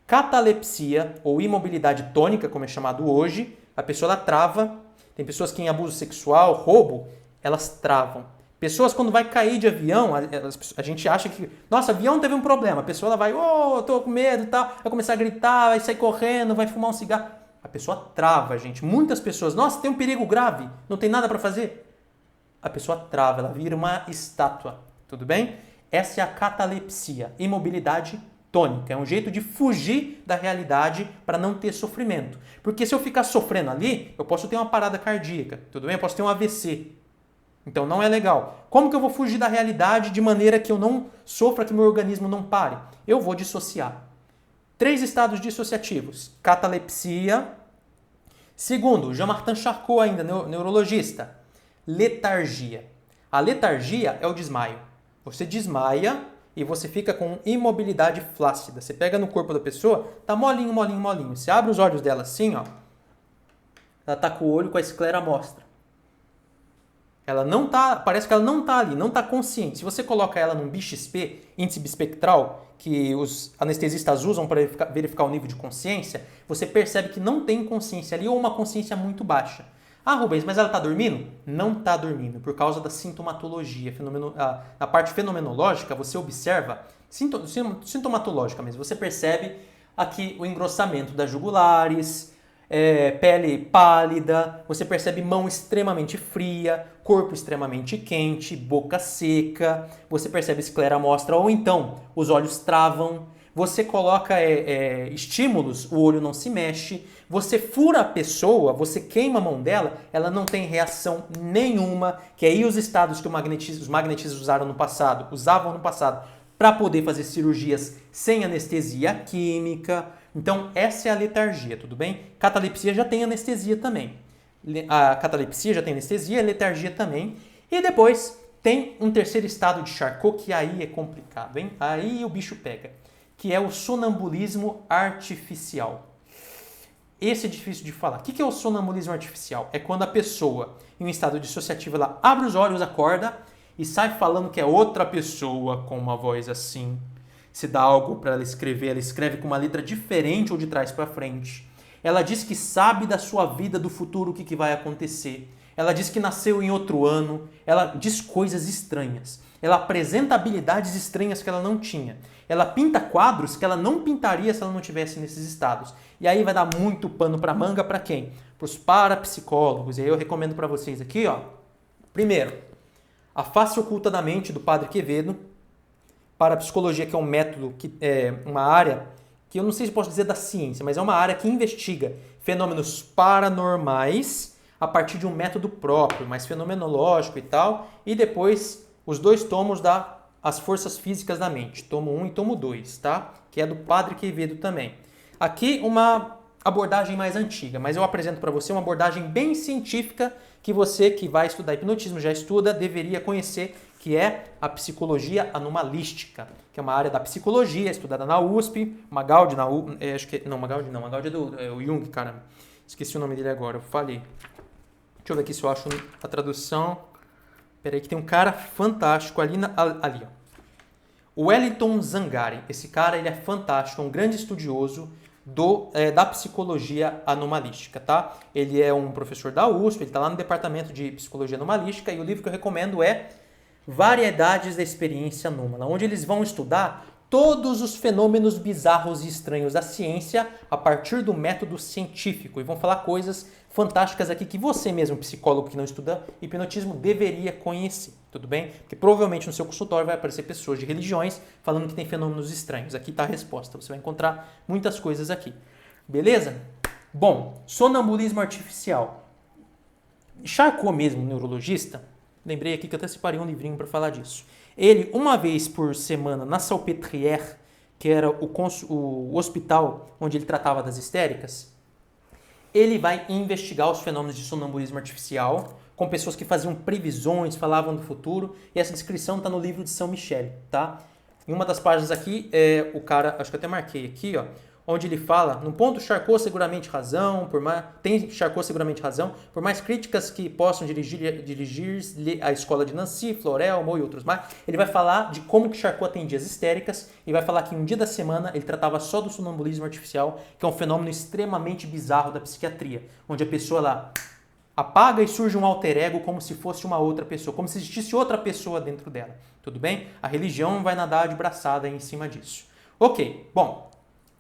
Catalepsia, ou imobilidade tônica, como é chamado hoje, a pessoa ela trava. Tem pessoas que em abuso sexual, roubo, elas travam. Pessoas, quando vai cair de avião, a gente acha que, nossa, avião teve um problema. A pessoa ela vai, eu tô com medo e tal, vai começar a gritar, vai sair correndo, vai fumar um cigarro. A pessoa trava, gente. Muitas pessoas, nossa, tem um perigo grave, não tem nada para fazer. A pessoa trava, ela vira uma estátua, tudo bem? Essa é a catalepsia, imobilidade tônica. É um jeito de fugir da realidade para não ter sofrimento. Porque se eu ficar sofrendo ali, eu posso ter uma parada cardíaca, tudo bem? Eu posso ter um AVC. Então não é legal. Como que eu vou fugir da realidade de maneira que eu não sofra, que meu organismo não pare? Eu vou dissociar. 3 estados dissociativos. Catalepsia. Segundo, Jean-Martin Charcot ainda, neurologista. Letargia. A letargia é o desmaio. Você desmaia e você fica com imobilidade flácida. Você pega no corpo da pessoa, tá molinho, molinho, molinho. Você abre os olhos dela assim, ó. Ela tá com o olho com a esclera à mostra. Ela não tá, parece que ela não tá ali, não tá consciente. Se você coloca ela num BXP, índice bispectral, que os anestesistas usam para verificar o nível de consciência, você percebe que não tem consciência ali ou uma consciência muito baixa. Ah, Rubens, mas ela está dormindo? Não está dormindo, por causa da sintomatologia. A parte fenomenológica, você observa, sintomatológica mesmo, você percebe aqui o engrossamento das jugulares, pele pálida, você percebe mão extremamente fria, corpo extremamente quente, boca seca, você percebe esclera à mostra, ou então os olhos travam, você coloca estímulos, o olho não se mexe, você fura a pessoa, você queima a mão dela, ela não tem reação nenhuma, que aí os estados que os magnetistas usavam no passado, para poder fazer cirurgias sem anestesia química. Então, essa é a letargia, tudo bem? Catalepsia já tem anestesia também. A catalepsia já tem anestesia, a letargia também. E depois tem um terceiro estado de Charcot, que aí é complicado, hein? Aí o bicho pega, que é o sonambulismo artificial. Esse é difícil de falar. O que é o sonambulismo artificial? É quando a pessoa, em um estado dissociativo, ela abre os olhos, acorda e sai falando que é outra pessoa com uma voz assim. Se dá algo para ela escreve com uma letra diferente ou de trás para frente. Ela diz que sabe da sua vida, do futuro, o que vai acontecer. Ela diz que nasceu em outro ano. Ela diz coisas estranhas. Ela apresenta habilidades estranhas que ela não tinha. Ela pinta quadros que ela não pintaria se ela não tivesse nesses estados. E aí vai dar muito pano para manga para quem? Para os parapsicólogos. E aí eu recomendo para vocês aqui, ó. Primeiro, A Face Oculta da Mente, do Padre Quevedo. Parapsicologia, que é um método, que é uma área que eu não sei se posso dizer da ciência, mas é uma área que investiga fenômenos paranormais a partir de um método próprio, mais fenomenológico e tal. E depois os 2 tomos As Forças Físicas da Mente, tomo 1 e tomo 2, tá? Que é do Padre Quevedo também. Aqui uma abordagem mais antiga, mas eu apresento para você uma abordagem bem científica que você que vai estudar hipnotismo, já estuda, deveria conhecer, que é a psicologia anomalística, que é uma área da psicologia estudada na USP, Magaldi na USP, acho que não, Magaldi é o Jung, cara. Esqueci o nome dele agora, eu falei. Deixa eu ver aqui se eu acho a tradução. Peraí que tem um cara fantástico ali, ali ó. O Wellington Zangari. Esse cara ele é fantástico, é um grande estudioso da psicologia anomalística, tá? Ele é um professor da USP, ele está lá no departamento de psicologia anomalística e o livro que eu recomendo é Variedades da Experiência Anômala, onde eles vão estudar todos os fenômenos bizarros e estranhos da ciência a partir do método científico e vão falar coisas fantásticas aqui que você mesmo, psicólogo que não estuda hipnotismo, deveria conhecer, tudo bem? Porque provavelmente no seu consultório vai aparecer pessoas de religiões falando que tem fenômenos estranhos. Aqui está a resposta, você vai encontrar muitas coisas aqui. Beleza? Bom, sonambulismo artificial. Charcot mesmo, neurologista, lembrei aqui que eu até separei um livrinho para falar disso. Ele, uma vez por semana, na Salpêtrière, que era o hospital onde ele tratava das histéricas, ele vai investigar os fenômenos de sonambulismo artificial com pessoas que faziam previsões, falavam do futuro, e essa descrição está no livro de São Michel, tá? Em uma das páginas aqui, o cara, acho que eu até marquei aqui, ó, onde ele fala, no ponto Charcot seguramente razão, tem Charcot seguramente razão, por mais críticas que possam dirigir-lhe à escola de Nancy, Florel, Mo e outros mais, ele vai falar de como que Charcot atendia as histéricas e vai falar que um dia da semana ele tratava só do sonambulismo artificial, que é um fenômeno extremamente bizarro da psiquiatria, onde a pessoa lá apaga e surge um alter ego como se fosse uma outra pessoa, como se existisse outra pessoa dentro dela. Tudo bem? A religião vai nadar de braçada em cima disso. Ok, bom.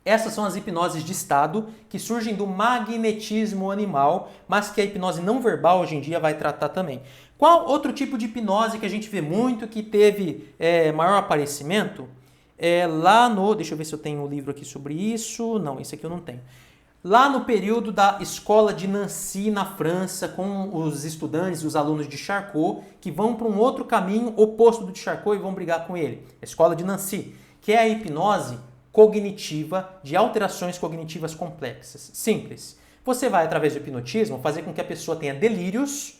Essas são as hipnoses de estado que surgem do magnetismo animal, mas que a hipnose não verbal hoje em dia vai tratar também. Qual outro tipo de hipnose que a gente vê muito, que teve maior aparecimento? Lá no... Deixa eu ver se eu tenho um livro aqui sobre isso. Não, esse aqui eu não tenho. Lá no período da escola de Nancy, na França, com os estudantes, os alunos de Charcot, que vão para um outro caminho oposto do de Charcot e vão brigar com ele. A escola de Nancy, que é a hipnose cognitiva, de alterações cognitivas complexas. Simples. Você vai, através do hipnotismo, fazer com que a pessoa tenha delírios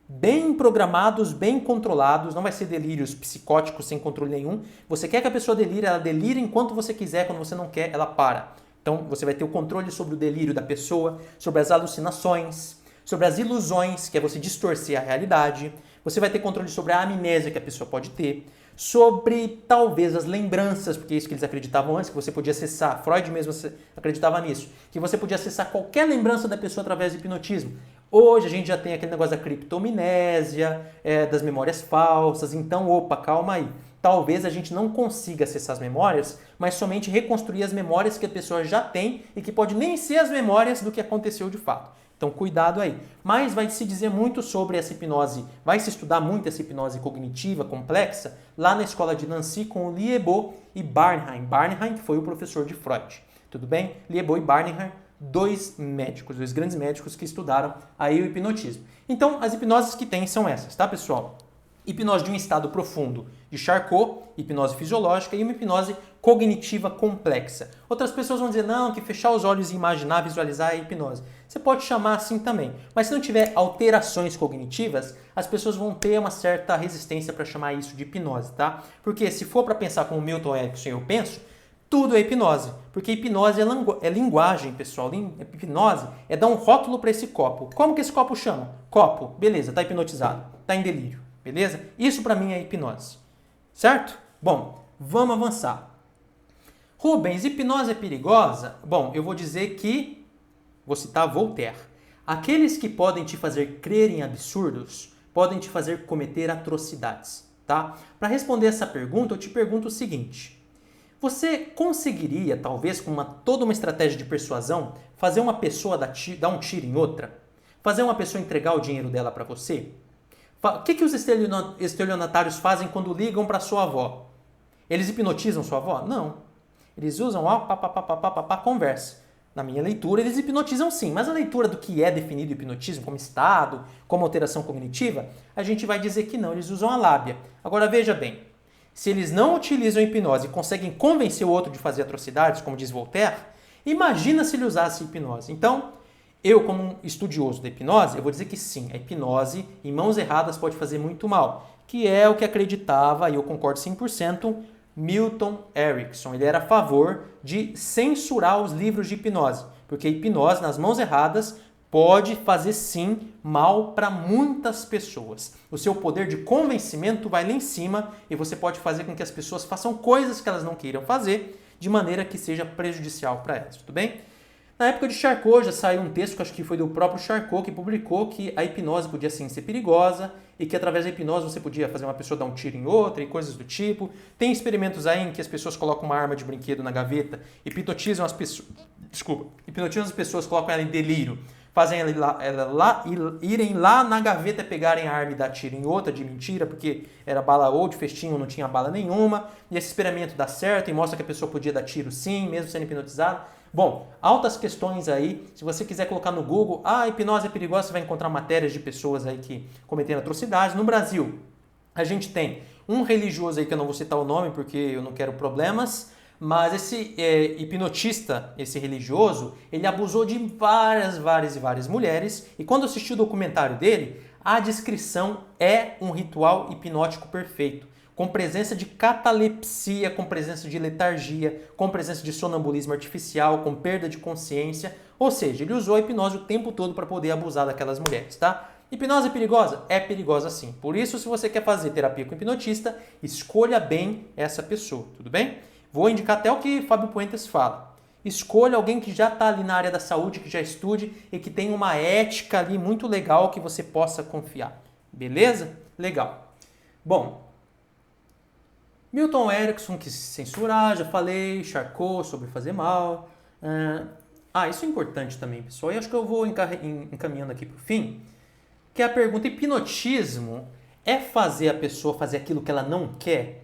bem programados, bem controlados, não vai ser delírios psicóticos sem controle nenhum. Você quer que a pessoa delire, ela delira enquanto você quiser, quando você não quer, ela para. Então, você vai ter o controle sobre o delírio da pessoa, sobre as alucinações, sobre as ilusões, que é você distorcer a realidade. Você vai ter controle sobre a amnésia que a pessoa pode ter, sobre talvez as lembranças, porque é isso que eles acreditavam antes, que você podia acessar, Freud mesmo acreditava nisso, que você podia acessar qualquer lembrança da pessoa através do hipnotismo. Hoje a gente já tem aquele negócio da criptomnésia, das memórias falsas, então, opa, calma aí. Talvez a gente não consiga acessar as memórias, mas somente reconstruir as memórias que a pessoa já tem e que pode nem ser as memórias do que aconteceu de fato. Então, cuidado aí. Mas vai se dizer muito sobre essa hipnose, vai se estudar muito essa hipnose cognitiva complexa lá na escola de Nancy com o Liébaud e Barnheim. Barnheim, que foi o professor de Freud. Tudo bem? Liébaud e Barnheim, dois grandes médicos que estudaram aí o hipnotismo. Então, as hipnoses que tem são essas, tá, pessoal? Hipnose de um estado profundo de Charcot, hipnose fisiológica e uma hipnose cognitiva complexa. Outras pessoas vão dizer, não, que fechar os olhos e imaginar, visualizar é hipnose. Você pode chamar assim também, mas se não tiver alterações cognitivas, as pessoas vão ter uma certa resistência para chamar isso de hipnose, tá? Porque se for para pensar como Milton Erickson e eu penso, tudo é hipnose, porque hipnose é linguagem, pessoal. Hipnose é dar um rótulo para esse copo. Como que esse copo chama? Copo, beleza, está hipnotizado, está em delírio. Beleza? Isso para mim é hipnose. Certo? Bom, vamos avançar. Rubens, hipnose é perigosa? Bom, eu vou dizer que, vou citar Voltaire, aqueles que podem te fazer crer em absurdos, podem te fazer cometer atrocidades. Tá? Para responder essa pergunta, eu te pergunto o seguinte. Você conseguiria, talvez com toda uma estratégia de persuasão, fazer uma pessoa dar um tiro em outra? Fazer uma pessoa entregar o dinheiro dela para você? O que os estelionatários fazem quando ligam para sua avó? Eles hipnotizam sua avó? Não. Eles usam conversa. Na minha leitura, eles hipnotizam sim, mas a leitura do que é definido hipnotismo como estado, como alteração cognitiva, a gente vai dizer que não, eles usam a lábia. Agora veja bem, se eles não utilizam hipnose e conseguem convencer o outro de fazer atrocidades, como diz Voltaire, imagina se ele usasse hipnose. Então, eu, como um estudioso da hipnose, eu vou dizer que sim, a hipnose em mãos erradas pode fazer muito mal, que é o que acreditava, e eu concordo 100%, Milton Erickson. Ele era a favor de censurar os livros de hipnose, porque a hipnose nas mãos erradas pode fazer sim mal para muitas pessoas. O seu poder de convencimento vai lá em cima e você pode fazer com que as pessoas façam coisas que elas não queiram fazer de maneira que seja prejudicial para elas, tudo bem? Na época de Charcot já saiu um texto, que acho que foi do próprio Charcot, que publicou que a hipnose podia sim ser perigosa e que através da hipnose você podia fazer uma pessoa dar um tiro em outra e coisas do tipo. Tem experimentos aí em que as pessoas colocam uma arma de brinquedo na gaveta, hipnotizam as pessoas, colocam ela em delírio, fazem ela irem lá na gaveta, pegarem a arma e dar tiro em outra de mentira, porque era bala ou de festim ou não tinha bala nenhuma. E esse experimento dá certo e mostra que a pessoa podia dar tiro sim, mesmo sendo hipnotizada. Bom, altas questões aí. Se você quiser colocar no Google, hipnose é perigosa, você vai encontrar matérias de pessoas aí que cometeram atrocidades. No Brasil, a gente tem um religioso aí, que eu não vou citar o nome porque eu não quero problemas, mas esse hipnotista, esse religioso, ele abusou de várias mulheres. E quando eu assisti o documentário dele, a descrição é um ritual hipnótico perfeito, com presença de catalepsia, com presença de letargia, com presença de sonambulismo artificial, com perda de consciência. Ou seja, ele usou a hipnose o tempo todo para poder abusar daquelas mulheres, tá? Hipnose é perigosa? É perigosa sim. Por isso, se você quer fazer terapia com hipnotista, escolha bem essa pessoa, tudo bem? Vou indicar até o que Fábio Puentes fala. Escolha alguém que já está ali na área da saúde, que já estude e que tem uma ética ali muito legal que você possa confiar. Beleza? Legal. Bom, Milton Erickson quis se censurar, já falei, Charcot sobre fazer mal. Isso é importante também, pessoal. E acho que eu vou encaminhando aqui para o fim, que é a pergunta: hipnotismo é fazer a pessoa fazer aquilo que ela não quer?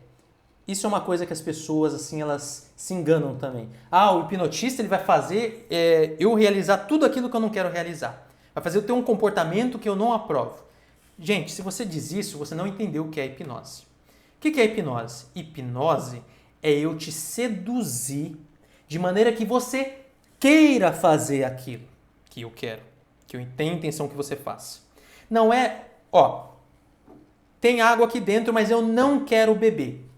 Isso é uma coisa que as pessoas, assim, elas se enganam também. O hipnotista ele vai fazer eu realizar tudo aquilo que eu não quero realizar. Vai fazer eu ter um comportamento que eu não aprovo. Gente, se você diz isso, você não entendeu o que é hipnose. O que é hipnose? Hipnose é eu te seduzir de maneira que você queira fazer aquilo que eu quero, que eu tenho a intenção que você faça. Não é, tem água aqui dentro, mas eu não quero beber.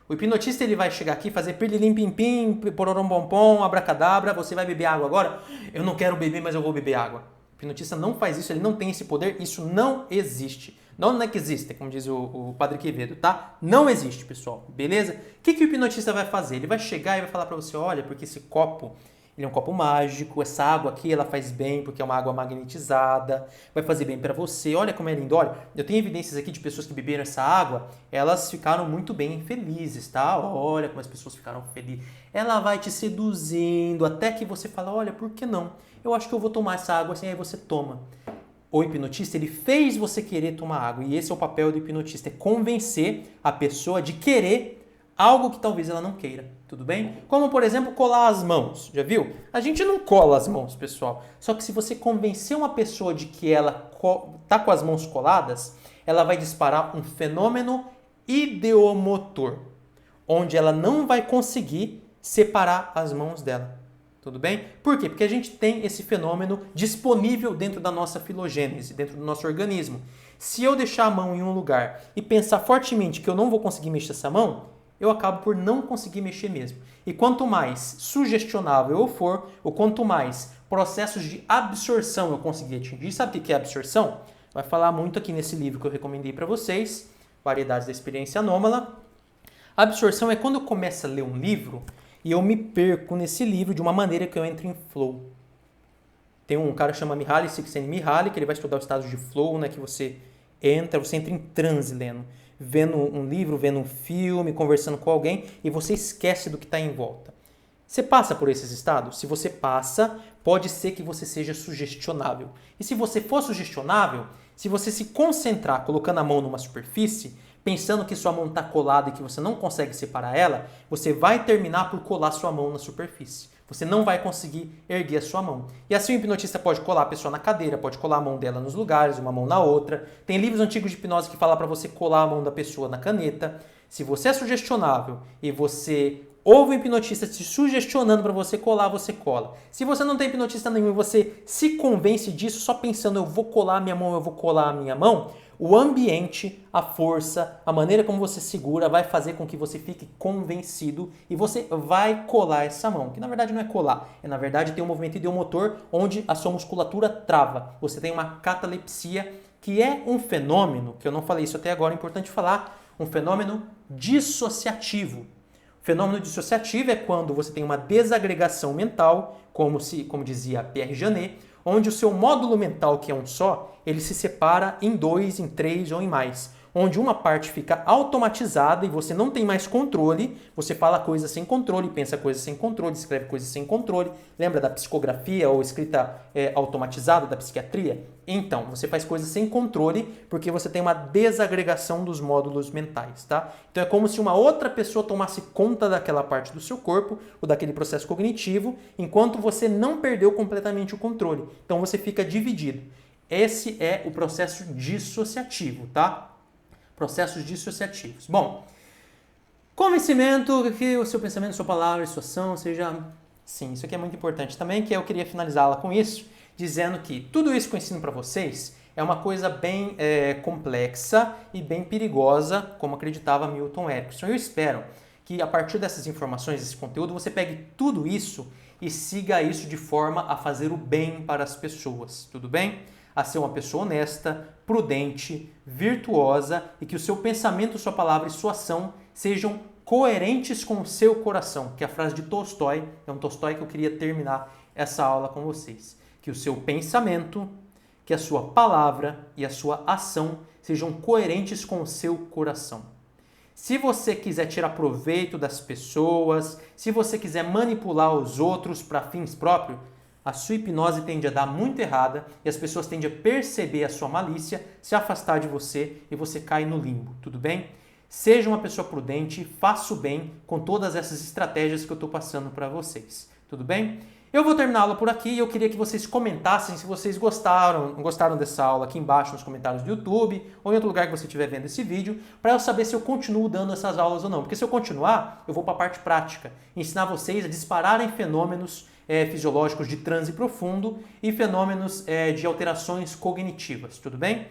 O hipnotista ele vai chegar aqui, fazer pirlim pim pim, pororom pom pom, abracadabra, você vai beber água agora? Eu não quero beber, mas eu vou beber água. O hipnotista não faz isso, ele não tem esse poder, isso não existe. Não é que existe, como diz o Padre Quevedo, tá? Não existe, pessoal, beleza? O que o hipnotista vai fazer? Ele vai chegar e vai falar pra você, olha, porque esse copo, ele é um copo mágico, essa água aqui ela faz bem porque é uma água magnetizada, vai fazer bem para você, olha como é lindo, olha, eu tenho evidências aqui de pessoas que beberam essa água, elas ficaram muito bem felizes, tá? Olha como as pessoas ficaram felizes. Ela vai te seduzindo até que você fala, olha, por que não? Eu acho que eu vou tomar essa água assim, aí você toma. O hipnotista, ele fez você querer tomar água, e esse é o papel do hipnotista, é convencer a pessoa de querer algo que talvez ela não queira, tudo bem? Como, por exemplo, colar as mãos, já viu? A gente não cola as mãos, pessoal. Só que se você convencer uma pessoa de que ela tá com as mãos coladas, ela vai disparar um fenômeno ideomotor, onde ela não vai conseguir separar as mãos dela, tudo bem? Por quê? Porque a gente tem esse fenômeno disponível dentro da nossa filogênese, dentro do nosso organismo. Se eu deixar a mão em um lugar e pensar fortemente que eu não vou conseguir mexer essa mão, eu acabo por não conseguir mexer mesmo. E quanto mais sugestionável eu for, ou quanto mais processos de absorção eu conseguir atingir, sabe o que é absorção? Vai falar muito aqui nesse livro que eu recomendei para vocês, Variedades da Experiência Anômala. A absorção é quando eu começo a ler um livro e eu me perco nesse livro de uma maneira que eu entro em flow. Tem um cara que chama Mihaly Csikszentmihalyi, que ele vai estudar o estado de flow, né, que você entra em transe lendo. Vendo um livro, vendo um filme, conversando com alguém e você esquece do que está em volta. Você passa por esses estados? Se você passa, pode ser que você seja sugestionável. E se você for sugestionável, se você se concentrar colocando a mão numa superfície, pensando que sua mão está colada e que você não consegue separar ela, você vai terminar por colar sua mão na superfície. Você não vai conseguir erguer a sua mão. E assim o hipnotista pode colar a pessoa na cadeira, pode colar a mão dela nos lugares, uma mão na outra. Tem livros antigos de hipnose que falam para você colar a mão da pessoa na caneta. Se você é sugestionável e você ouve o hipnotista te sugestionando para você colar, você cola. Se você não tem hipnotista nenhum e você se convence disso só pensando eu vou colar a minha mão, eu vou colar a minha mão, o ambiente, a força, a maneira como você segura vai fazer com que você fique convencido e você vai colar essa mão. Que na verdade não é colar, é na verdade ter um movimento ideomotor onde a sua musculatura trava. Você tem uma catalepsia, que é um fenômeno, que eu não falei isso até agora, é importante falar, um fenômeno dissociativo. O fenômeno dissociativo é quando você tem uma desagregação mental, como dizia Pierre Janet, onde o seu módulo mental, que é um só, ele se separa em 2, em 3 ou em mais. Onde uma parte fica automatizada e você não tem mais controle, você fala coisas sem controle, pensa coisas sem controle, escreve coisas sem controle. Lembra da psicografia ou escrita automatizada da psiquiatria? Então, você faz coisas sem controle porque você tem uma desagregação dos módulos mentais, tá? Então é como se uma outra pessoa tomasse conta daquela parte do seu corpo ou daquele processo cognitivo, enquanto você não perdeu completamente o controle. Então você fica dividido. Esse é o processo dissociativo, tá? Processos dissociativos. Bom, convencimento que o seu pensamento, sua palavra, sua ação seja... Sim, isso aqui é muito importante também, que eu queria finalizá-la com isso, dizendo que tudo isso que eu ensino para vocês é uma coisa bem complexa e bem perigosa, como acreditava Milton Erickson. Eu espero que a partir dessas informações, desse conteúdo, você pegue tudo isso e siga isso de forma a fazer o bem para as pessoas, tudo bem? A ser uma pessoa honesta, prudente, virtuosa e que o seu pensamento, sua palavra e sua ação sejam coerentes com o seu coração, que é a frase de Tolstói, é um Tolstói que eu queria terminar essa aula com vocês. Que o seu pensamento, que a sua palavra e a sua ação sejam coerentes com o seu coração. Se você quiser tirar proveito das pessoas, se você quiser manipular os outros para fins próprios, a sua hipnose tende a dar muito errada e as pessoas tendem a perceber a sua malícia, se afastar de você e você cai no limbo, tudo bem? Seja uma pessoa prudente, faça o bem com todas essas estratégias que eu estou passando para vocês, tudo bem? Eu vou terminar a aula por aqui e eu queria que vocês comentassem se vocês gostaram dessa aula aqui embaixo nos comentários do YouTube ou em outro lugar que você estiver vendo esse vídeo, para eu saber se eu continuo dando essas aulas ou não. Porque se eu continuar, eu vou para a parte prática, ensinar vocês a dispararem fenômenos fisiológicos de transe profundo e fenômenos de alterações cognitivas, tudo bem?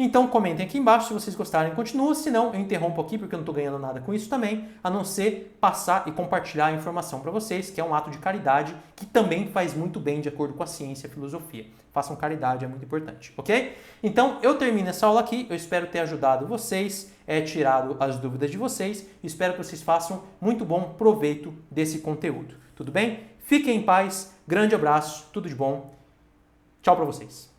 Então comentem aqui embaixo se vocês gostarem, continua, se não eu interrompo aqui porque eu não estou ganhando nada com isso também, a não ser passar e compartilhar a informação para vocês, que é um ato de caridade que também faz muito bem de acordo com a ciência e a filosofia. Façam caridade, é muito importante, ok? Então eu termino essa aula aqui, eu espero ter ajudado vocês, tirado as dúvidas de vocês, espero que vocês façam muito bom proveito desse conteúdo, tudo bem? Fiquem em paz, grande abraço, tudo de bom, tchau para vocês.